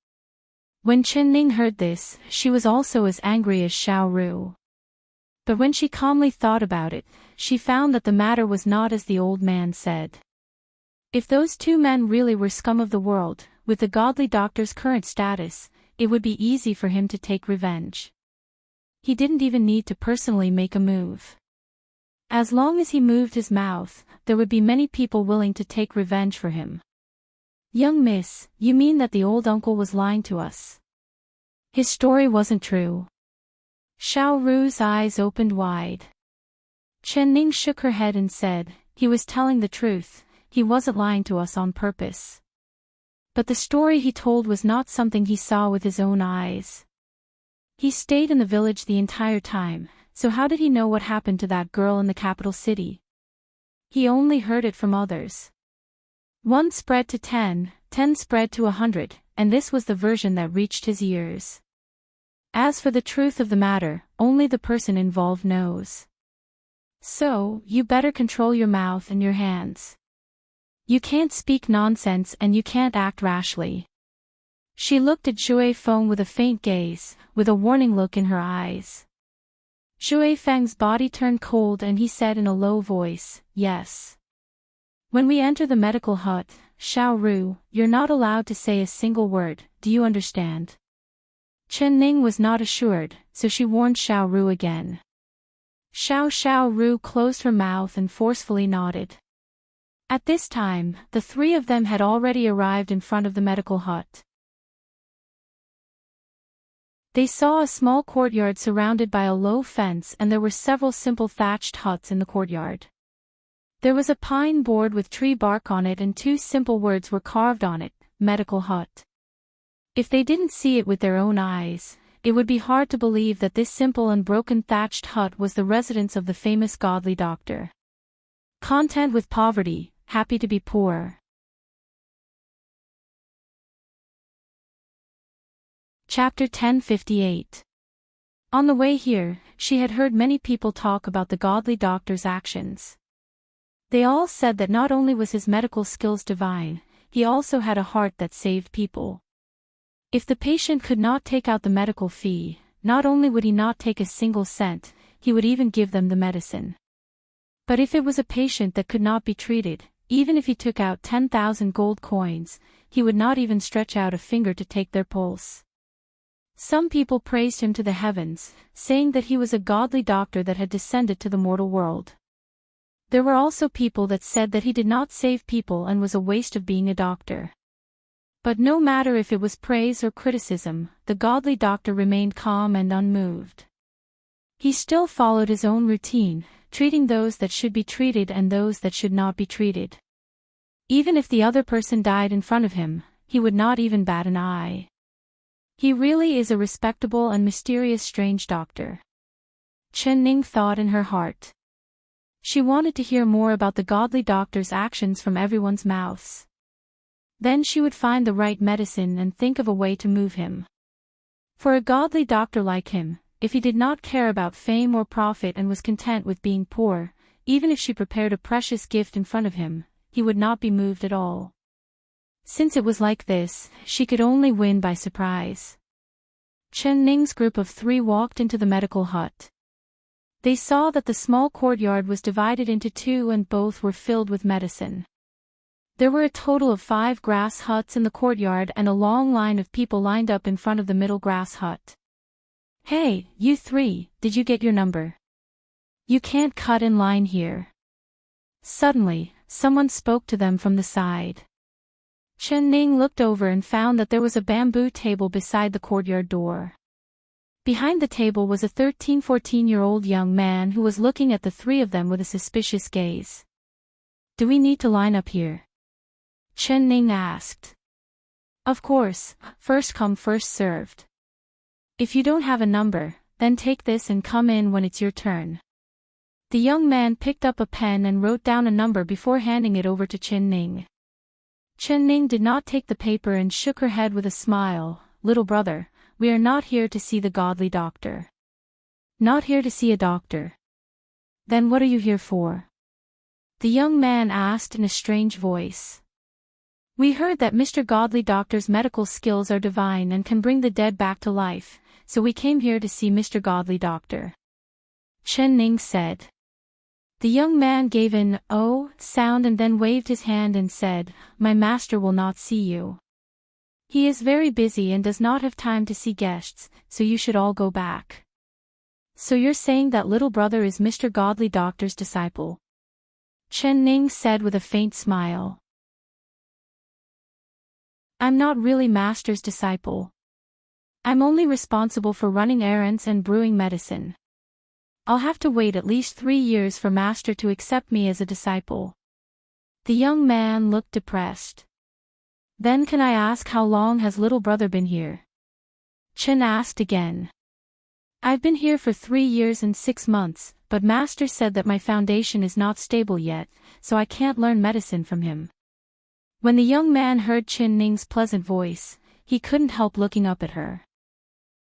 When Chen Ning heard this, she was also as angry as Xiao Ru. But when she calmly thought about it, she found that the matter was not as the old man said. If those two men really were scum of the world, with the godly doctor's current status, it would be easy for him to take revenge. He didn't even need to personally make a move. As long as he moved his mouth, there would be many people willing to take revenge for him. "Young miss, you mean that the old uncle was lying to us? His story wasn't true?" Xiao Ru's eyes opened wide. Chen Ning shook her head and said, "He was telling the truth, he wasn't lying to us on purpose. But the story he told was not something he saw with his own eyes. He stayed in the village the entire time, so how did he know what happened to that girl in the capital city? He only heard it from others. 1 spread to 10, 10 spread to 100, and this was the version that reached his ears. As for the truth of the matter, only the person involved knows. So, you better control your mouth and your hands. You can't speak nonsense and you can't act rashly. She looked at Shui Feng with a faint gaze, with a warning look in her eyes. Shui Feng's body turned cold and he said in a low voice, "Yes. When we enter the medical hut, Xiao Ru, you're not allowed to say a single word, do you understand?" Chen Ning was not assured, so she warned Xiao Ru again. Xiao Ru closed her mouth and forcefully nodded. At this time, the three of them had already arrived in front of the medical hut. They saw a small courtyard surrounded by a low fence and there were several simple thatched huts in the courtyard. There was a pine board with tree bark on it and two simple words were carved on it, medical hut. If they didn't see it with their own eyes, it would be hard to believe that this simple and broken thatched hut was the residence of the famous godly doctor. Content with poverty, happy to be poor. Chapter 1058. On the way here, she had heard many people talk about the godly doctor's actions. They all said that not only was his medical skills divine, he also had a heart that saved people. If the patient could not take out the medical fee, not only would he not take a single cent, he would even give them the medicine. But if it was a patient that could not be treated, even if he took out 10,000 gold coins, he would not even stretch out a finger to take their pulse. Some people praised him to the heavens, saying that he was a godly doctor that had descended to the mortal world. There were also people that said that he did not save people and was a waste of being a doctor. But no matter if it was praise or criticism, the godly doctor remained calm and unmoved. He still followed his own routine, treating those that should be treated and those that should not be treated. Even if the other person died in front of him, he would not even bat an eye. He really is a respectable and mysterious strange doctor. Chen Ning thought in her heart. She wanted to hear more about the godly doctor's actions from everyone's mouths. Then she would find the right medicine and think of a way to move him. For a godly doctor like him, if he did not care about fame or profit and was content with being poor, even if she prepared a precious gift in front of him, he would not be moved at all. Since it was like this, she could only win by surprise. Chen Ning's group of three walked into the medical hut. They saw that the small courtyard was divided into two and both were filled with medicine. There were a total of 5 grass huts in the courtyard and a long line of people lined up in front of the middle grass hut. "Hey, you three, did you get your number? You can't cut in line here." Suddenly, someone spoke to them from the side. Chen Ning looked over and found that there was a bamboo table beside the courtyard door. Behind the table was a 13-14-year-old young man who was looking at the three of them with a suspicious gaze. "Do we need to line up here?" Chen Ning asked. "Of course, first come first served. If you don't have a number, then take this and come in when it's your turn." The young man picked up a pen and wrote down a number before handing it over to Chen Ning. Chen Ning did not take the paper and shook her head with a smile. "Little brother, we are not here to see the godly doctor." "Not here to see a doctor? Then what are you here for?" the young man asked in a strange voice. "We heard that Mr. Godly Doctor's medical skills are divine and can bring the dead back to life, so we came here to see Mr. Godly Doctor," Chen Ning said. The young man gave an "oh" sound and then waved his hand and said, "My master will not see you. He is very busy and does not have time to see guests, so you should all go back." "So you're saying that little brother is Mr. Godly Doctor's disciple?" Chen Ning said with a faint smile. "I'm not really master's disciple. I'm only responsible for running errands and brewing medicine. I'll have to wait at least 3 years for master to accept me as a disciple." The young man looked depressed. "Then can I ask how long has little brother been here?" Chen asked again. "I've been here for 3 years and 6 months, but master said that my foundation is not stable yet, so I can't learn medicine from him." When the young man heard Chen Ning's pleasant voice, he couldn't help looking up at her.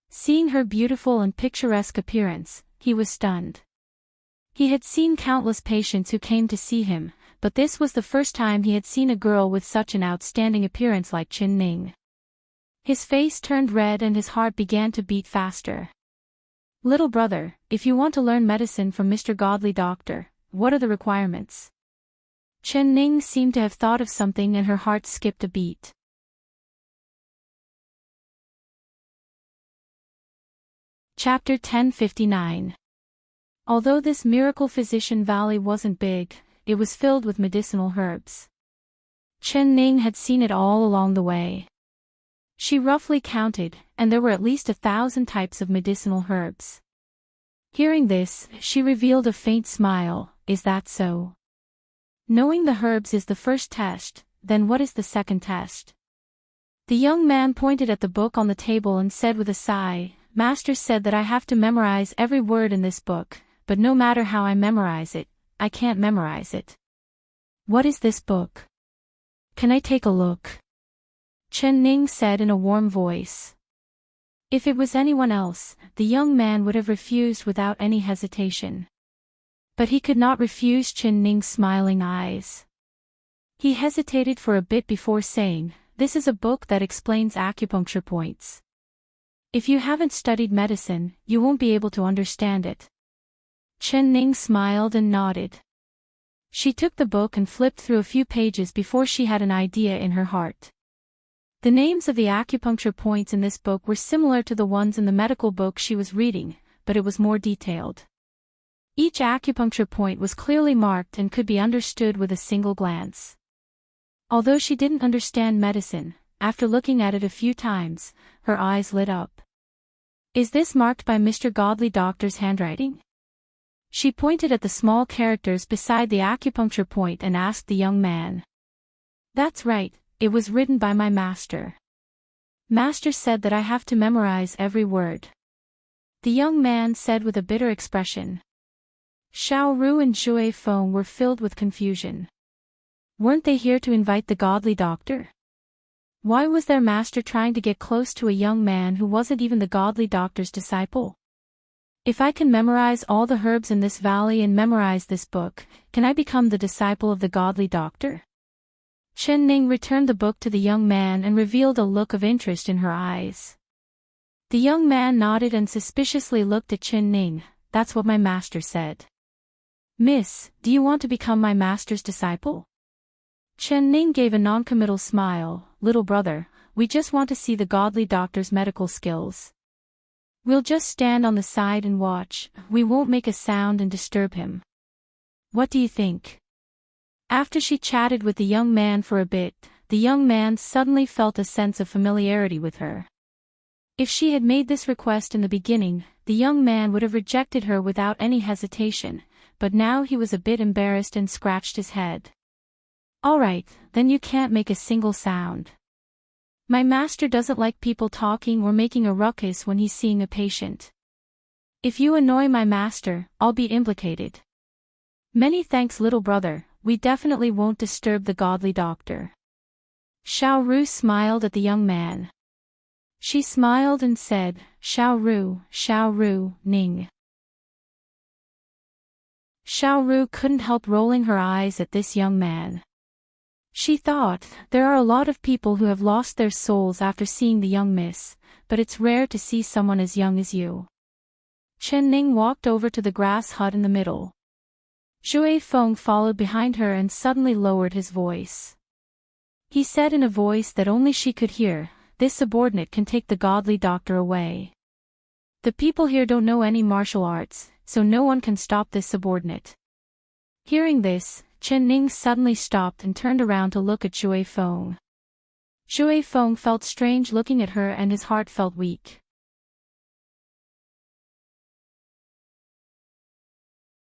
Seeing her beautiful and picturesque appearance, he was stunned. He had seen countless patients who came to see him, but this was the first time he had seen a girl with such an outstanding appearance like Chen Ning. His face turned red and his heart began to beat faster. "Little brother, if you want to learn medicine from Mr. Godly Doctor, what are the requirements?" Chen Ning seemed to have thought of something and her heart skipped a beat. Chapter 1059. Although this miracle physician valley wasn't big, it was filled with medicinal herbs. Chen Ning had seen it all along the way. She roughly counted, and there were at least 1,000 types of medicinal herbs. Hearing this, she revealed a faint smile. "Is that so? Knowing the herbs is the first test, then what is the second test?" The young man pointed at the book on the table and said with a sigh, "Master said that I have to memorize every word in this book, but no matter how I memorize it, I can't memorize it." "What is this book? Can I take a look?" Chen Ning said in a warm voice. If it was anyone else, the young man would have refused without any hesitation. But he could not refuse Chen Ning's smiling eyes. He hesitated for a bit before saying, "This is a book that explains acupuncture points. If you haven't studied medicine, you won't be able to understand it." Chen Ning smiled and nodded. She took the book and flipped through a few pages before she had an idea in her heart. The names of the acupuncture points in this book were similar to the ones in the medical book she was reading, but it was more detailed. Each acupuncture point was clearly marked and could be understood with a single glance. Although she didn't understand medicine, after looking at it a few times, her eyes lit up. "Is this marked by Mr. Godly Doctor's handwriting?" She pointed at the small characters beside the acupuncture point and asked the young man. "That's right. It was written by my master. Master said that I have to memorize every word." The young man said with a bitter expression. Xiao Ru and Zhui Feng were filled with confusion. Weren't they here to invite the Godly Doctor? Why was their master trying to get close to a young man who wasn't even the Godly Doctor's disciple? "If I can memorize all the herbs in this valley and memorize this book, can I become the disciple of the Godly Doctor?" Chen Ning returned the book to the young man and revealed a look of interest in her eyes. The young man nodded and suspiciously looked at Chen Ning. "That's what my master said." "Miss, do you want to become my master's disciple?" Chen Ning gave a noncommittal smile. "Little brother, we just want to see the Godly Doctor's medical skills. We'll just stand on the side and watch, we won't make a sound and disturb him. What do you think?" After she chatted with the young man for a bit, the young man suddenly felt a sense of familiarity with her. If she had made this request in the beginning, the young man would have rejected her without any hesitation, but now he was a bit embarrassed and scratched his head. "All right, then you can't make a single sound. My master doesn't like people talking or making a ruckus when he's seeing a patient. If you annoy my master, I'll be implicated." "Many thanks, little brother. We definitely won't disturb the Godly Doctor." Xiao Ru smiled at the young man. She smiled and said, Xiao Ru, Ning." Xiao Ru couldn't help rolling her eyes at this young man. She thought, there are a lot of people who have lost their souls after seeing the young miss, but it's rare to see someone as young as you. Chen Ning walked over to the grass hut in the middle. Zhui Feng followed behind her and suddenly lowered his voice. He said in a voice that only she could hear, "This subordinate can take the Godly Doctor away. The people here don't know any martial arts, so no one can stop this subordinate." Hearing this, Chen Ning suddenly stopped and turned around to look at Zhui Feng. Zhui Feng felt strange looking at her and his heart felt weak.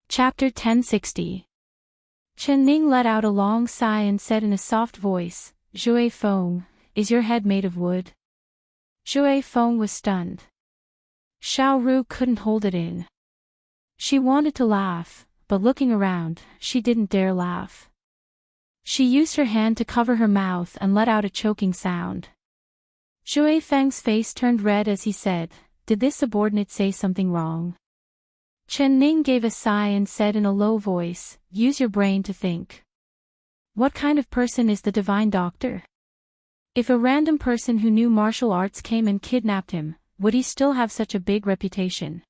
Chapter 1060. Chen Ning let out a long sigh and said in a soft voice, "Zhui Feng, is your head made of wood?" Zhui Feng was stunned. Xiao Ru couldn't hold it in. She wanted to laugh, but looking around, she didn't dare laugh. She used her hand to cover her mouth and let out a choking sound. Zhui Feng's face turned red as he said, "Did this subordinate say something wrong?" Chen Ning gave a sigh and said in a low voice, "Use your brain to think. What kind of person is the divine doctor? If a random person who knew martial arts came and kidnapped him, would he still have such a big reputation?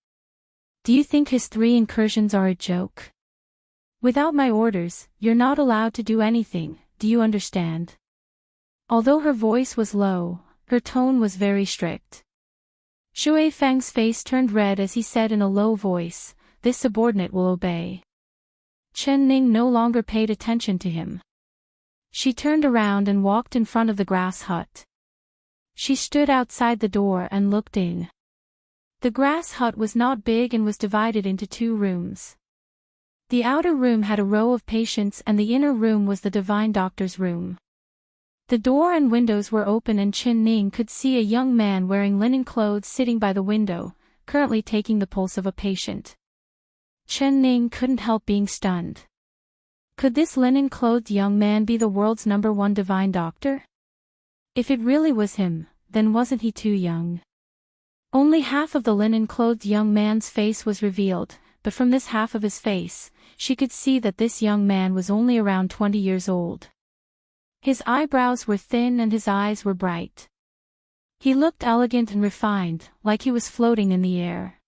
Do you think his 3 incursions are a joke? Without my orders, you're not allowed to do anything, do you understand?" Although her voice was low, her tone was very strict. Shui Feng's face turned red as he said in a low voice, "This subordinate will obey." Chen Ning no longer paid attention to him. She turned around and walked in front of the grass hut. She stood outside the door and looked in. The grass hut was not big and was divided into 2 rooms. The outer room had a row of patients and the inner room was the divine doctor's room. The door and windows were open and Chen Ning could see a young man wearing linen clothes sitting by the window, currently taking the pulse of a patient. Chen Ning couldn't help being stunned. Could this linen-clothed young man be the world's #1 divine doctor? If it really was him, then wasn't he too young? Only half of the linen-clothed young man's face was revealed, but from this half of his face, she could see that this young man was only around 20 years old. His eyebrows were thin and his eyes were bright. He looked elegant and refined, like he was floating in the air.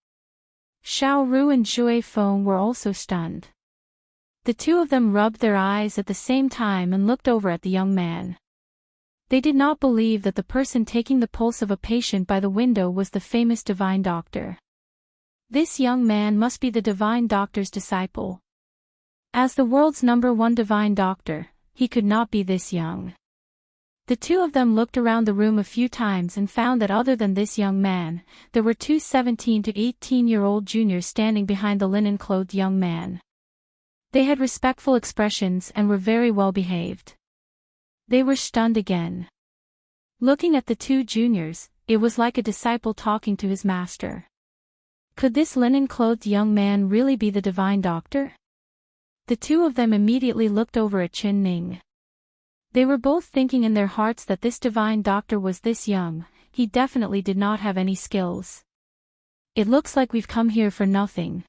Xiao Ru and Jue Feng were also stunned. The 2 of them rubbed their eyes at the same time and looked over at the young man. They did not believe that the person taking the pulse of a patient by the window was the famous divine doctor. This young man must be the divine doctor's disciple. As the world's #1 divine doctor, he could not be this young. The 2 of them looked around the room a few times and found that other than this young man, there were 2 17 to 18-year-old juniors standing behind the linen-clothed young man. They had respectful expressions and were very well behaved. They were stunned again. Looking at the 2 juniors, it was like a disciple talking to his master. Could this linen-clothed young man really be the divine doctor? The 2 of them immediately looked over at Chen Ning. They were both thinking in their hearts that this divine doctor was this young, he definitely did not have any skills. It looks like we've come here for nothing.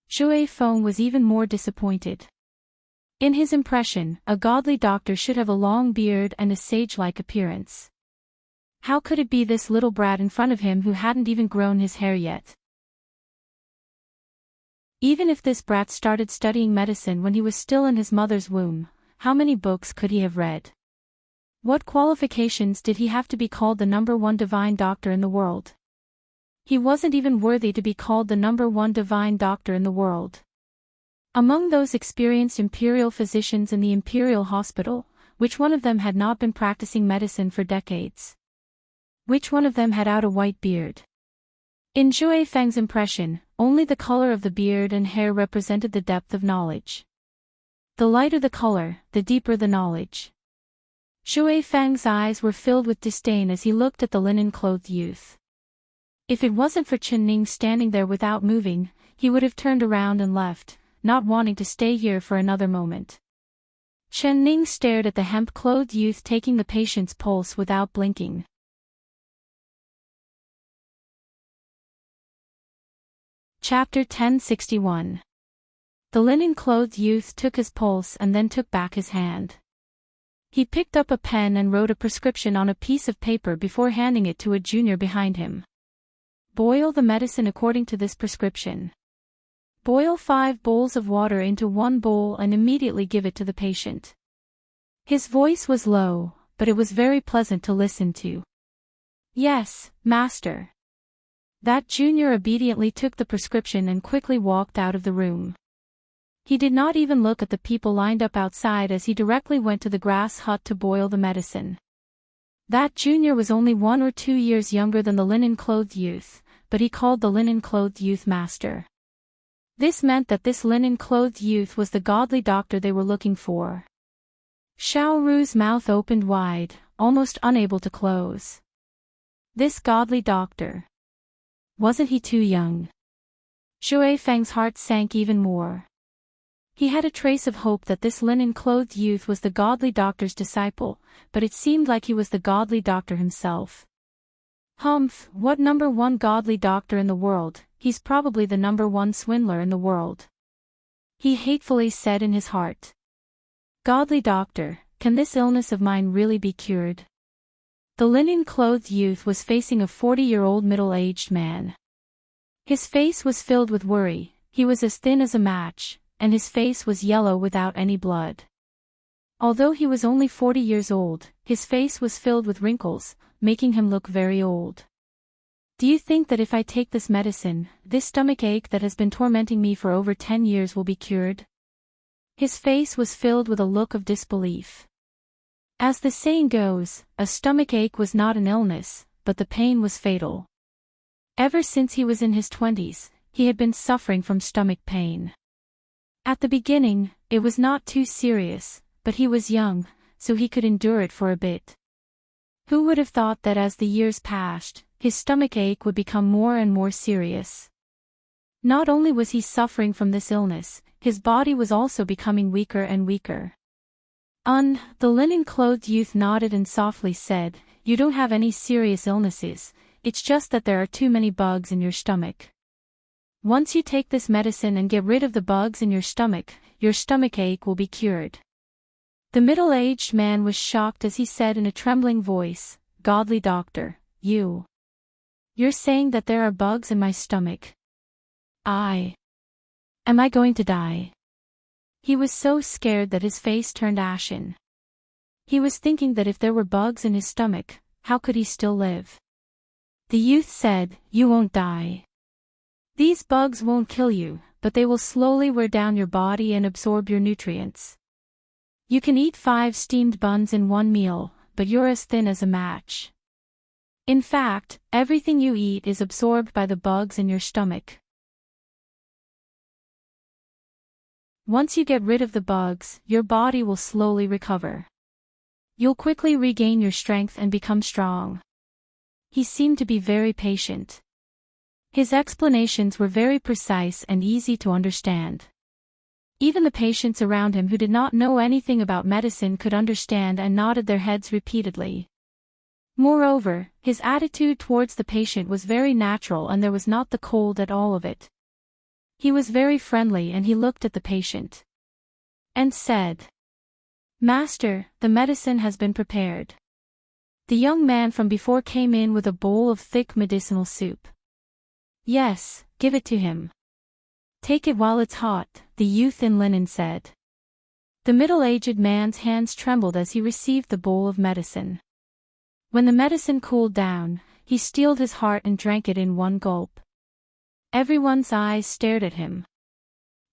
Shui Feng was even more disappointed. In his impression, a godly doctor should have a long beard and a sage-like appearance. How could it be this little brat in front of him who hadn't even grown his hair yet? Even if this brat started studying medicine when he was still in his mother's womb, how many books could he have read? What qualifications did he have to be called the #1 divine doctor in the world? He wasn't even worthy to be called the #1 divine doctor in the world. Among those experienced imperial physicians in the imperial hospital, which one of them had not been practicing medicine for decades? Which one of them had out a white beard? In Jue Feng's impression, only the color of the beard and hair represented the depth of knowledge. The lighter the color, the deeper the knowledge. Jue Feng's eyes were filled with disdain as he looked at the linen-clothed youth. If it wasn't for Chen Ning standing there without moving, he would have turned around and left, not wanting to stay here for another moment. Chen Ning stared at the hemp-clothed youth taking the patient's pulse without blinking. Chapter 1061. The linen-clothed youth took his pulse and then took back his hand. He picked up a pen and wrote a prescription on a piece of paper before handing it to a junior behind him. Boil the medicine according to this prescription. Boil 5 bowls of water into 1 bowl and immediately give it to the patient. His voice was low, but it was very pleasant to listen to. Yes, master. That junior obediently took the prescription and quickly walked out of the room. He did not even look at the people lined up outside as he directly went to the grass hut to boil the medicine. That junior was only 1 or 2 years younger than the linen-clothed youth, but he called the linen-clothed youth master. This meant that this linen-clothed youth was the godly doctor they were looking for. Xiao Ru's mouth opened wide, almost unable to close. This godly doctor. Wasn't he too young? Shui Feng's heart sank even more. He had a trace of hope that this linen-clothed youth was the godly doctor's disciple, but it seemed like he was the godly doctor himself. Humph, what #1 godly doctor in the world, he's probably the #1 swindler in the world. He hatefully said in his heart. Godly doctor, can this illness of mine really be cured? The linen-clothed youth was facing a 40-year-old middle-aged man. His face was filled with worry, he was as thin as a match, and his face was yellow without any blood. Although he was only 40 years old, his face was filled with wrinkles, making him look very old. Do you think that if I take this medicine, this stomach ache that has been tormenting me for over 10 years will be cured? His face was filled with a look of disbelief. As the saying goes, a stomach ache was not an illness, but the pain was fatal. Ever since he was in his 20s, he had been suffering from stomach pain. At the beginning, it was not too serious, but he was young, so he could endure it for a bit. Who would have thought that as the years passed, his stomach ache would become more and more serious? Not only was he suffering from this illness, his body was also becoming weaker and weaker. The linen-clothed youth nodded and softly said, "You don't have any serious illnesses, it's just that there are too many bugs in your stomach. Once you take this medicine and get rid of the bugs in your stomach ache will be cured." The middle-aged man was shocked as he said in a trembling voice, "Godly doctor, you're saying that there are bugs in my stomach? Am I going to die?" He was so scared that his face turned ashen. He was thinking that if there were bugs in his stomach, how could he still live? The youth said, "You won't die. These bugs won't kill you, but they will slowly wear down your body and absorb your nutrients. You can eat 5 steamed buns in one meal, but you're as thin as a match. In fact, everything you eat is absorbed by the bugs in your stomach. Once you get rid of the bugs, your body will slowly recover. You'll quickly regain your strength and become strong." He seemed to be very patient. His explanations were very precise and easy to understand. Even the patients around him who did not know anything about medicine could understand and nodded their heads repeatedly. Moreover, his attitude towards the patient was very natural and there was not the cold at all of it. He was very friendly and he looked at the patient and said, "Master, the medicine has been prepared." The young man from before came in with a bowl of thick medicinal soup. "Yes, give it to him. Take it while it's hot," the youth in linen said. The middle-aged man's hands trembled as he received the bowl of medicine. When the medicine cooled down, he steeled his heart and drank it in one gulp. Everyone's eyes stared at him.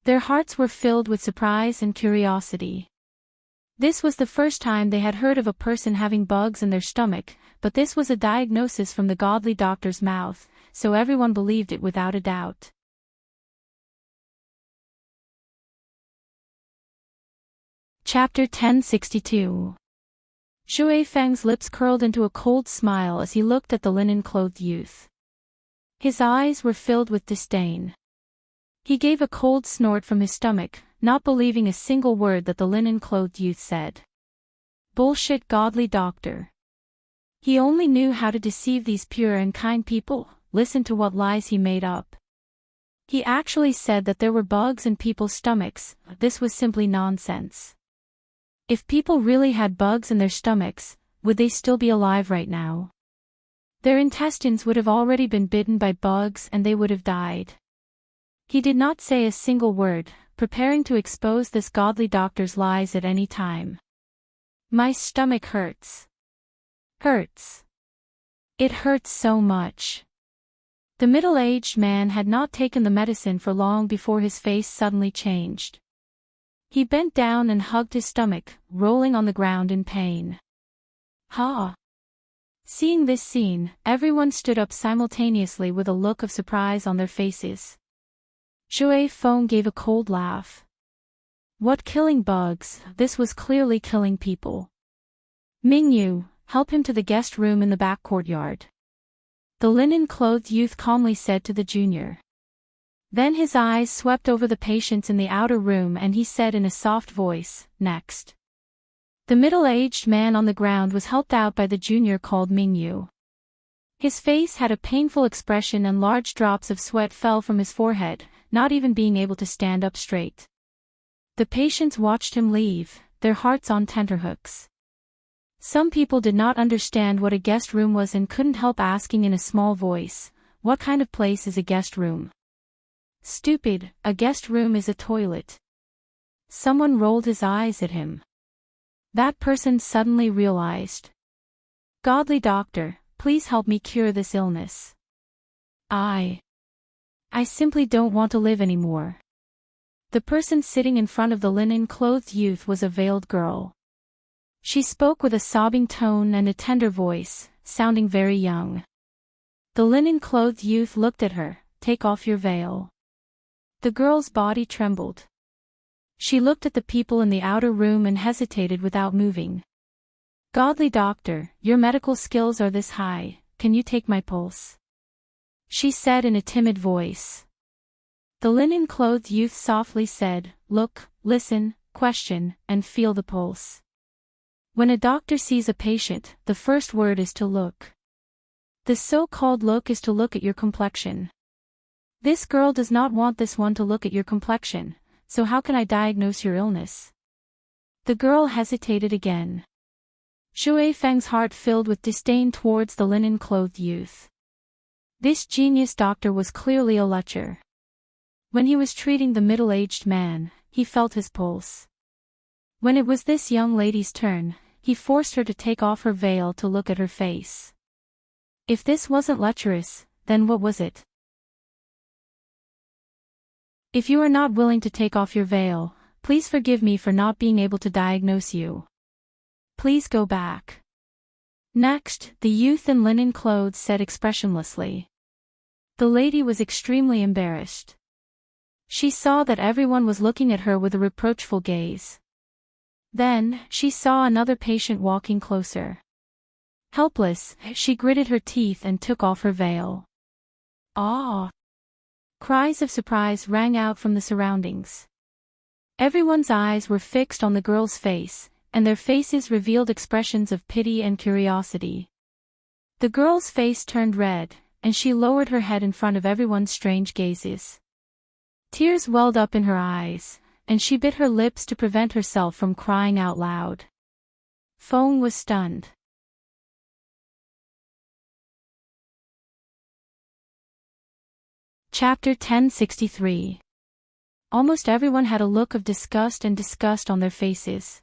Their hearts were filled with surprise and curiosity. This was the first time they had heard of a person having bugs in their stomach, but this was a diagnosis from the godly doctor's mouth, so everyone believed it without a doubt. Chapter 1062. Shui Feng's lips curled into a cold smile as he looked at the linen-clothed youth. His eyes were filled with disdain. He gave a cold snort from his stomach, not believing a single word that the linen-clothed youth said. Bullshit godly doctor. He only knew how to deceive these pure and kind people. Listen to what lies he made up. He actually said that there were bugs in people's stomachs. This was simply nonsense. If people really had bugs in their stomachs, would they still be alive right now? Their intestines would have already been bitten by bugs and they would have died. He did not say a single word, preparing to expose this godly doctor's lies at any time. My stomach hurts. Hurts. It hurts so much. The middle-aged man had not taken the medicine for long before his face suddenly changed. He bent down and hugged his stomach, rolling on the ground in pain. Ha! Seeing this scene, everyone stood up simultaneously with a look of surprise on their faces. Shui Feng gave a cold laugh. What killing bugs, this was clearly killing people. Mingyu, help him to the guest room in the back courtyard. The linen-clothed youth calmly said to the junior. Then his eyes swept over the patients in the outer room and he said in a soft voice, "Next." The middle-aged man on the ground was helped out by the junior called Mingyu. His face had a painful expression and large drops of sweat fell from his forehead, not even being able to stand up straight. The patients watched him leave, their hearts on tenterhooks. Some people did not understand what a guest room was and couldn't help asking in a small voice, "What kind of place is a guest room?" "Stupid, a guest room is a toilet." Someone rolled his eyes at him. That person suddenly realized. "Godly doctor, please help me cure this illness. I simply don't want to live anymore." The person sitting in front of the linen-clothed youth was a veiled girl. She spoke with a sobbing tone and a tender voice, sounding very young. The linen-clothed youth looked at her. "Take off your veil." The girl's body trembled. She looked at the people in the outer room and hesitated without moving. "Godly doctor, your medical skills are this high, can you take my pulse?" she said in a timid voice. The linen-clothed youth softly said, "Look, listen, question, and feel the pulse." When a doctor sees a patient, the first word is to look. The so-called look is to look at your complexion. This girl does not want this one to look at your complexion, so how can I diagnose your illness? The girl hesitated again. Shui Feng's heart filled with disdain towards the linen-clothed youth. This genius doctor was clearly a lecher. When he was treating the middle-aged man, he felt his pulse. When it was this young lady's turn, he forced her to take off her veil to look at her face. If this wasn't lecherous, then what was it? "If you are not willing to take off your veil, please forgive me for not being able to diagnose you. Please go back." Next, the youth in linen clothes said expressionlessly. The lady was extremely embarrassed. She saw that everyone was looking at her with a reproachful gaze. Then, she saw another patient walking closer. Helpless, she gritted her teeth and took off her veil. "Ah!" Cries of surprise rang out from the surroundings. Everyone's eyes were fixed on the girl's face, and their faces revealed expressions of pity and curiosity. The girl's face turned red, and she lowered her head in front of everyone's strange gazes. Tears welled up in her eyes, and she bit her lips to prevent herself from crying out loud. Feng was stunned. Chapter 1063. Almost everyone had a look of disgust on their faces.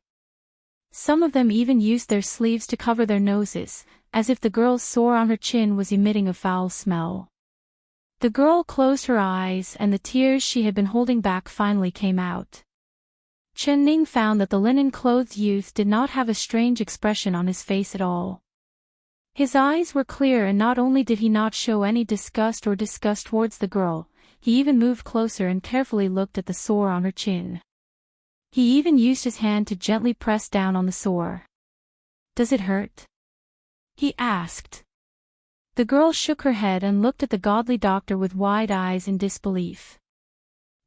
Some of them even used their sleeves to cover their noses, as if the girl's sore on her chin was emitting a foul smell. The girl closed her eyes and the tears she had been holding back finally came out. Chen Ning found that the linen-clothed youth did not have a strange expression on his face at all. His eyes were clear, and not only did he not show any disgust towards the girl, he even moved closer and carefully looked at the sore on her chin. He even used his hand to gently press down on the sore. "Does it hurt?" he asked. The girl shook her head and looked at the godly doctor with wide eyes in disbelief.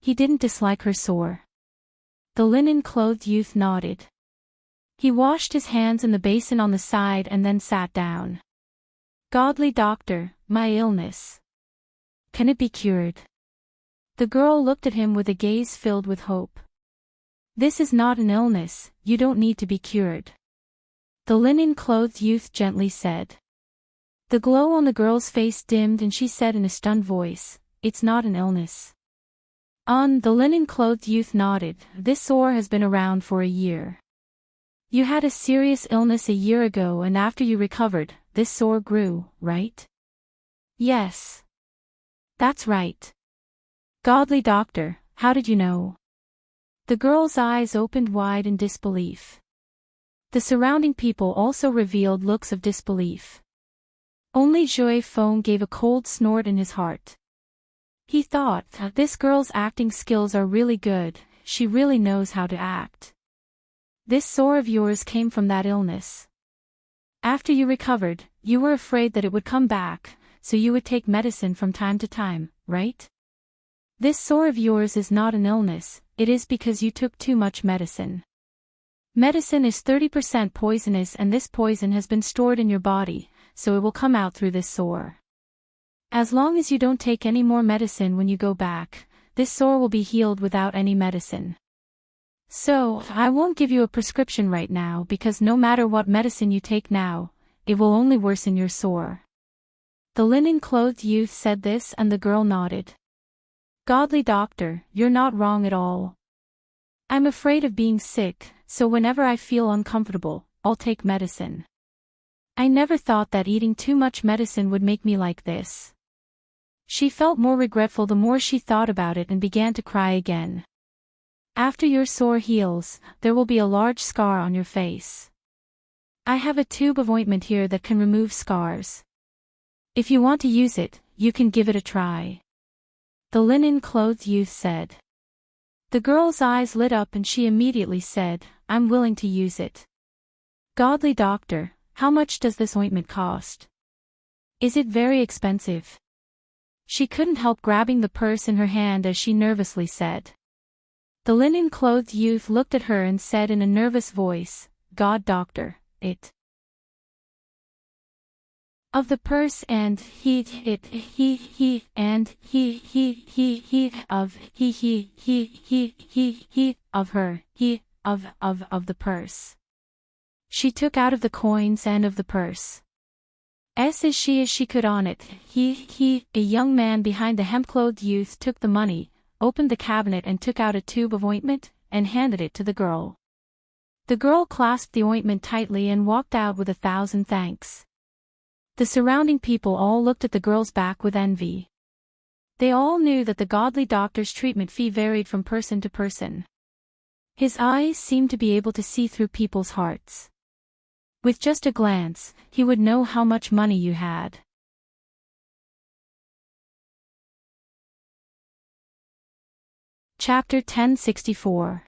He didn't dislike her sore. The linen-clothed youth nodded. He washed his hands in the basin on the side and then sat down. "Godly doctor, my illness. Can it be cured?" The girl looked at him with a gaze filled with hope. "This is not an illness, you don't need to be cured," the linen-clothed youth gently said. The glow on the girl's face dimmed and she said in a stunned voice, "It's not an illness." The linen-clothed youth nodded. "This sore has been around for a year. You had a serious illness a year ago and after you recovered, this sore grew, right?" "Yes. That's right." "Godly doctor, how did you know?" The girl's eyes opened wide in disbelief. The surrounding people also revealed looks of disbelief. Only Shui Feng gave a cold snort in his heart. He thought, this girl's acting skills are really good, she really knows how to act. This sore of yours came from that illness. After you recovered, you were afraid that it would come back, so you would take medicine from time to time, right? This sore of yours is not an illness, it is because you took too much medicine. Medicine is 30% poisonous and this poison has been stored in your body, so it will come out through this sore. As long as you don't take any more medicine when you go back, this sore will be healed without any medicine. So, I won't give you a prescription right now because no matter what medicine you take now, it will only worsen your sore." The linen-clothed youth said this and the girl nodded. "Godly doctor, you're not wrong at all. I'm afraid of being sick, so whenever I feel uncomfortable, I'll take medicine. I never thought that eating too much medicine would make me like this." She felt more regretful the more she thought about it and began to cry again. "After your sore heals, there will be a large scar on your face. I have a tube of ointment here that can remove scars. If you want to use it, you can give it a try," the linen-clothed youth said. The girl's eyes lit up and she immediately said, "I'm willing to use it." "Godly doctor, how much does this ointment cost? Is it very expensive?" She couldn't help grabbing the purse in her hand as she nervously said. The linen-clothed youth looked at her and said in a nervous voice, "God doctor, it of the purse and he of her, he of the purse." She took out of the coins and of the purse. As she could on it, a young man behind the hemp-clothed youth took the money, opened the cabinet and took out a tube of ointment, and handed it to the girl. The girl clasped the ointment tightly and walked out with 1,000 thanks. The surrounding people all looked at the girl's back with envy. They all knew that the godly doctor's treatment fee varied from person to person. His eyes seemed to be able to see through people's hearts. With just a glance, he would know how much money you had. Chapter 1064.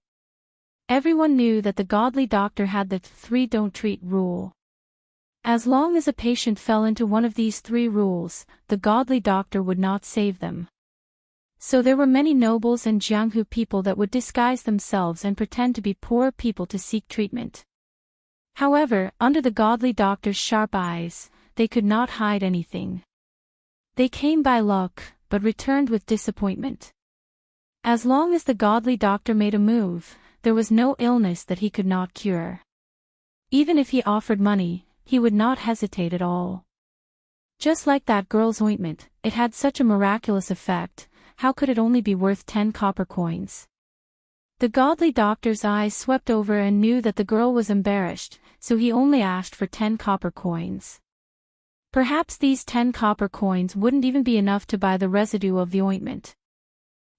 Everyone knew that the godly doctor had the 3 don't treat rule. As long as a patient fell into one of these 3 rules, the godly doctor would not save them. So there were many nobles and Jianghu people that would disguise themselves and pretend to be poor people to seek treatment. However, under the godly doctor's sharp eyes, they could not hide anything. They came by luck, but returned with disappointment. As long as the godly doctor made a move, there was no illness that he could not cure. Even if he offered money, he would not hesitate at all. Just like that girl's ointment, it had such a miraculous effect, how could it only be worth 10 copper coins? The godly doctor's eyes swept over and knew that the girl was embarrassed, so he only asked for 10 copper coins. Perhaps these 10 copper coins wouldn't even be enough to buy the residue of the ointment.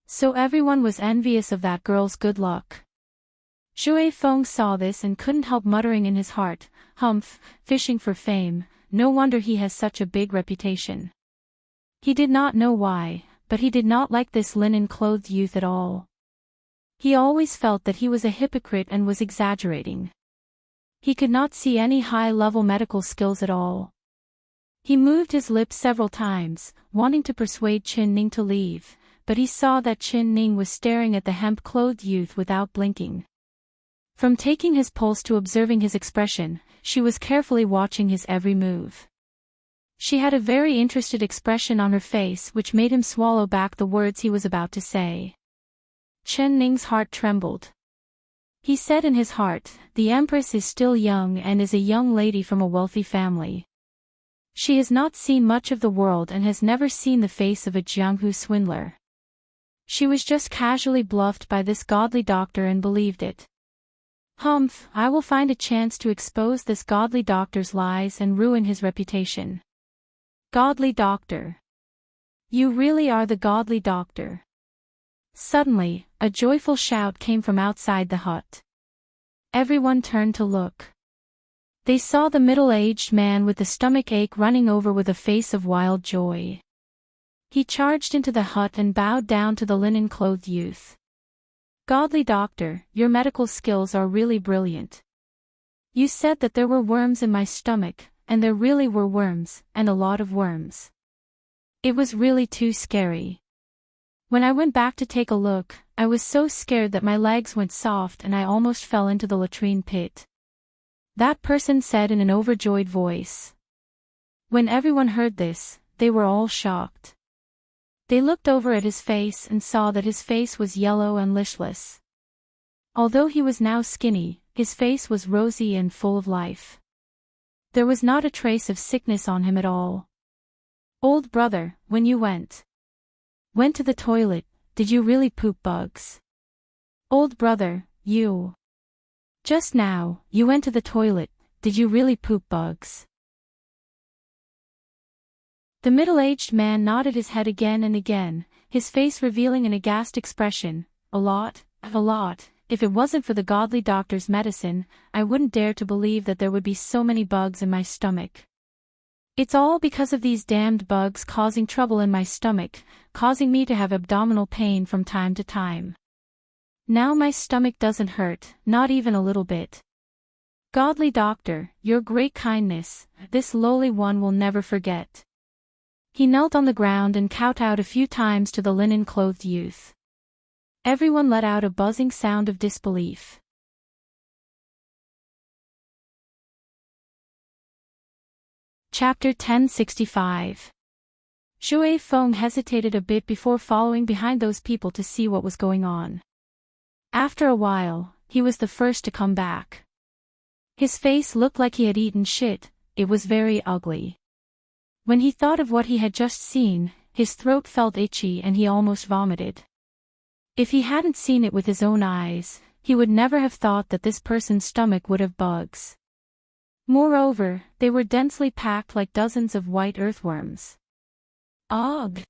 So everyone was envious of that girl's good luck. Zhui Feng saw this and couldn't help muttering in his heart, "Humph, fishing for fame, no wonder he has such a big reputation." He did not know why, but he did not like this linen-clothed youth at all. He always felt that he was a hypocrite and was exaggerating. He could not see any high-level medical skills at all. He moved his lips several times, wanting to persuade Qin Ning to leave, but he saw that Qin Ning was staring at the hemp-clothed youth without blinking. From taking his pulse to observing his expression, she was carefully watching his every move. She had a very interested expression on her face which made him swallow back the words he was about to say. Qin Ning's heart trembled. He said in his heart, "The Empress is still young and is a young lady from a wealthy family. She has not seen much of the world and has never seen the face of a Jianghu swindler. She was just casually bluffed by this godly doctor and believed it. Humph, I will find a chance to expose this godly doctor's lies and ruin his reputation." Godly doctor. You really are the godly doctor. Suddenly, a joyful shout came from outside the hut. Everyone turned to look. They saw the middle-aged man with the stomach ache running over with a face of wild joy. He charged into the hut and bowed down to the linen-clothed youth. "Godly doctor, your medical skills are really brilliant. You said that there were worms in my stomach, and there really were worms, and a lot of worms. It was really too scary. When I went back to take a look, I was so scared that my legs went soft and I almost fell into the latrine pit," that person said in an overjoyed voice. When everyone heard this, they were all shocked. They looked over at his face and saw that his face was yellow and lishless. Although he was now skinny, his face was rosy and full of life. There was not a trace of sickness on him at all. "Old brother, when you went to the toilet, did you really poop bugs?" "Old brother, just now, you went to the toilet, did you really poop bugs?" The middle-aged man nodded his head again and again, his face revealing an aghast expression. A lot. If it wasn't for the godly doctor's medicine, I wouldn't dare to believe that there would be so many bugs in my stomach. It's all because of these damned bugs causing trouble in my stomach, causing me to have abdominal pain from time to time. Now my stomach doesn't hurt, not even a little bit. Godly doctor, your great kindness, this lowly one will never forget. He knelt on the ground and kowtowed a few times to the linen-clothed youth. Everyone let out a buzzing sound of disbelief. Chapter 1065. Shui Feng hesitated a bit before following behind those people to see what was going on. After a while, he was the first to come back. His face looked like he had eaten shit, it was very ugly. When he thought of what he had just seen, his throat felt itchy and he almost vomited. If he hadn't seen it with his own eyes, he would never have thought that this person's stomach would have bugs. Moreover, they were densely packed like dozens of white earthworms. Ugh!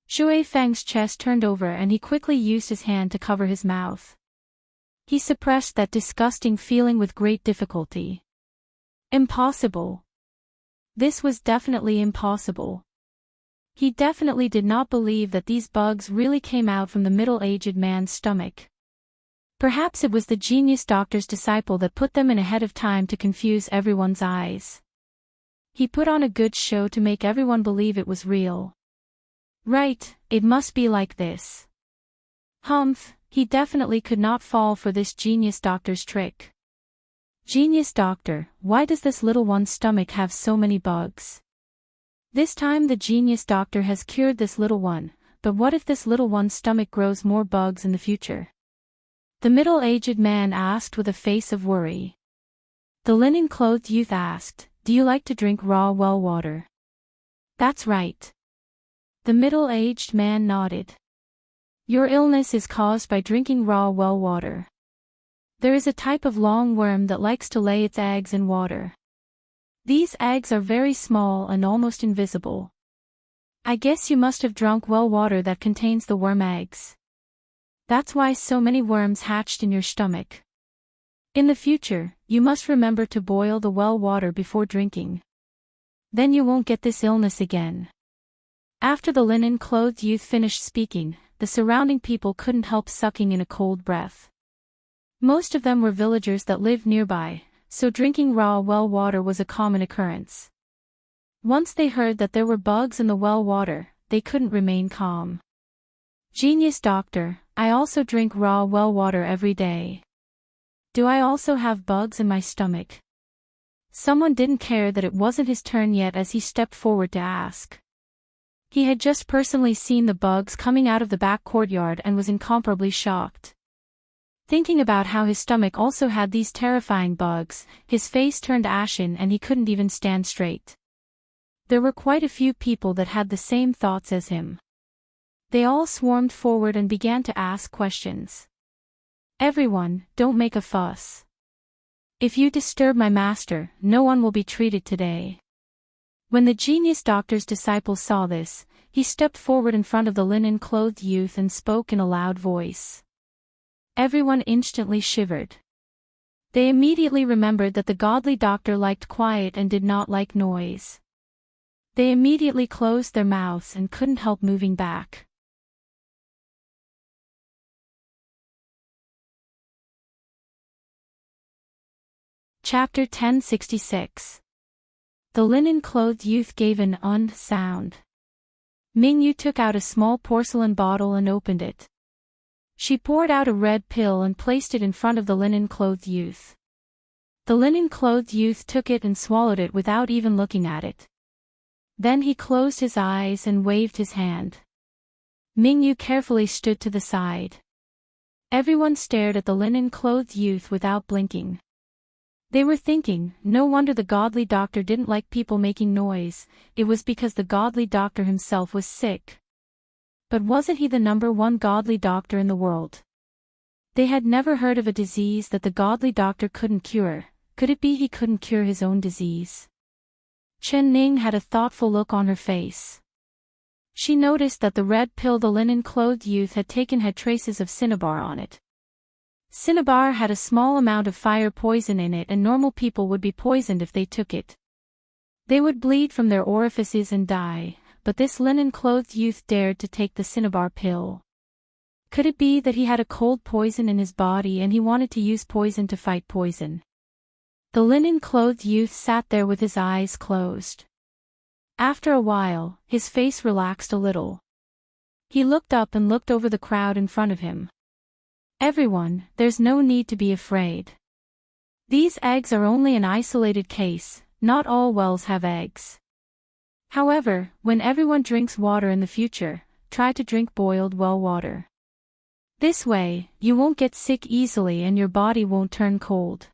Shui Feng's chest turned over and he quickly used his hand to cover his mouth. He suppressed that disgusting feeling with great difficulty. Impossible. This was definitely impossible. He definitely did not believe that these bugs really came out from the middle-aged man's stomach. Perhaps it was the genius doctor's disciple that put them in ahead of time to confuse everyone's eyes. He put on a good show to make everyone believe it was real. Right, it must be like this. Humph, he definitely could not fall for this genius doctor's trick. Genius doctor, why does this little one's stomach have so many bugs? This time the genius doctor has cured this little one, but what if this little one's stomach grows more bugs in the future? The middle-aged man asked with a face of worry. The linen-clothed youth asked, "Do you like to drink raw well water?" "That's right." The middle-aged man nodded. "Your illness is caused by drinking raw well water. There is a type of long worm that likes to lay its eggs in water. These eggs are very small and almost invisible. I guess you must have drunk well water that contains the worm eggs. That's why so many worms hatched in your stomach. In the future, you must remember to boil the well water before drinking. Then you won't get this illness again." After the linen-clothed youth finished speaking, the surrounding people couldn't help sucking in a cold breath. Most of them were villagers that lived nearby, so drinking raw well water was a common occurrence. Once they heard that there were bugs in the well water, they couldn't remain calm. "Genius doctor, I also drink raw well water every day. Do I also have bugs in my stomach?" Someone didn't care that it wasn't his turn yet as he stepped forward to ask. He had just personally seen the bugs coming out of the back courtyard and was incomparably shocked. Thinking about how his stomach also had these terrifying bugs, his face turned ashen and he couldn't even stand straight. There were quite a few people that had the same thoughts as him. They all swarmed forward and began to ask questions. "Everyone, don't make a fuss. If you disturb my master, no one will be treated today." When the genius doctor's disciple saw this, he stepped forward in front of the linen-clothed youth and spoke in a loud voice. Everyone instantly shivered. They immediately remembered that the godly doctor liked quiet and did not like noise. They immediately closed their mouths and couldn't help moving back. Chapter 1066. The linen-clothed youth gave an sound. Mingyu took out a small porcelain bottle and opened it. She poured out a red pill and placed it in front of the linen-clothed youth. The linen-clothed youth took it and swallowed it without even looking at it. Then he closed his eyes and waved his hand. Mingyu carefully stood to the side. Everyone stared at the linen-clothed youth without blinking. They were thinking, no wonder the godly doctor didn't like people making noise, it was because the godly doctor himself was sick. But wasn't he the #1 godly doctor in the world? They had never heard of a disease that the godly doctor couldn't cure. Could it be he couldn't cure his own disease? Chen Ning had a thoughtful look on her face. She noticed that the red pill the linen-clothed youth had taken had traces of cinnabar on it. Cinnabar had a small amount of fire poison in it, and normal people would be poisoned if they took it. They would bleed from their orifices and die, but this linen-clothed youth dared to take the cinnabar pill. Could it be that he had a cold poison in his body and he wanted to use poison to fight poison? The linen-clothed youth sat there with his eyes closed. After a while, his face relaxed a little. He looked up and looked over the crowd in front of him. Everyone, there's no need to be afraid. These eggs are only an isolated case, not all wells have eggs. However, when everyone drinks water in the future, try to drink boiled well water. This way, you won't get sick easily and your body won't turn cold.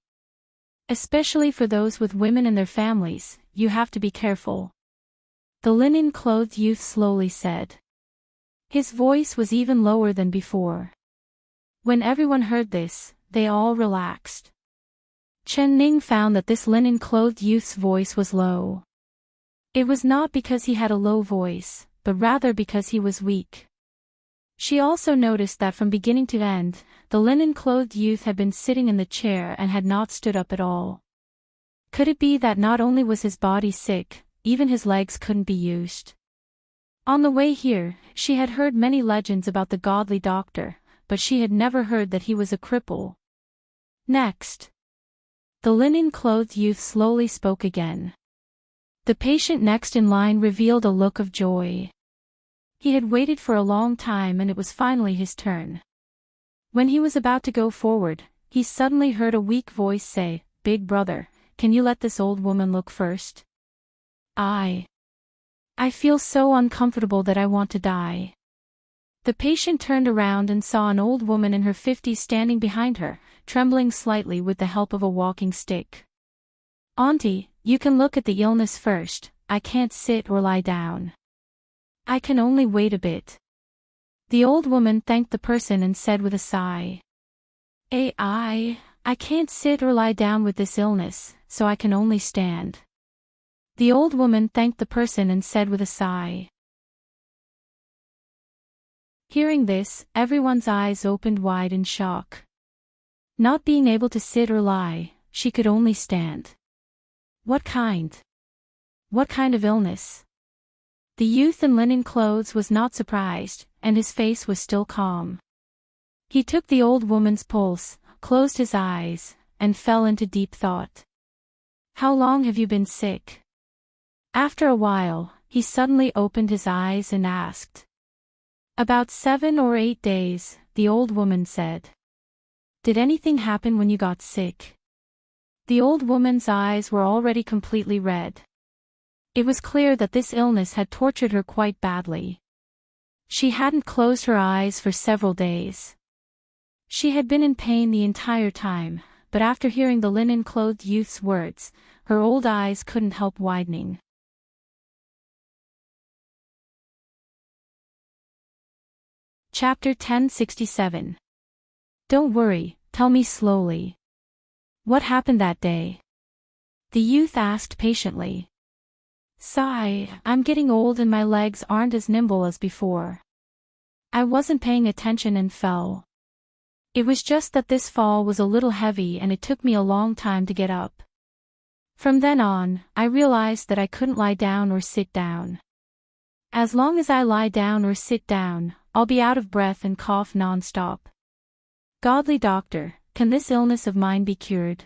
Especially for those with women and their families, you have to be careful. The linen-clothed youth slowly said. His voice was even lower than before. When everyone heard this, they all relaxed. Chen Ning found that this linen-clothed youth's voice was low. It was not because he had a low voice, but rather because he was weak. She also noticed that from beginning to end, the linen-clothed youth had been sitting in the chair and had not stood up at all. Could it be that not only was his body sick, even his legs couldn't be used? On the way here, she had heard many legends about the godly doctor, but she had never heard that he was a cripple. Next. The linen-clothed youth slowly spoke again. The patient next in line revealed a look of joy. He had waited for a long time and it was finally his turn. When he was about to go forward, he suddenly heard a weak voice say, "Big brother, can you let this old woman look first? I feel so uncomfortable that I want to die." The patient turned around and saw an old woman in her 50s standing behind her, trembling slightly with the help of a walking stick. "Auntie, you can look at the illness first, I can't sit or lie down. I can only wait a bit." The old woman thanked the person and said with a sigh, I can't sit or lie down with this illness, so I can only stand." The old woman thanked the person and said with a sigh. Hearing this, everyone's eyes opened wide in shock. Not being able to sit or lie, she could only stand. What kind of illness? The youth in linen clothes was not surprised, and his face was still calm. He took the old woman's pulse, closed his eyes, and fell into deep thought. "How long have you been sick?" After a while, he suddenly opened his eyes and asked. "About 7 or 8 days, the old woman said. "Did anything happen when you got sick?" The old woman's eyes were already completely red. It was clear that this illness had tortured her quite badly. She hadn't closed her eyes for several days. She had been in pain the entire time, but after hearing the linen-clothed youth's words, her old eyes couldn't help widening. Chapter 1067. Don't worry, tell me slowly. What happened that day? The youth asked patiently. Sigh, I'm getting old and my legs aren't as nimble as before. I wasn't paying attention and fell. It was just that this fall was a little heavy and it took me a long time to get up. From then on, I realized that I couldn't lie down or sit down. As long as I lie down or sit down, I'll be out of breath and cough non-stop. Godly doctor, can this illness of mine be cured?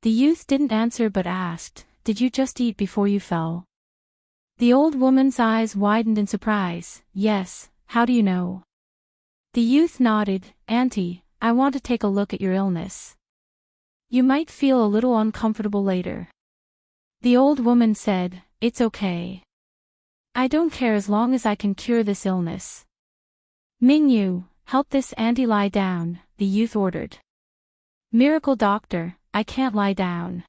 The youth didn't answer but asked, Did you just eat before you fell? The old woman's eyes widened in surprise. Yes, how do you know? The youth nodded. Auntie, I want to take a look at your illness. You might feel a little uncomfortable later. The old woman said, It's okay. I don't care as long as I can cure this illness. Mingyu, help this auntie lie down, the youth ordered. Miracle doctor, I can't lie down.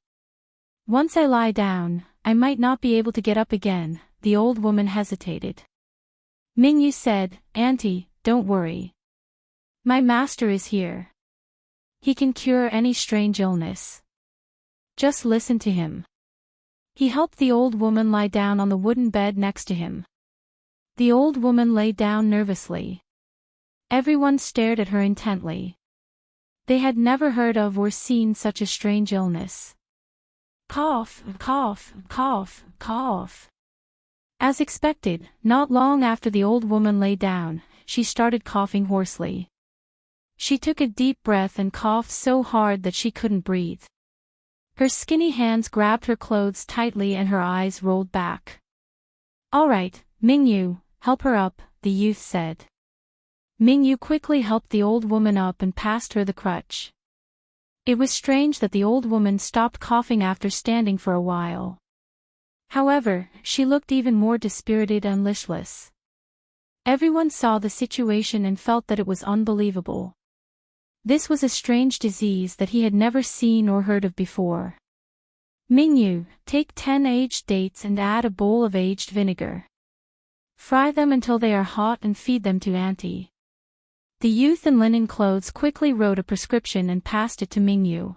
Once I lie down, I might not be able to get up again, the old woman hesitated. Mingyu said, Auntie, don't worry. My master is here. He can cure any strange illness. Just listen to him. He helped the old woman lie down on the wooden bed next to him. The old woman lay down nervously. Everyone stared at her intently. They had never heard of or seen such a strange illness. Cough, cough, cough, cough. As expected, not long after the old woman lay down, she started coughing hoarsely. She took a deep breath and coughed so hard that she couldn't breathe. Her skinny hands grabbed her clothes tightly and her eyes rolled back. All right, Mingyu, help her up, the youth said. Mingyu quickly helped the old woman up and passed her the crutch. It was strange that the old woman stopped coughing after standing for a while. However, she looked even more dispirited and listless. Everyone saw the situation and felt that it was unbelievable. This was a strange disease that he had never seen or heard of before. Mingyu, take 10 aged dates and add a bowl of aged vinegar. Fry them until they are hot and feed them to Auntie. The youth in linen clothes quickly wrote a prescription and passed it to Mingyu.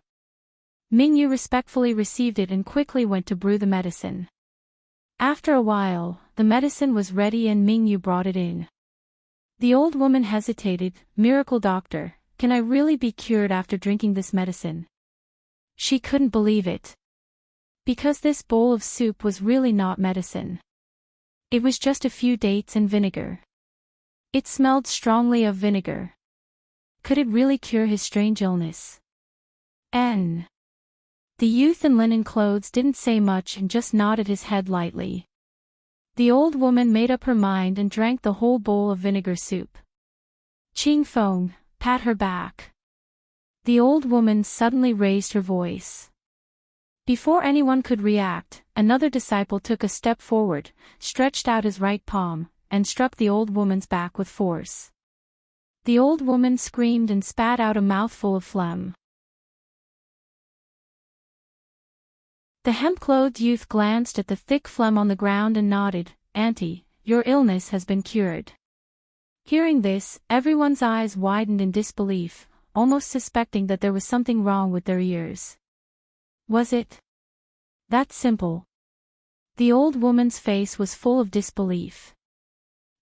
Mingyu respectfully received it and quickly went to brew the medicine. After a while, the medicine was ready and Mingyu brought it in. The old woman hesitated. Miracle doctor, can I really be cured after drinking this medicine? She couldn't believe it. Because this bowl of soup was really not medicine. It was just a few dates and vinegar. It smelled strongly of vinegar. Could it really cure his strange illness? The youth in linen clothes didn't say much and just nodded his head lightly. The old woman made up her mind and drank the whole bowl of vinegar soup. Ching Feng, pat her back. The old woman suddenly raised her voice. Before anyone could react, another disciple took a step forward, stretched out his right palm, and struck the old woman's back with force. The old woman screamed and spat out a mouthful of phlegm. The hemp-clothed youth glanced at the thick phlegm on the ground and nodded. Auntie, your illness has been cured. Hearing this, everyone's eyes widened in disbelief, almost suspecting that there was something wrong with their ears. Was it that simple? The old woman's face was full of disbelief.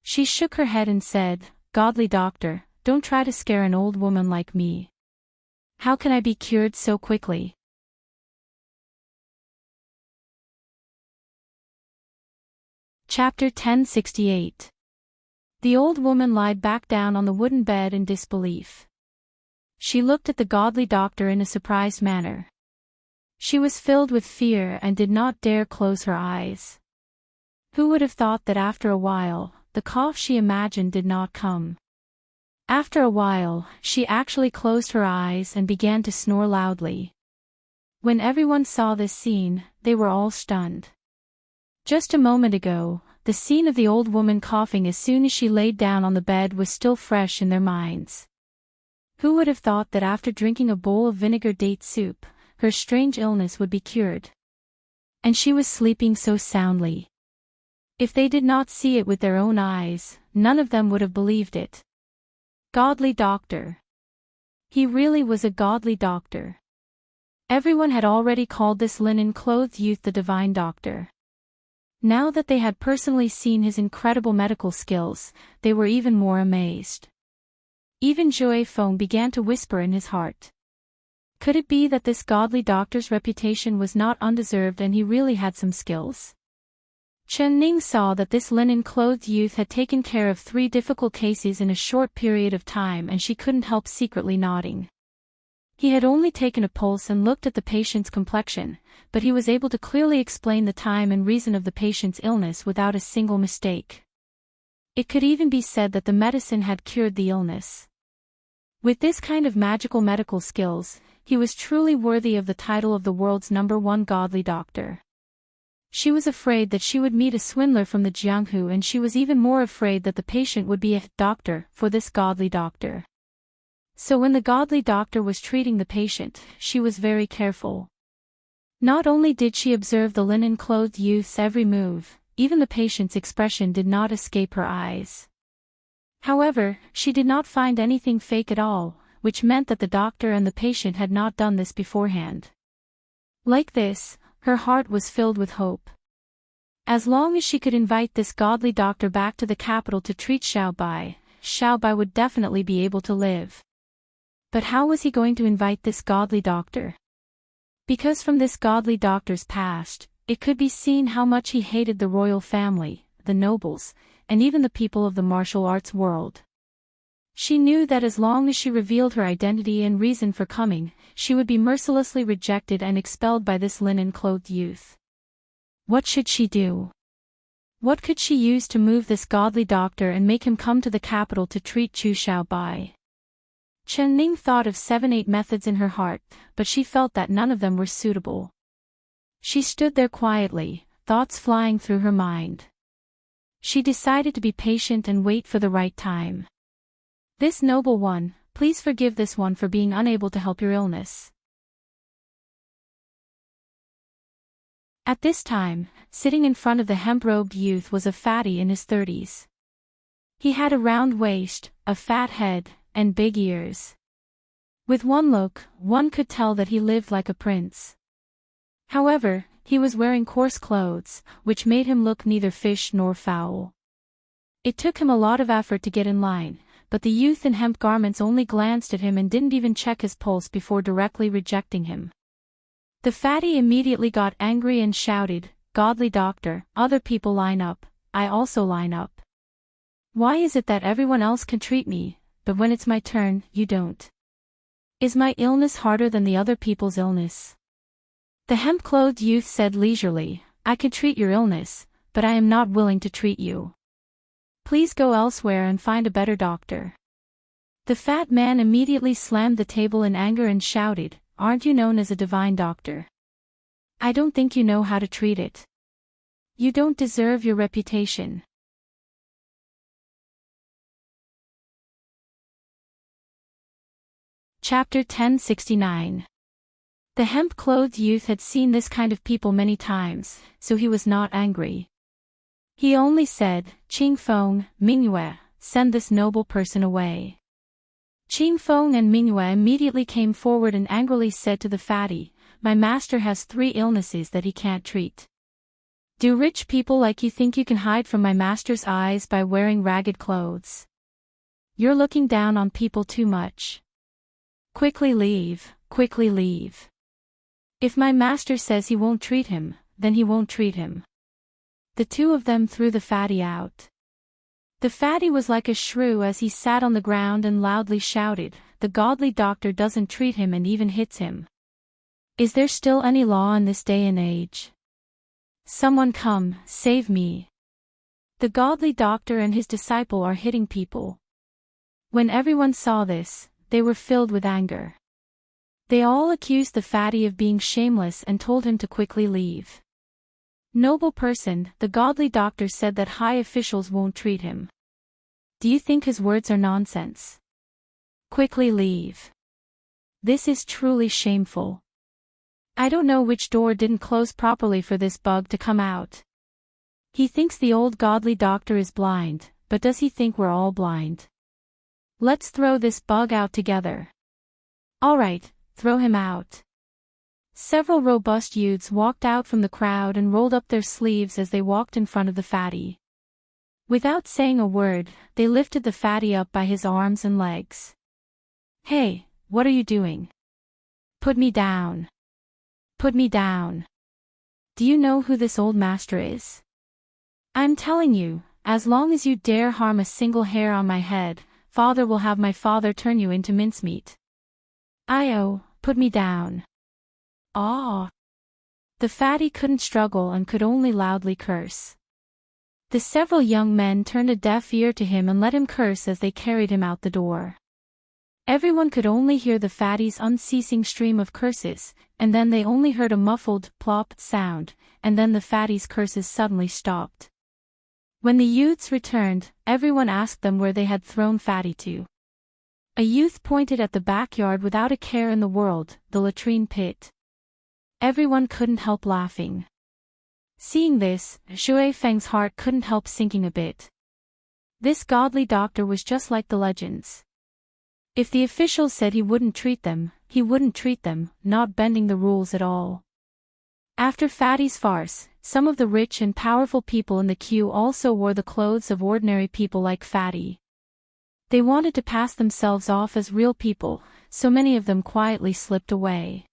She shook her head and said, Godly doctor, don't try to scare an old woman like me. How can I be cured so quickly? Chapter 1068. The old woman lied back down on the wooden bed in disbelief. She looked at the godly doctor in a surprised manner. She was filled with fear and did not dare close her eyes. Who would have thought that after a while, the cough she imagined did not come? After a while, she actually closed her eyes and began to snore loudly. When everyone saw this scene, they were all stunned. Just a moment ago, the scene of the old woman coughing as soon as she laid down on the bed was still fresh in their minds. Who would have thought that after drinking a bowl of vinegar date soup, her strange illness would be cured? And she was sleeping so soundly. If they did not see it with their own eyes, none of them would have believed it. Godly doctor. He really was a godly doctor. Everyone had already called this linen-clothed youth the divine doctor. Now that they had personally seen his incredible medical skills, they were even more amazed. Even Joy Feng began to whisper in his heart. Could it be that this godly doctor's reputation was not undeserved and he really had some skills? Chen Ning saw that this linen-clothed youth had taken care of 3 difficult cases in a short period of time and she couldn't help secretly nodding. He had only taken a pulse and looked at the patient's complexion, but he was able to clearly explain the time and reason of the patient's illness without a single mistake. It could even be said that the medicine had cured the illness. With this kind of magical medical skills, he was truly worthy of the title of the world's #1 godly doctor. She was afraid that she would meet a swindler from the Jianghu, and she was even more afraid that the patient would be a doctor for this godly doctor. So when the godly doctor was treating the patient, she was very careful. Not only did she observe the linen-clothed youth's every move, even the patient's expression did not escape her eyes. However, she did not find anything fake at all, which meant that the doctor and the patient had not done this beforehand. Like this, her heart was filled with hope. As long as she could invite this godly doctor back to the capital to treat Xiao Bai would definitely be able to live. But how was he going to invite this godly doctor? Because from this godly doctor's past, it could be seen how much he hated the royal family, the nobles, and even the people of the martial arts world. She knew that as long as she revealed her identity and reason for coming, she would be mercilessly rejected and expelled by this linen-clothed youth. What should she do? What could she use to move this godly doctor and make him come to the capital to treat Xiao Bai? Chen Ning thought of 7-8 methods in her heart, but she felt that none of them were suitable. She stood there quietly, thoughts flying through her mind. She decided to be patient and wait for the right time. This noble one, please forgive this one for being unable to help your illness. At this time, sitting in front of the hemp-robed youth was a fatty in his 30s. He had a round waist, a fat head, and big ears. With one look, one could tell that he lived like a prince. However, he was wearing coarse clothes, which made him look neither fish nor fowl. It took him a lot of effort to get in line, but the youth in hemp garments only glanced at him and didn't even check his pulse before directly rejecting him. The fatty immediately got angry and shouted, "Godly doctor, other people line up, I also line up. Why is it that everyone else can treat me, but when it's my turn, you don't? Is my illness harder than the other people's illness?" The hemp-clothed youth said leisurely, "I could treat your illness, but I am not willing to treat you. Please go elsewhere and find a better doctor." The fat man immediately slammed the table in anger and shouted, "Aren't you known as a divine doctor? I don't think you know how to treat it. You don't deserve your reputation." Chapter 1069. The hemp-clothed youth had seen this kind of people many times, so he was not angry. He only said, "Qing Feng, Mingyue, send this noble person away." Qing Feng and Mingyue immediately came forward and angrily said to the fatty, "My master has 3 illnesses that he can't treat. Do rich people like you think you can hide from my master's eyes by wearing ragged clothes? You're looking down on people too much. Quickly leave, quickly leave. If my master says he won't treat him, then he won't treat him." The two of them threw the fatty out. The fatty was like a shrew as he sat on the ground and loudly shouted, "The godly doctor doesn't treat him and even hits him. Is there still any law in this day and age? Someone come, save me. The godly doctor and his disciple are hitting people." When everyone saw this, they were filled with anger. They all accused the fatty of being shameless and told him to quickly leave. "Noble person," the godly doctor said, "that high officials won't treat him. Do you think his words are nonsense? Quickly leave. This is truly shameful. I don't know which door didn't close properly for this bug to come out. He thinks the old godly doctor is blind, but does he think we're all blind? Let's throw this bug out together. All right, throw him out." Several robust youths walked out from the crowd and rolled up their sleeves as they walked in front of the fatty. Without saying a word, they lifted the fatty up by his arms and legs. "Hey, what are you doing? Put me down. Put me down. Do you know who this old master is? I'm telling you, as long as you dare harm a single hair on my head, father will have my father turn you into mincemeat. Io, put me down." "Ah!" The fatty couldn't struggle and could only loudly curse. The several young men turned a deaf ear to him and let him curse as they carried him out the door. Everyone could only hear the fatty's unceasing stream of curses, and then they only heard a muffled plop sound, and then the fatty's curses suddenly stopped. When the youths returned, everyone asked them where they had thrown Fatty to. A youth pointed at the backyard without a care in the world, the latrine pit. Everyone couldn't help laughing. Seeing this, Shui Feng's heart couldn't help sinking a bit. This godly doctor was just like the legends. If the officials said he wouldn't treat them, he wouldn't treat them, not bending the rules at all. After Fatty's farce, some of the rich and powerful people in the queue also wore the clothes of ordinary people like Fatty. They wanted to pass themselves off as real people, so many of them quietly slipped away.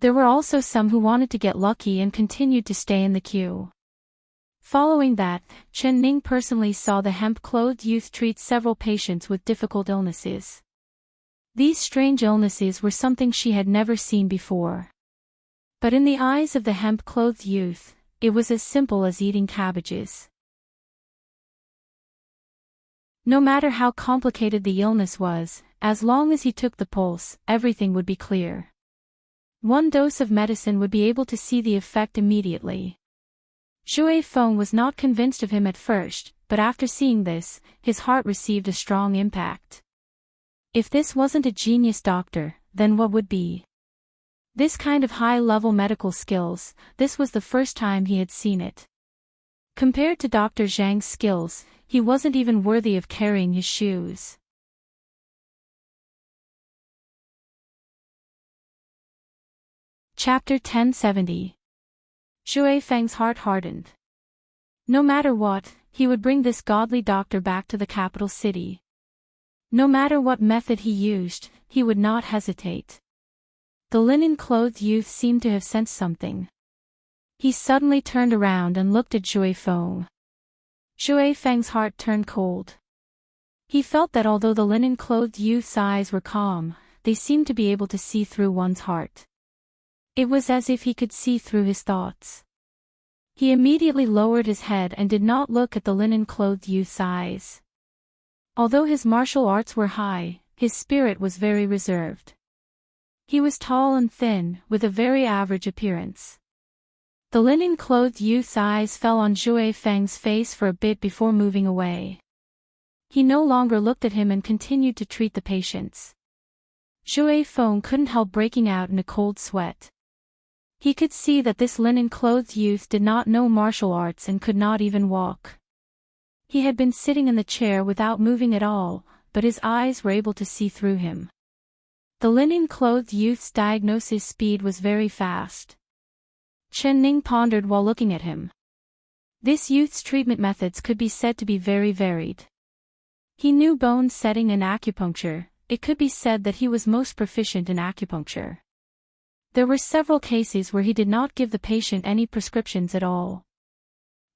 There were also some who wanted to get lucky and continued to stay in the queue. Following that, Chen Ning personally saw the hemp-clothed youth treat several patients with difficult illnesses. These strange illnesses were something she had never seen before. But in the eyes of the hemp-clothed youth, it was as simple as eating cabbages. No matter how complicated the illness was, as long as he took the pulse, everything would be clear. One dose of medicine would be able to see the effect immediately. Shui Feng was not convinced of him at first, but after seeing this, his heart received a strong impact. If this wasn't a genius doctor, then what would be? This kind of high-level medical skills, this was the first time he had seen it. Compared to Dr. Zhang's skills, he wasn't even worthy of carrying his shoes. Chapter 1070. Shui Feng's heart hardened. No matter what, he would bring this godly doctor back to the capital city. No matter what method he used, he would not hesitate. The linen-clothed youth seemed to have sensed something. He suddenly turned around and looked at Shui Feng. Shui Feng's heart turned cold. He felt that although the linen-clothed youth's eyes were calm, they seemed to be able to see through one's heart. It was as if he could see through his thoughts. He immediately lowered his head and did not look at the linen-clothed youth's eyes. Although his martial arts were high, his spirit was very reserved. He was tall and thin, with a very average appearance. The linen-clothed youth's eyes fell on Shui Feng's face for a bit before moving away. He no longer looked at him and continued to treat the patients. Shui Feng couldn't help breaking out in a cold sweat. He could see that this linen-clothed youth did not know martial arts and could not even walk. He had been sitting in the chair without moving at all, but his eyes were able to see through him. The linen-clothed youth's diagnosis speed was very fast. Chen Ning pondered while looking at him. This youth's treatment methods could be said to be very varied. He knew bone setting and acupuncture. It could be said that he was most proficient in acupuncture. There were several cases where he did not give the patient any prescriptions at all.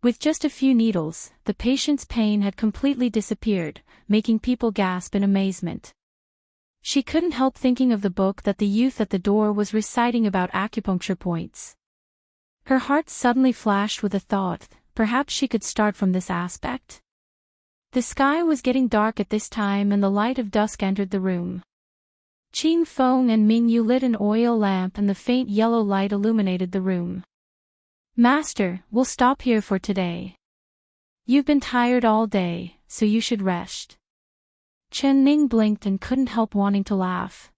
With just a few needles, the patient's pain had completely disappeared, making people gasp in amazement. She couldn't help thinking of the book that the youth at the door was reciting about acupuncture points. Her heart suddenly flashed with a thought, perhaps she could start from this aspect. The sky was getting dark at this time and the light of dusk entered the room. Qing Feng and Ming Yu lit an oil lamp and the faint yellow light illuminated the room. Master, we'll stop here for today. You've been tired all day, so you should rest. Chen Ning blinked and couldn't help wanting to laugh.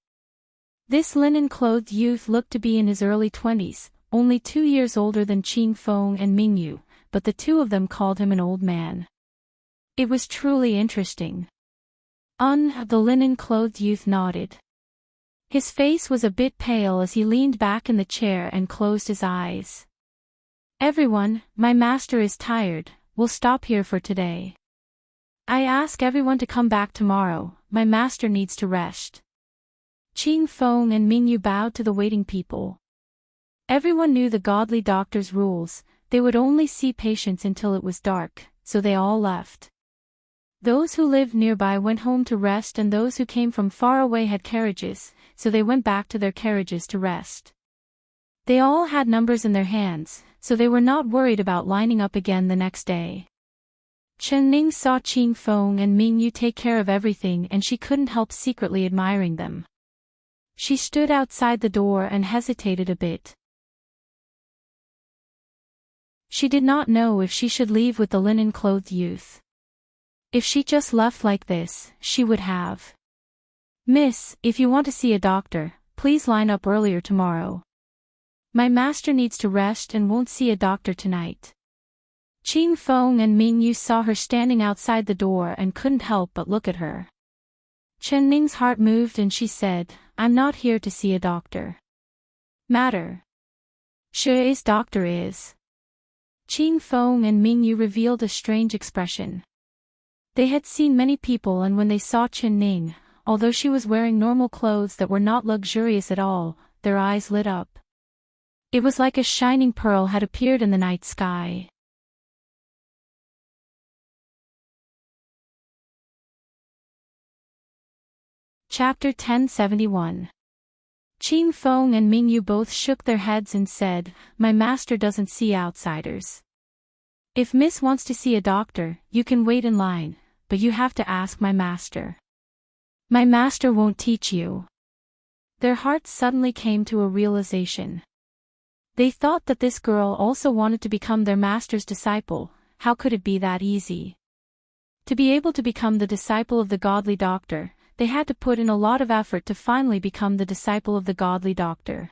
This linen-clothed youth looked to be in his early 20s, only 2 years older than Qing Feng and Ming Yu, but the two of them called him an old man. It was truly interesting. The linen-clothed youth nodded. His face was a bit pale as he leaned back in the chair and closed his eyes. Everyone, my master is tired, we'll stop here for today. I ask everyone to come back tomorrow, my master needs to rest. Qing Feng and Ming Yu bowed to the waiting people. Everyone knew the godly doctor's rules, they would only see patients until it was dark, so they all left. Those who lived nearby went home to rest and those who came from far away had carriages, so they went back to their carriages to rest. They all had numbers in their hands, so they were not worried about lining up again the next day. Chen Ning saw Qing Feng and Ming Yu take care of everything and she couldn't help secretly admiring them. She stood outside the door and hesitated a bit. She did not know if she should leave with the linen-clothed youth. If she just left like this, she would have. "Miss, if you want to see a doctor, please line up earlier tomorrow. My master needs to rest and won't see a doctor tonight." Qing Feng and Ming Yu saw her standing outside the door and couldn't help but look at her. Chen Ning's heart moved and she said, "I'm not here to see a doctor." "Matter. Shui's doctor is." Qing Feng and Ming Yu revealed a strange expression. They had seen many people, and when they saw Chen Ning, although she was wearing normal clothes that were not luxurious at all, their eyes lit up. It was like a shining pearl had appeared in the night sky. Chapter 1071. Qing Feng and Ming Yu both shook their heads and said, "My master doesn't see outsiders. If Miss wants to see a doctor, you can wait in line, but you have to ask my master. My master won't teach you." Their hearts suddenly came to a realization. They thought that this girl also wanted to become their master's disciple. How could it be that easy? To be able to become the disciple of the godly doctor, they had to put in a lot of effort to finally become the disciple of the godly doctor.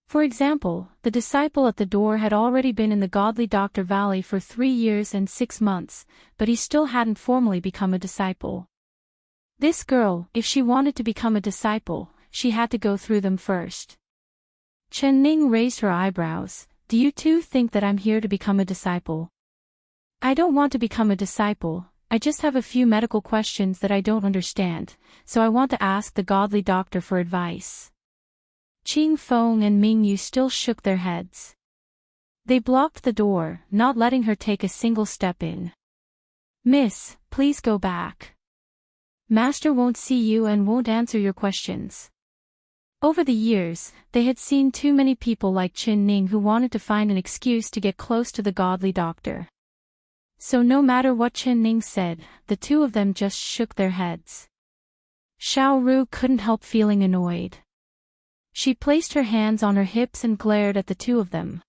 For example, the disciple at the door had already been in the godly Doctor Valley for 3 years and 6 months, but he still hadn't formally become a disciple. This girl, if she wanted to become a disciple, she had to go through them first. Chen Ning raised her eyebrows. "Do you two think that I'm here to become a disciple?" "I don't want to become a disciple. I just have a few medical questions that I don't understand, so I want to ask the godly doctor for advice." Qing Feng and Ming Yu still shook their heads. They blocked the door, not letting her take a single step in. "Miss, please go back. Master won't see you and won't answer your questions." Over the years, they had seen too many people like Chen Ning who wanted to find an excuse to get close to the godly doctor. So no matter what Chen Ning said, the two of them just shook their heads. Xiao Ru couldn't help feeling annoyed. She placed her hands on her hips and glared at the two of them.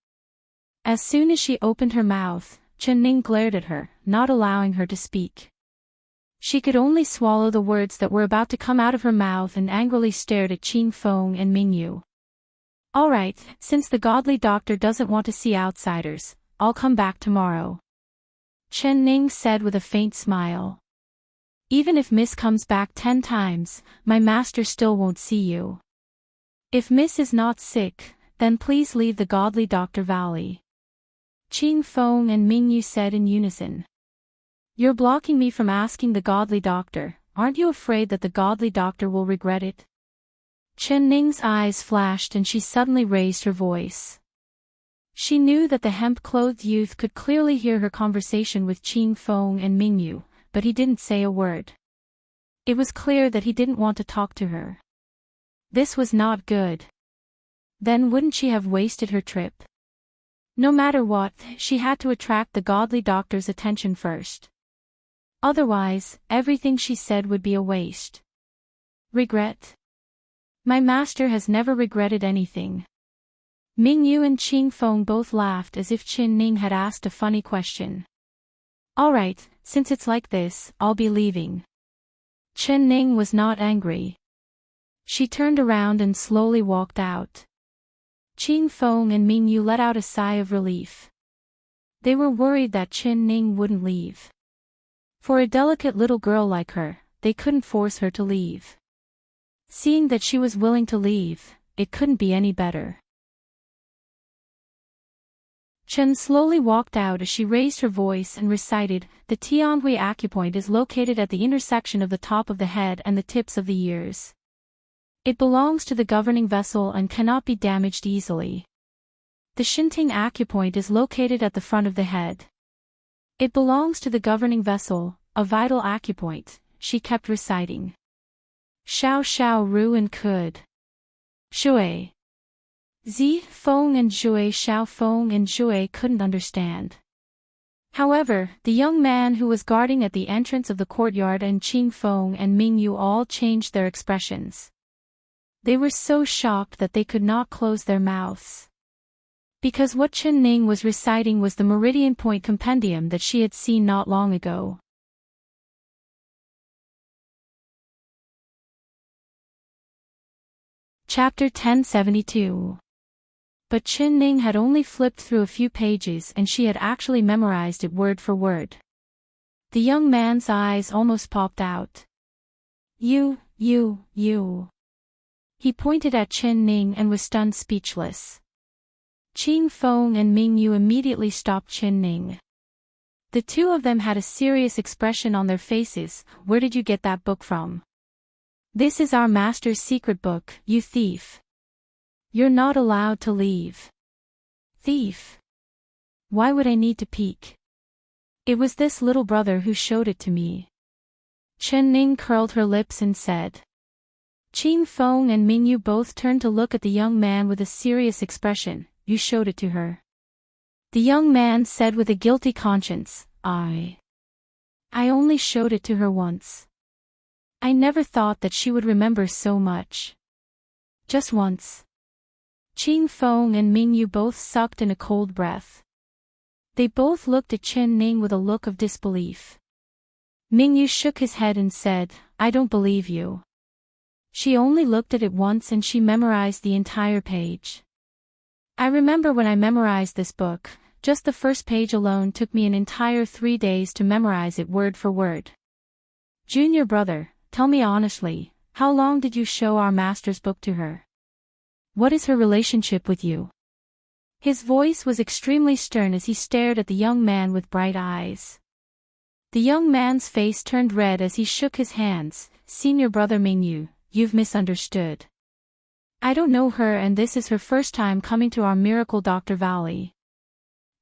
As soon as she opened her mouth, Chen Ning glared at her, not allowing her to speak. She could only swallow the words that were about to come out of her mouth and angrily stared at Qing Feng and Ming Yu. "All right, since the godly doctor doesn't want to see outsiders, I'll come back tomorrow," Chen Ning said with a faint smile. "Even if Miss comes back 10 times, my master still won't see you. If Miss is not sick, then please leave the godly Doctor Valley," Qing Feng and Ming Yu said in unison. "You're blocking me from asking the godly doctor. Aren't you afraid that the godly doctor will regret it?" Chen Ning's eyes flashed and she suddenly raised her voice. She knew that the hemp-clothed youth could clearly hear her conversation with Qing Feng and Ming Yu, but he didn't say a word. It was clear that he didn't want to talk to her. This was not good. Then wouldn't she have wasted her trip? No matter what, she had to attract the godly doctor's attention first. Otherwise, everything she said would be a waste. Regret? My master has never regretted anything. Ming Yu and Qing Feng both laughed as if Chen Ning had asked a funny question. "All right, since it's like this, I'll be leaving." Chen Ning was not angry. She turned around and slowly walked out. Qing Feng and Ming Yu let out a sigh of relief. They were worried that Chen Ning wouldn't leave. For a delicate little girl like her, they couldn't force her to leave. Seeing that she was willing to leave, it couldn't be any better. Chen slowly walked out as she raised her voice and recited, "The Tianhui acupoint is located at the intersection of the top of the head and the tips of the ears. It belongs to the governing vessel and cannot be damaged easily. The Shinting acupoint is located at the front of the head. It belongs to the governing vessel, a vital acupoint," she kept reciting. Xiao Ru and could. Shui. Zi Feng and Zhui Xiao Feng and Zhui couldn't understand. However, the young man who was guarding at the entrance of the courtyard and Qing Feng and Ming Yu all changed their expressions. They were so shocked that they could not close their mouths. Because what Chen Ning was reciting was the Meridian Point Compendium that she had seen not long ago. Chapter 1072. But Chen Ning had only flipped through a few pages and she had actually memorized it word for word. The young man's eyes almost popped out. You. He pointed at Chen Ning and was stunned speechless. Qing Feng and Ming Yu immediately stopped Chen Ning. The two of them had a serious expression on their faces. Where did you get that book from? This is our master's secret book, you thief. You're not allowed to leave. Thief. Why would I need to peek? It was this little brother who showed it to me. Chen Ning curled her lips and said. Qing Feng and Ming Yu both turned to look at the young man with a serious expression. You showed it to her. The young man said with a guilty conscience, I only showed it to her once. I never thought that she would remember so much. Just once. Qing Feng and Ming Yu both sucked in a cold breath. They both looked at Chen Ning with a look of disbelief. Ming Yu shook his head and said, I don't believe you. She only looked at it once and she memorized the entire page. I remember when I memorized this book, just the first page alone took me an entire 3 days to memorize it word for word. Junior brother, tell me honestly, how long did you show our master's book to her? What is her relationship with you? His voice was extremely stern as he stared at the young man with bright eyes. The young man's face turned red as he shook his hands. Senior brother Ming Yu, you've misunderstood. I don't know her and this is her first time coming to our Miracle Doctor Valley.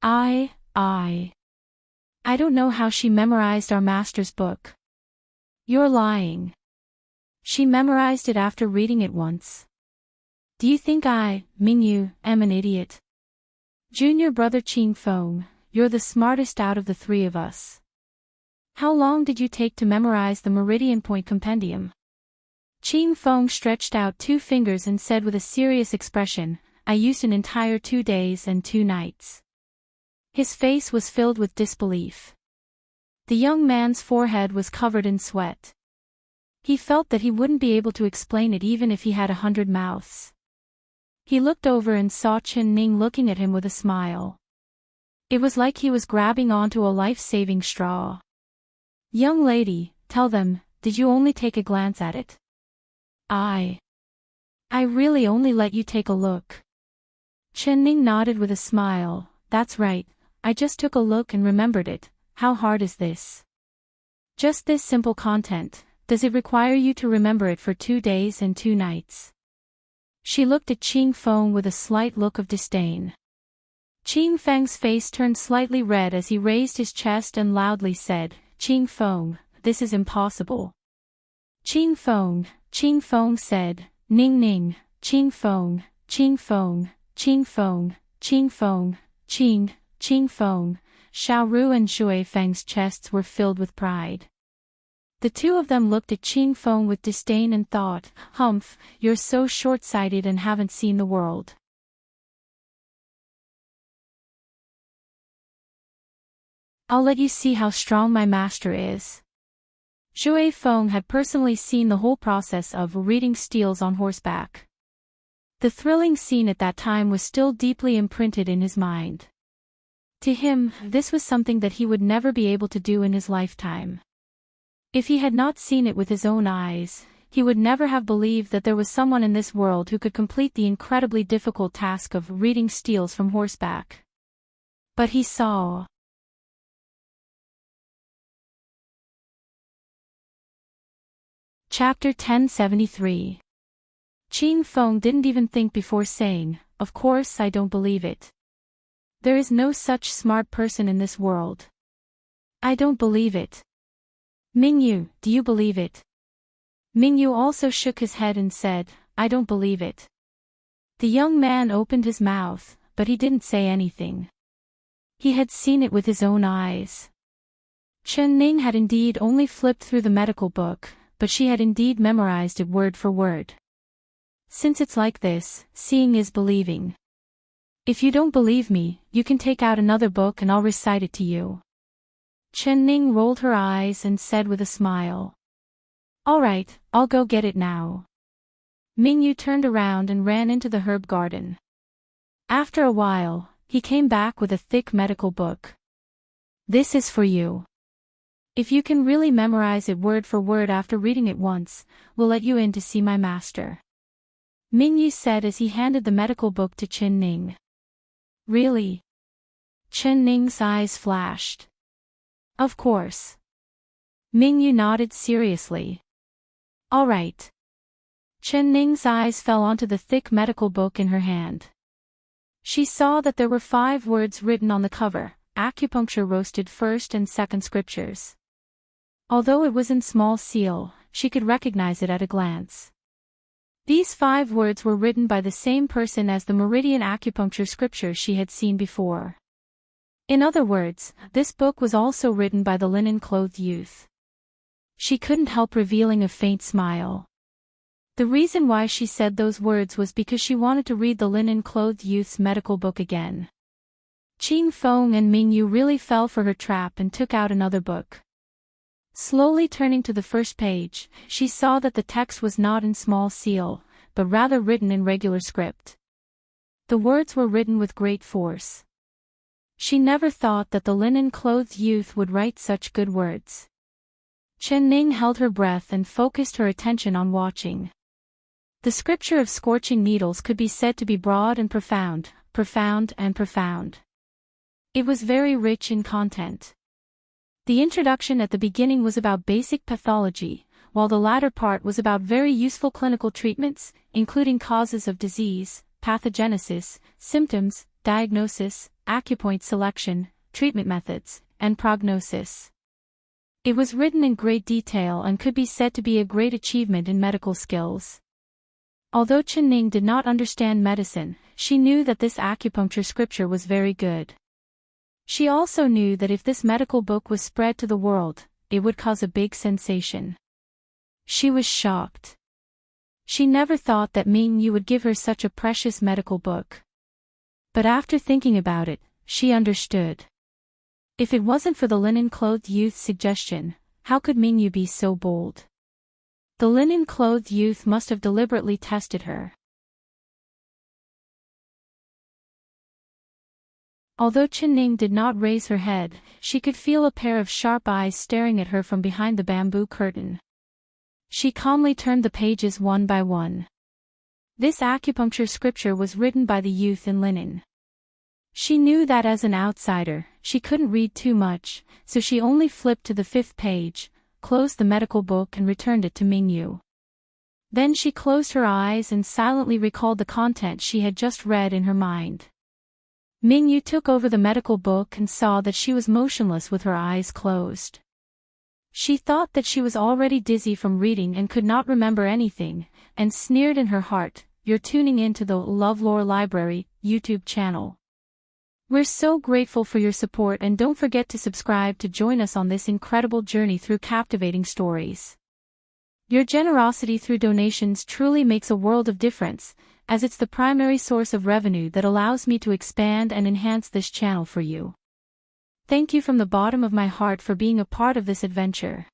I don't know how she memorized our master's book. You're lying. She memorized it after reading it once. Do you think I, Ming Yu, am an idiot? Junior brother Qing Feng, you're the smartest out of the three of us. How long did you take to memorize the Meridian Point Compendium? Qing Feng stretched out 2 fingers and said with a serious expression, I used an entire 2 days and 2 nights. His face was filled with disbelief. The young man's forehead was covered in sweat. He felt that he wouldn't be able to explain it even if he had 100 mouths. He looked over and saw Chen Ning looking at him with a smile. It was like he was grabbing onto a life-saving straw. Young lady, tell them, did you only take a glance at it? I really only let you take a look. Chen Ning nodded with a smile. That's right, I just took a look and remembered it. How hard is this? Just this simple content. Does it require you to remember it for 2 days and 2 nights? She looked at Qing Feng with a slight look of disdain. Qing Feng's face turned slightly red as he raised his chest and loudly said, Qing Feng, this is impossible. Qing Feng said, Ning Ning, Qing Feng, Qing Feng, Qing Feng, Qing Feng, Qing Feng. Xiaoru and Shui Feng's chests were filled with pride. The two of them looked at Qing Feng with disdain and thought, Humph, you're so short-sighted and haven't seen the world. I'll let you see how strong my master is. Shui Feng had personally seen the whole process of reading steals on horseback. The thrilling scene at that time was still deeply imprinted in his mind. To him, this was something that he would never be able to do in his lifetime. If he had not seen it with his own eyes, he would never have believed that there was someone in this world who could complete the incredibly difficult task of reading steals from horseback. But he saw. Chapter 1073. Qing Feng didn't even think before saying, Of course I don't believe it. There is no such smart person in this world. I don't believe it. Ming Yu, do you believe it? Ming Yu also shook his head and said, I don't believe it. The young man opened his mouth, but he didn't say anything. He had seen it with his own eyes. Chen Ning had indeed only flipped through the medical book, but she had indeed memorized it word for word. Since it's like this, seeing is believing. If you don't believe me, you can take out another book and I'll recite it to you. Chen-Ning rolled her eyes and said with a smile. All right, I'll go get it now. Mingyu turned around and ran into the herb garden. After a while, he came back with a thick medical book. This is for you. If you can really memorize it word for word after reading it once, we'll let you in to see my master. Mingyu said as he handed the medical book to Chen-Ning. Really? Chen-Ning's eyes flashed. Of course. Mingyu nodded seriously. All right. Chen-Ning's eyes fell onto the thick medical book in her hand. She saw that there were 5 words written on the cover: acupuncture roasted first and second scriptures. Although it was in small seal, she could recognize it at a glance. These 5 words were written by the same person as the meridian acupuncture scripture she had seen before. In other words, this book was also written by the linen-clothed youth. She couldn't help revealing a faint smile. The reason why she said those words was because she wanted to read the linen-clothed youth's medical book again. Qing Feng and Mingyu really fell for her trap and took out another book. Slowly turning to the first page, she saw that the text was not in small seal, but rather written in regular script. The words were written with great force. She never thought that the linen-clothed youth would write such good words. Chen-Ning held her breath and focused her attention on watching. The scripture of scorching needles could be said to be broad and profound, profound and profound. It was very rich in content. The introduction at the beginning was about basic pathology, while the latter part was about very useful clinical treatments, including causes of disease, pathogenesis, symptoms, diagnosis, acupoint selection, treatment methods, and prognosis. It was written in great detail and could be said to be a great achievement in medical skills. Although Chen-Ning did not understand medicine, she knew that this acupuncture scripture was very good. She also knew that if this medical book was spread to the world, it would cause a big sensation. She was shocked. She never thought that Mingyu would give her such a precious medical book. But after thinking about it, she understood. If it wasn't for the linen-clothed youth's suggestion, how could Mingyu be so bold? The linen-clothed youth must have deliberately tested her. Although Chen-Ning did not raise her head, she could feel a pair of sharp eyes staring at her from behind the bamboo curtain. She calmly turned the pages one by one. This acupuncture scripture was written by the youth in linen. She knew that as an outsider, she couldn't read too much, so she only flipped to the 5th page, closed the medical book and returned it to Mingyu. Then she closed her eyes and silently recalled the content she had just read in her mind. Mingyu took over the medical book and saw that she was motionless with her eyes closed. She thought that she was already dizzy from reading and could not remember anything, and sneered in her heart, "You're tuning in to the LoveLore Library YouTube channel. We're so grateful for your support and don't forget to subscribe to join us on this incredible journey through captivating stories. Your generosity through donations truly makes a world of difference, as it's the primary source of revenue that allows me to expand and enhance this channel for you. Thank you from the bottom of my heart for being a part of this adventure."